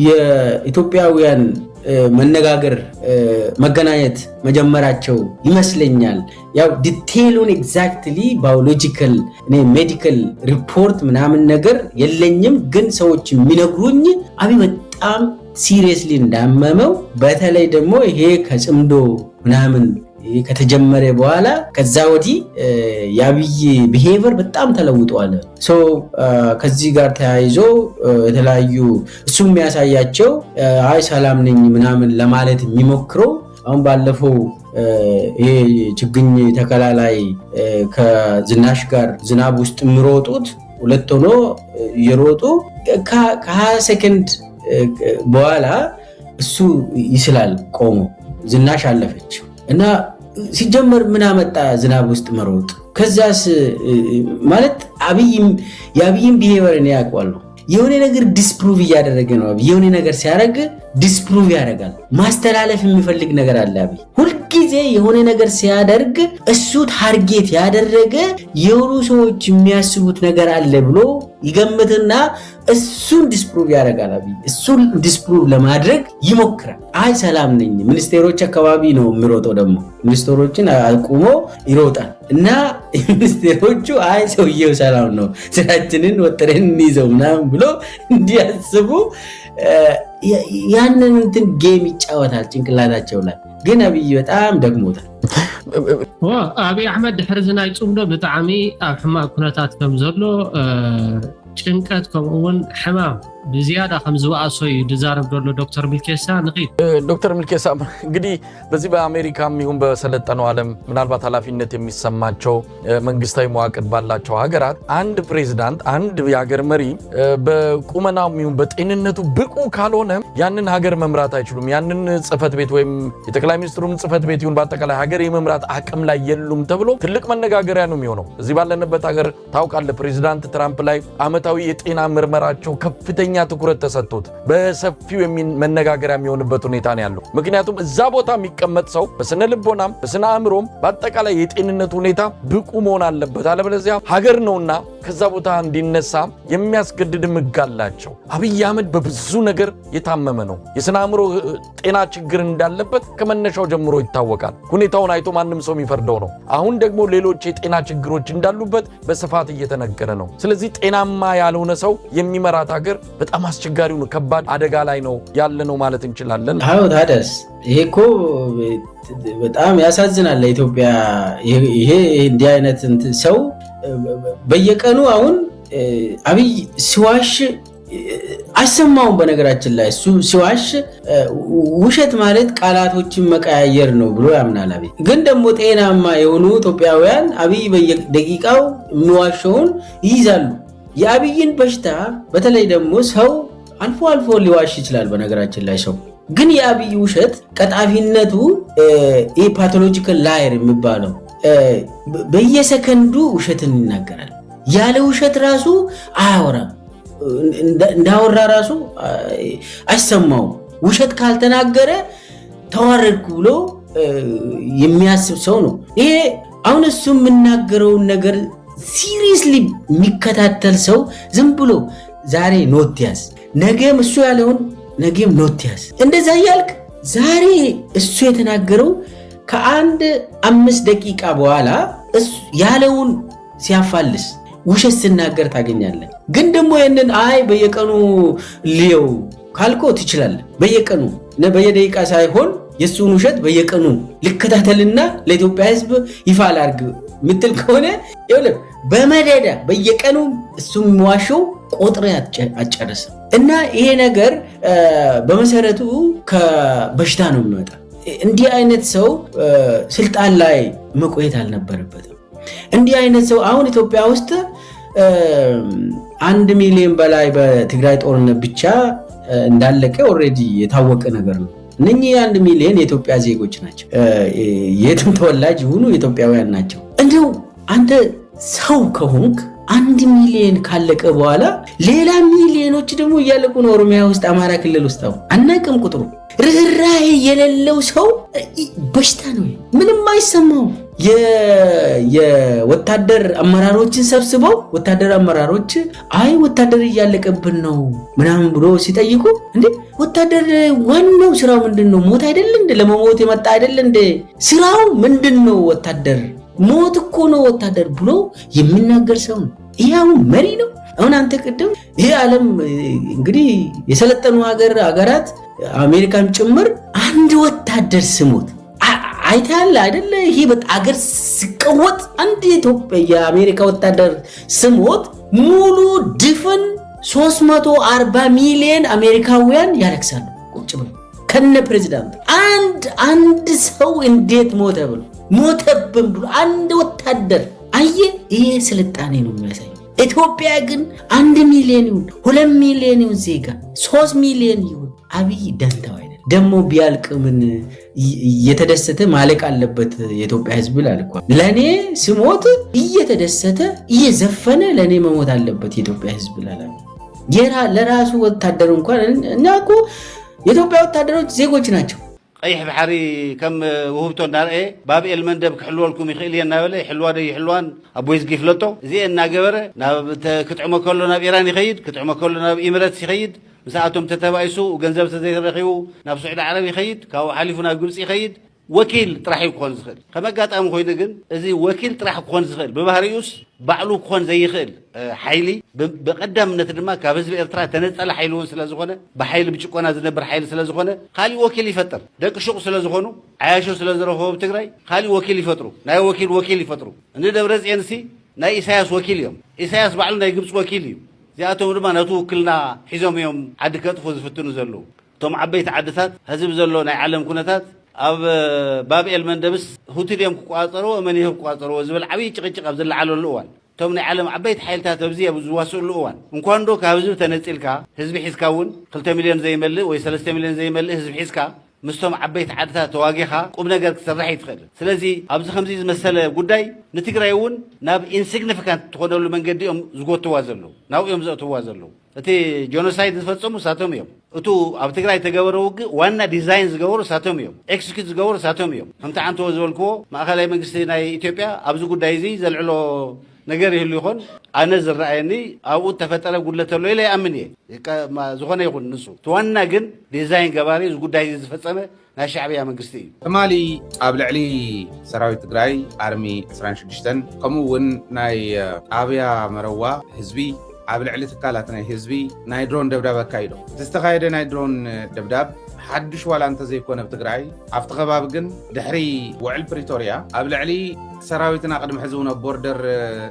የኢትዮጵያውያን መነጋገር መገናኘት መጀመራቸው ይመስለኛል ያው ዲቴይሉን ኤግዛክትሊ ባዮሎጂካል ሜዲካል ሪፖርት ምናምን ነገር የለኝም ግን ሰዎች የሚነግሩኝ አብይ በጣም ሲሪየስሊ እንዳመመው በተለይ ደግሞ ይሄ ከጽምዶ ምናምን ከተጀመረ በኋላ ከዛ ወዲህ ያብይ ቢሄቨር በጣም ተለውጧል ሶ ከዚህ ጋር ተያይዞ የተለያዩ እሱ የሚያሳያቸው አይ ሰላም ነኝ ምናምን ለማለት የሚሞክረው አሁን ባለፈው ይሄ ችግኝ ተከላላይ ከዝናሽ ጋር ዝናብ ውስጥ ምሮጡት ሁለት ሆኖ ይሮጡ ከ20 ሰከንድ በኋላ እሱ ይስላል ቆሞ ዝናሽ አለፈች እና ሲጀመር ምን አመጣ ዝናብ ውስጥ መሮጥ ከዛስ ማለት ያብይም ቢሄቨር ነው ያቋሉ የሆነ ነገር ዲስፕሩቭ ያደረገ ነው የሆነ ነገር ሲያደርግ ዲስፕሩቭ ያደርጋል ማስተላለፍ የሚፈልግ ነገር አለ አብይ ሁሉ ጊዜ የሆነ ነገር ሲያደርግ እሱ ታርጌት ያደረገ የሆኑ ሰዎች የሚያስቡት ነገር አለ ብሎ ይገምትና እሱን ዲስፕሩቭ ያደርጋል አብይ እሱን ዲስፕሩቭ ለማድረግ ይሞክራል አይ ሰላም ነኝ ሚኒስቴሮች አካባቢ ነው የሚሮጠው ደግሞ ሚኒስቴሮችን አቁሞ ይሮጣል እና ሚኒስቴሮቹ አይ ሰውየው ሰላም ነው ስራችንን ወጥረን እንይዘው ምናምን ብሎ እንዲያስቡ ያንን እንትን ጌም ይጫወታል ጭንቅላታቸው ላይ ግን አብይ በጣም ደግሞታል አብይ አህመድ ድሕርዝናይ ጽምዶ ብጣዕሚ ኣብ ሕማቅ ኩነታት ከም ዘሎ ጭንቀት ከምኡውን ሕማም በዚያዳ ከም ዝባአሶ ይድዛረብ ደሎ ዶክተር ሚልኬሳ ንኺት ዶክተር ሚልኬሳ እንግዲህ በዚህ በአሜሪካም ይሁን በሰለጠነው ዓለም ምናልባት ኃላፊነት የሚሰማቸው መንግስታዊ መዋቅር ባላቸው ሀገራት አንድ ፕሬዝዳንት አንድ የሀገር መሪ በቁመናው ይሁን በጤንነቱ ብቁ ካልሆነ ያንን ሀገር መምራት አይችሉም ያንን ጽፈት ቤት ወይም የጠቅላይ ሚኒስትሩም ጽፈት ቤት ይሁን በአጠቃላይ ሀገር የመምራት አቅም ላይ የሉም ተብሎ ትልቅ መነጋገሪያ ነው የሚሆነው እዚህ ባለንበት ሀገር ታውቃለህ ፕሬዝዳንት ትራምፕ ላይ አመታዊ የጤና ምርመራቸው ከፍተኛ ትኩረት ተሰጥቶት በሰፊው መነጋገሪያ የሚሆንበት ሁኔታ ነው ያለው ምክንያቱም እዛ ቦታ የሚቀመጥ ሰው በስነ ልቦናም በስነ አእምሮም በአጠቃላይ የጤንነት ሁኔታ ብቁ መሆን አለበት አለበለዚያ ሀገር ነውና ከዛ ቦታ እንዲነሳ የሚያስገድድ ምጋላቸው አብይ አህመድ በብዙ ነገር የታመመ ነው የስነ አእምሮ ጤና ችግር እንዳለበት ከመነሻው ጀምሮ ይታወቃል ሁኔታውን አይቶ ማንም ሰው የሚፈርደው ነው አሁን ደግሞ ሌሎች የጤና ችግሮች እንዳሉበት በስፋት እየተነገረ ነው ስለዚህ ጤናማ ያልሆነ ሰው የሚመራት ሀገር በጣም አስቸጋሪው ነው ከባድ አደጋ ላይ ነው ያለ ነው ማለት እንችላለን አዎ ታደስ ይሄ እኮ በጣም ያሳዝናል ለኢትዮጵያ ይሄ እንዲህ አይነት ሰው በየቀኑ አሁን አብይ ሲዋሽ አይሰማውም። በነገራችን ላይ እሱ ሲዋሽ ውሸት ማለት ቃላቶችን መቀያየር ነው ብሎ ያምናል አብይ። ግን ደግሞ ጤናማ የሆኑ ኢትዮጵያውያን አብይ በየደቂቃው የሚዋሸውን ይይዛሉ። የአብይን በሽታ በተለይ ደግሞ ሰው አልፎ አልፎ ሊዋሽ ይችላል። በነገራችን ላይ ሰው ግን የአብይ ውሸት ቀጣፊነቱ ፓቶሎጂካል ላየር የሚባለው በየሰከንዱ ውሸትን ይናገራል። ያለ ውሸት ራሱ አያወራም። እንዳወራ ራሱ አይሰማው። ውሸት ካልተናገረ ተዋረድኩ ብሎ የሚያስብ ሰው ነው። ይሄ አሁን እሱ የምናገረውን ነገር ሲሪየስሊ የሚከታተል ሰው ዝም ብሎ ዛሬ ኖት ያዝ፣ ነገም እሱ ያለውን ነገም ኖት ያዝ፣ እንደዛ እያልክ ዛሬ እሱ የተናገረው ከአንድ 5 ደቂቃ በኋላ ያለውን ሲያፋልስ ውሸት ሲናገር ታገኛለህ። ግን ደግሞ ይሄንን አይ በየቀኑ ሊየው ካልኮ ትችላለህ። በየቀኑ በየደቂቃ ሳይሆን የሱን ውሸት በየቀኑ ልከታተልና ለኢትዮጵያ ሕዝብ ይፋ ላድርግ ምትል ከሆነ ይኸውልህ በመደዳ በየቀኑ እሱ የሚዋሸው ቆጥሬ አጨረሰ። እና ይሄ ነገር በመሰረቱ ከበሽታ ነው የሚመጣ። እንዲህ አይነት ሰው ስልጣን ላይ መቆየት አልነበረበትም። እንዲህ አይነት ሰው አሁን ኢትዮጵያ ውስጥ 1 ሚሊዮን በላይ በትግራይ ጦርነት ብቻ እንዳለቀ ኦልሬዲ የታወቀ ነገር ነው። እነኚህ 1 ሚሊዮን የኢትዮጵያ ዜጎች ናቸው። የትም ተወላጅ ይሁኑ ኢትዮጵያውያን ናቸው። እንደው አንተ ሰው ከሆንክ 1 ሚሊዮን ካለቀ በኋላ ሌላ ሚሊዮኖች ደግሞ እያለቁ ነው። ኦሮሚያ ውስጥ፣ አማራ ክልል ውስጥ አናቅም ቁጥሩ። ርህራሄ የሌለው ሰው በሽታ ነው። ምንም አይሰማው። የወታደር አመራሮችን ሰብስበው ወታደር አመራሮች አይ ወታደር እያለቀብን ነው ምናምን ብሎ ሲጠይቁ እንዴ ወታደር ዋናው ስራው ምንድነው? ሞት አይደል እንደ ለመሞት የመጣ አይደል እንደ ስራው ምንድነው? ወታደር ሞት እኮ ነው ወታደር ብሎ የሚናገር ሰው ነው። ይሄው መሪ ነው። አሁን አንተ ቅድም ይሄ ዓለም እንግዲህ የሰለጠኑ ሀገራት አሜሪካን ጭምር አንድ ወታደር ስሞት አይታል አይደለ? ይሄ አገር ሲቀወጥ አንድ ኢትዮጵያ የአሜሪካ ወታደር ስሞት ሙሉ ድፍን 340 ሚሊዮን አሜሪካውያን ያለቅሳሉ ቁጭ ብለው ከነ ፕሬዝዳንት። አንድ ሰው እንዴት ሞተ ብሎ ሞተብን ብሎ አንድ ወታደር አየ። ይሄ ስልጣኔ ነው የሚያሳየው። ኢትዮጵያ ግን 1 ሚሊዮን ይሁን 2 ሚሊዮን ይሁን ዜጋ 3 ሚሊዮን ይሁን አብይ ደንታው አይደለም። ደሞ ቢያልቅ ምን እየተደሰተ ማለቅ አለበት የኢትዮጵያ ሕዝብ ይላል እኮ። ለኔ ስሞት እየተደሰተ እየዘፈነ ለኔ መሞት አለበት የኢትዮጵያ ሕዝብ ይላል። ለራሱ ወታደር እንኳን እና እኮ የኢትዮጵያ ወታደሮች ዜጎች ናቸው። ቀይሕ ባሕሪ ከም ውህብቶ እናርአየ ባብኤል መንደብ ክሕልወልኩም ይኽእል እየ እናበለ ይሕልዋ ዶ ይሕልዋን ኣቦይ ዝጊ ይፍለጦ እዚአ እናገበረ ክጥዕሞ ከሎ ናብ ኢራን ይኸይድ፣ ክጥዕሞ ከሎ ናብ ኢሚሬትስ ይኸይድ፣ ምስኣቶም ተተባይሱ ገንዘብ ተዘይረኺቡ ናብ ስዑድ ዓረብ ይኸይድ፣ ካብኡ ሓሊፉ ናብ ግብፂ ይኸይድ። ወኪል ጥራሕ ክኾን ዝኽእል ከም ኣጋጣሚ ኮይኑ ግን እዚ ወኪል ጥራሕ ክኾን ዝኽእል ብባህሪኡስ ባዕሉ ክኾን ዘይኽእል ሓይሊ ብቐዳምነት ድማ ካብ ህዝቢ ኤርትራ ተነፀለ ሓይሊ እውን ስለ ዝኾነ ብሓይሊ ብጭቆና ዝነብር ሓይሊ ስለ ዝኾነ ካሊእ ወኪል ይፈጥር። ደቂ ሹቕ ስለ ዝኾኑ ዓያሾ ስለ ዝረኽቦ ብትግራይ ካሊእ ወኪል ይፈጥሩ፣ ናይ ወኪል ይፈጥሩ። እንደ ደብረፅዮንሲ ናይ ኢሳያስ ወኪል እዮም። ኢሳያስ ባዕሉ ናይ ግብፂ ወኪል እዩ። እዚኣቶም ድማ ነቱ ውክልና ሒዞም እዮም ዓዲ ከጥፉ ዝፍትኑ ዘለዉ። እቶም ዓበይቲ ዓድታት ህዝቢ ዘሎ ናይ ዓለም ኩነታት ኣብ ባብኤል መንደብስ ሁቲል እዮም ክቋፀርዎ እመን እዮም ክቋፀርዎ ዝብል ዓብይ ጭቅጭቅ ኣብ ዝለዓለሉ እዋን እቶም ናይ ዓለም ዓበይቲ ሓይልታት ኣብዚ ኣብ ዝዋስእሉ እዋን እንኳን ዶ ካብ ህዝቢ ተነፂልካ ህዝቢ ሒዝካ እውን 2 ሚልዮን ዘይመልእ ወይ 3 ሚልዮን ዘይመልእ ህዝቢ ሒዝካ ምስቶም ዓበይቲ ዓድታት ተዋጊኻ ቁም ነገር ክስራሕ ይትኽእል። ስለዚ ኣብዚ ከምዚ ዝመሰለ ጉዳይ ንትግራይ እውን ናብ ኢንሲግኒፊካንት ትኾነሉ መንገዲ እዮም ዝጎትዋ ዘለዉ፣ ናብኡ እዮም ዘእትዋ ዘለዉ። እቲ ጆኖሳይድ ዝፈፀሙ ሳቶም እዮም። እቱ ኣብ ትግራይ ተገበረ ውግእ ዋና ዲዛይን ዝገበሩ ሳቶም እዮም፣ ኤክስኪዩት ዝገበሩ ሳቶም እዮም። ከምቲ ዓንትዎ ዝበልክዎ ማእኸላይ መንግስቲ ናይ ኢትዮጵያ ኣብዚ ጉዳይ እዚ ዘልዕሎ ነገር ይህሉ ይኾን ኣነ ዝረኣየኒ ኣብኡ ተፈጠረ ጉድለት ኣሎ ኢለ ይኣምን እየ። ዝኾነ ይኹን ንሱ ትዋና ግን ዲዛይን ገባሪ እዚ ጉዳይ ዝፈፀመ ናይ ሻዕብያ መንግስቲ እዩ። ትማሊ ኣብ ልዕሊ ሰራዊት ትግራይ ኣርሚ 26 ከምኡ እውን ናይ ጣብያ መረዋ ህዝቢ ኣብ ልዕሊ ትካላት ናይ ህዝቢ ናይ ድሮን ደብዳብ ኣካይዶም። እቲ ዝተኻየደ ናይ ድሮን ደብዳብ حدش ولا أنت زي كونه بتقرأي أفتخباب جن دحري وعل بريتوريا قبل علي سراويتنا قدم حزونا بوردر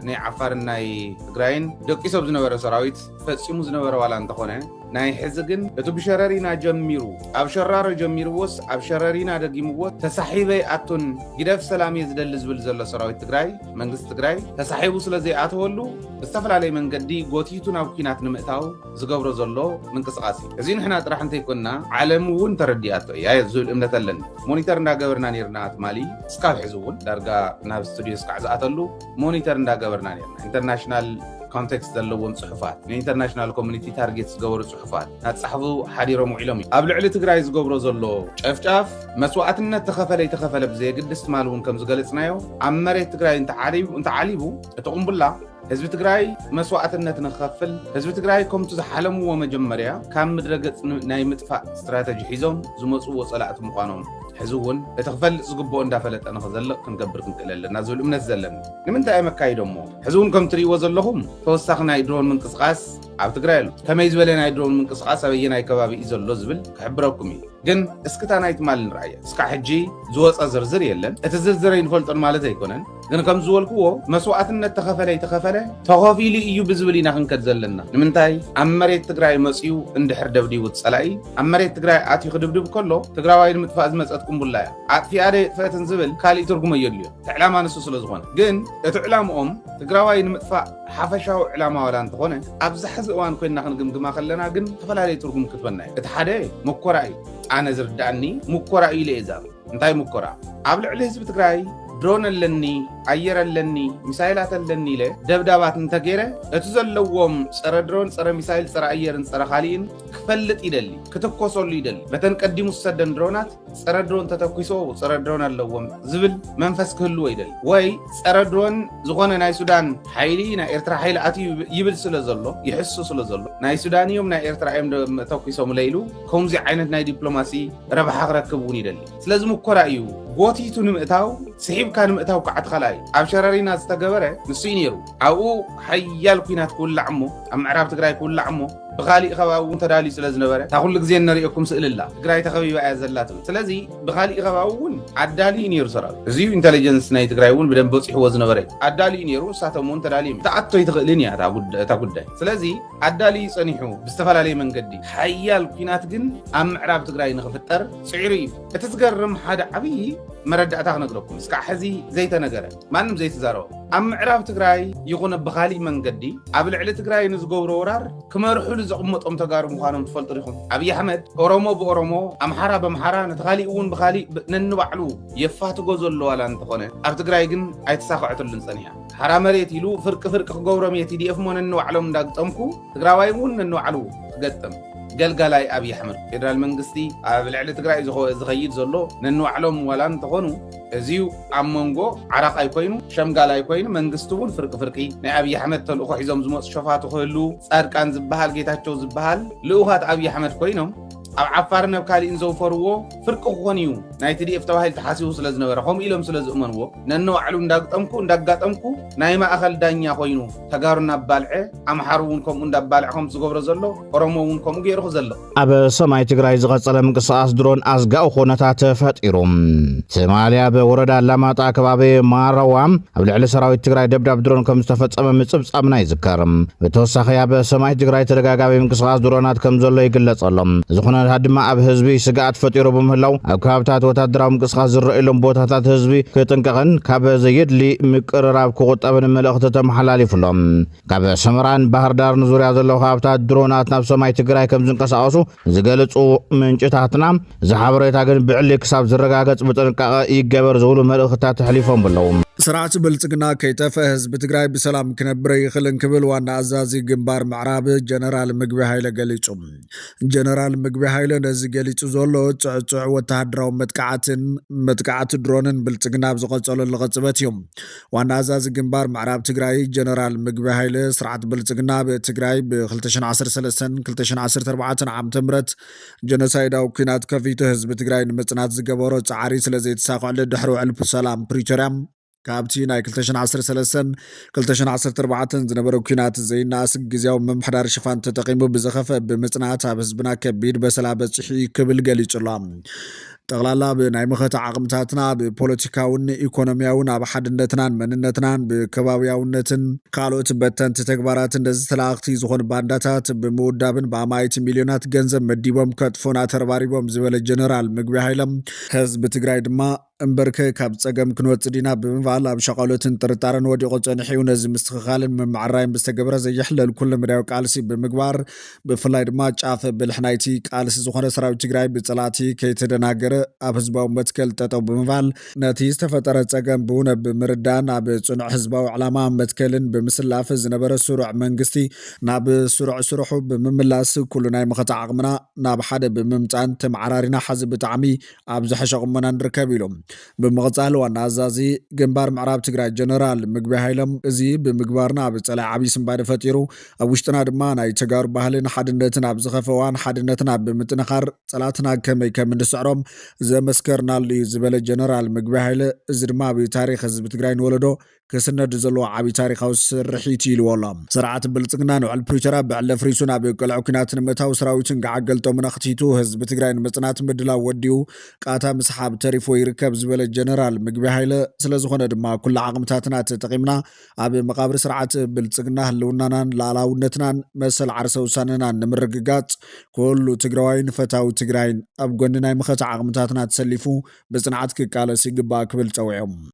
ني عفار ناي تقرأين دوك إسوب زنوبر سراويت فسيمو زنوبر ولا أنت خونه ناي حزقن اتو بشرارينا جميرو أب شرار جميروس أب شرارينا دقيموت تسحيبي أتون جدف سلامي يزدل زبل زل سراويت تقرأي منقص تقرأي تسحيبو سلازي أتولو استفل علي من قدي قوتيتونا وكينات نمئتاو زقبرو زلو من قصقاسي زين حنا طرح انتي كنا عالمون تردياتو يا زول امنتلن مونيتر ندا قبرنا نيرنا مالي سكال حزون دارقا ناب ستوديو سكع زاتلو مونيتر ندا قبرنا نيرنا انترناشنال كونتكست دلوون صحفات الانترناشنال كوميونيتي تارجيتس قبرو صحفات نتصحفو حديرو معلومي قبل علي تقراي زقبرو زلو شاف مسواتنا تخفل بزي قدست مالون كم زقلصنايو عمريت تقراي انت عاليبو تقوم بالله حزب تግራይ መስዋዕትነት ንኸፍል حزب تግራይ ከምቱ ዝሓለምዎ መጀመርያ ካብ ምድረገጽ ናይ ምጥፋእ ስትራቴጂ ሒዞም ዝመጹ ወጸላእት ምዃኖም ሕዝውን እተኽፈል ዝግብኦ እንዳፈለጠ ንኽዘልቕ ክንገብር ክንክእል ኣለና ዝብል እምነት ዘለና ንምንታይ መካይዶሞ ሕዝውን ከም ትሪእዎ ዘለኹም ተወሳኺ ናይ ድሮን ምንቅስቓስ ኣብ ትግራይ ኣሎ ከመይ ዝበለ ናይ ድሮን ምንቅስቓስ ኣበየናይ ከባቢ እዩ ዘሎ ዝብል ክሕብረኩም እዩ ግን እስክታ ናይት ማል ንርአየ እስካዕ ሕጂ ዝወፀ ዝርዝር የለን እቲ ዝርዝር ይንፈልጦን ማለት ኣይኮነን ግን ከም ዝወልክዎ መስዋዕትነት ተኸፈለ ተኸፊሉ እዩ ብዝብል ኢና ክንከድ ዘለና ንምንታይ ኣብ መሬት ትግራይ መፅዩ እንድሕር ደብዲቡ ፀላኢ ኣብ መሬት ትግራይ ኣትዩ ክድብድብ ከሎ ትግራዋይ ንምጥፋእ ዝመፀት ቁምቡላ እያ ኣጥፊኣ ጥፈትን ዝብል ካሊእ ትርጉም የድልዮ ዕላማ ንሱ ስለ ዝኾነ ግን እቲ ዕላምኦም ትግራዋይ ንምጥፋእ ሓፈሻዊ ዕላማ ዋላ እንተኾነ ኣብዚ ሕዚ እዋን ኮይንና ክንግምግማ ከለና ግን ተፈላለየ ትርጉም ክትበና እዩ እቲ ሓደ ሙኮራ እዩ ኣነ ዝርዳእኒ ሙኮራ እዩ ኢለ እየ ዛረብ እንታይ ሙኮራ ኣብ ልዕሊ ህዝቢ ትግራይ ድሮን ኣለኒ ኣየር ኣለኒ ሚሳይላት ኣለኒ ኢለ ደብዳባት እንተገይረ እቲ ዘለዎም ፀረ ድሮን ፀረ ሚሳይል ፀረ ኣየርን ፀረ ካሊእን ክፈልጥ ይደሊ ክትኮሰሉ ይደሊ በተን ቀዲሙ ዝሰደን ድሮናት ፀረ ድሮን ተተኪሶ ፀረ ድሮን ኣለዎም ዝብል መንፈስ ክህልዎ ይደሊ ወይ ፀረ ድሮን ዝኾነ ናይ ሱዳን ሓይሊ ናይ ኤርትራ ሓይሊ ኣትዩ ይብል ስለ ዘሎ ይሕሱ ስለ ዘሎ ናይ ሱዳን እዮም ናይ ኤርትራ እዮም ተተኪሶም ለይሉ ከምዚ ዓይነት ናይ ዲፕሎማሲ ረብሓ ክረክብ እውን ይደሊ ስለዚ ሙኮራ እዩ ጎቲቱ ንምእታው ስሒብካ ንምእታው ከዓት ኸላይ ኣብ ሸረሪና ዝተገበረ ንሱ ነይሩ ኣብኡ ሓያል ኩናት ክውላዕ እሞ ኣብ ምዕራብ ትግራይ ክውላዕ እሞ ብኻሊእ ከባቢ እውን ተዳልዩ ስለ ዝነበረ እታ ኩሉ ግዜ ነሪኦኩም ስእልላ ትግራይ ተኸቢባ እያ ዘላ ትብል ስለዚ ብኻሊእ ከባቢ እውን ኣዳልዩ ነይሩ ሰራዊት እዚዩ ኢንተለጀንስ ናይ ትግራይ እውን ብደንቢ በፂሕዎ ዝነበረ ኣዳልዩ ነይሩ ንሳቶም እውን ተዳልዩ ተኣቶ ይትኽእልን እያ እታ ጉዳይ ስለዚ ኣዳልዩ ፀኒሑ ብዝተፈላለየ መንገዲ ሓያል ኩናት ግን ኣብ ምዕራብ ትግራይ ንኽፍጠር ፅዒሩ እዩ እቲ ዝገርም ሓደ ዓብዪ መረዳእታ ክነግረኩም እስካዕ ሕዚ ዘይተነገረ ማንም ዘይተዛረቦ ኣብ ምዕራብ ትግራይ ይኹነ ብኻሊእ መንገዲ ኣብ ልዕሊ ትግራይ ንዝገብሮ ወራር ክመርሑሉ ዘቕመጦም ተጋሩ ምዃኖም ትፈልጡ ዲኹም ኣብዪ ኣሕመድ ኦሮሞ ብኦሮሞ ኣምሓራ በምሓራ ነቲ ካሊእ እውን ብኻሊእ ነንባዕሉ የፋትጎ ዘሎ ዋላ እንተኾነ ኣብ ትግራይ ግን ኣይተሳክዐትሉን ፀኒሓ ሓራ መሬት ኢሉ ፍርቂ ክገብሮም የቲዲኤፍ ሞ ነንባዕሎም እንዳግጠምኩ ትግራዋይ እውን ነንባዕሉ ክገጥም ገልጋላይ ኣብዪ ኣሕመድ ፌደራል መንግስቲ ኣብ ልዕሊ ትግራይ ዝኸይድ ዘሎ ነንባዕሎም ዋላ እንተኾኑ እዚዩ ኣብ መንጎ ዓራቃይ ኮይኑ ሸምጋላይ ኮይኑ መንግስቲ እውን ፍርቂ ናይ ኣብዪ ኣሕመድ ተልእኮ ሒዞም ዝመፁ ሸፋቱ ክህሉ ጻድቃን ዝበሃል ጌታቸው ዝበሃል ልኡኻት ኣብዪ ኣሕመድ ኮይኖም ኣብ ዓፋር ናብ ካሊእን ዘውፈርዎ ፍርቂ ክኾን እዩ ናይ TDF ተባሂሉ ተሓሲቡ ስለ ዝነበረ ከምኡ ኢሎም ስለ ዝእመንዎ ነንባዕሉ እንዳጋጠምኩ ናይ ማእኸል ዳኛ ኮይኑ ተጋሩ እናባልዐ ኣምሓር እውን ከምኡ እንዳባልዐ ከም ዝገብሮ ዘሎ ኦሮሞ እውን ከምኡ ገይሩ ዘሎ ኣብ ሰማይ ትግራይ ዝቐፀለ ምንቅስቓስ ድሮን ኣዝጋኡ ኩነታት ተፈጢሩ ትማልያ በወረዳ ኣላማጣ ከባቢ ማረዋ ኣብ ልዕሊ ሰራዊት ትግራይ ደብዳብ ድሮን ከም ዝተፈፀመ ምፅብፃብና ይዝከር ብተወሳኺ ኣብ ሰማይ ትግራይ ተደጋጋሚ ምንቅስቓስ ድሮናት ከም ዘሎ ይግለጸሎም ዝኾነ ድማ ኣብ ህዝቢ ስጋኣት ፈጢሩ ብምህላው ኣብ ከባብታት ወታደራዊ ምንቅስቓስ ዝረአየሎም ቦታታት ህዝቢ ክጥንቀቕን ካብ ዘየድሊ ምቅርራብ ክቁጠብን መልእኽቲ ተመሓላሊፉሎም ካብ ሰመራን ባህር ዳርን ዙርያ ዘለዉ ከባብታት ድሮናት ናብ ሰማይ ትግራይ ከም ዝንቀሳቐሱ ዝገልጹ ምንጭታትና ዝሓበሬታ ግን ብዕሊ ክሳብ ዝረጋገጽ ብጥንቃቐ ይገበር ዝብሉ መልእኽትታት ተሕሊፎም ብለው ስርዓት ብልጽግና ከይጠፍአ ህዝቢ ትግራይ ብሰላም ክነብር ይኽእልን ክብል ዋና ኣዛዚ ግንባር ምዕራብ ጀነራል ምግቢ ሃይለ ገሊጹ ጀነራል ምግቢ ሃይለ ነዚ ገሊጹ ዘሎ ጽዕጽዕ ወተሃደራዊ መጥቃዕቲ ድሮንን ብልጽግና ብዝቐጸለሉ ቅጽበት እዮም ዋና ኣዛዚ ግንባር ምዕራብ ትግራይ ጀነራል ምግቢ ሃይለ ስርዓት ብልጽግና ብትግራይ ብ2013-2014 ዓመተ ምህረት ጀኖሳይዳዊ ኩናት ከፊቱ ህዝቢ ትግራይ ንምጽናት ዝገበሮ ጻዕሪ ስለ ዘይተሳክዐሉ ድሕሪ ውዕል ሰላም ፕሪቶሪያ ካብቲ ናይ 2013 2014 ዝነበረ ኩናት ዘይናስ ግዚያዊ ምምሕዳር ሽፋን ተጠቂሙ ብዝኸፈ ብምጽናት ኣብ ህዝብና ከቢድ በሰላ በጽሒ ክብል ገሊጹ ኣሎ ጠቕላላ ብናይ ምኽት ዓቕምታትና ብፖለቲካውን ኢኮኖሚያውን ኣብ ሓድነትናን መንነትናን ብከባቢያውነትን ካልኦት በተንቲ ተግባራትን እንደዚ ተላእኽቲ ዝኾኑ ባንዳታት ብምውዳብን ብኣማይቲ ሚልዮናት ገንዘብ መዲቦም ከጥፎና ተረባሪቦም ዝበለ ጀነራል ምግቢ ሃይለም ህዝቢ ትግራይ ድማ እምበርከ ካብ ጸገም ክንወጽእ ዲና ብምባል ኣብ ሸቐሎትን ጥርጣረን ወዲቑ ጸኒሑ ነዚ ምስትኽኻልን ምምዕራይን ብዝተገብረ ዘየሕለል ኩሉ ምድያዊ ቃልሲ ብምግባር ብፍላይ ድማ ጫፍ ብልሕ ናይቲ ቃልሲ ዝኾነ ሰራዊት ትግራይ ብጸላእቲ ከይተደናገረ ኣብ ህዝባዊ መትከል ጠጠው ብምባል ነቲ ዝተፈጠረ ጸገም ብእውነ ብምርዳን ኣብ ጽኑዕ ህዝባዊ ዕላማ መትከልን ብምስላፍ ዝነበረ ስሩዕ መንግስቲ ናብ ስሩዕ ስርሑ ብምምላስ ኩሉ ናይ ምኽት ዓቕምና ናብ ሓደ ብምምጻን ተመዓራሪና ሓዚ ብጣዕሚ ኣብ ዝሐሸ ቁመና ንርከብ ኢሎም ብምቕጻል ዋና ኣዛዚ ግንባር ምዕራብ ትግራይ ጀነራል ምግቢ ሃይለም እዚ ብምግባርና ኣብ ጸላይ ዓብይ ስምባደ ፈጢሩ ኣብ ውሽጥና ድማ ናይ ተጋሩ ባህልን ሓድነትን ኣብ ዝኸፈዋን ሓድነትን ኣብ ብምጥንኻር ጸላትና ከመይ ከም እንስዕሮም ዘመስከርናሉ እዩ ዝበለ ጀነራል ምግቢ ሃይለ እዚ ድማ ኣብ ታሪክ ህዝቢ ትግራይ ንወለዶ ክስነድ ዘለዎ ዓብይ ታሪካዊ ስርሒት ኢልዎ ኣሎ ስርዓት ብልጽግና ንውዕል ፕሪቶሪያ ብዕለ ፍሪሱ ናብ ቅልዑ ኩናት ንምእታው ሰራዊትን ገዓገልጦም ነኽቲቱ ህዝቢ ትግራይ ንምጽናት ምድላው ወዲኡ ቃታ ምስሓብ ተሪፎ ይርከብ ዝበለ ጀነራል ምግቢ ሃይለ ስለዝኾነ ድማ ኩሉ ዓቕምታትና ተጠቂምና ኣብ መቃብሪ ስርዓት ብልጽግና ህልውናናን ላዕላውነትናን መሰል ዓርሰ ውሳነናን ንምርግጋጽ ኩሉ ትግራዋይን ፈታዊ ትግራይን ኣብ ጎኒ ናይ ምኽት ዓቕምታትና ተሰሊፉ ብጽንዓት ክቃለስ ይግባእ ክብል ፀዊዖም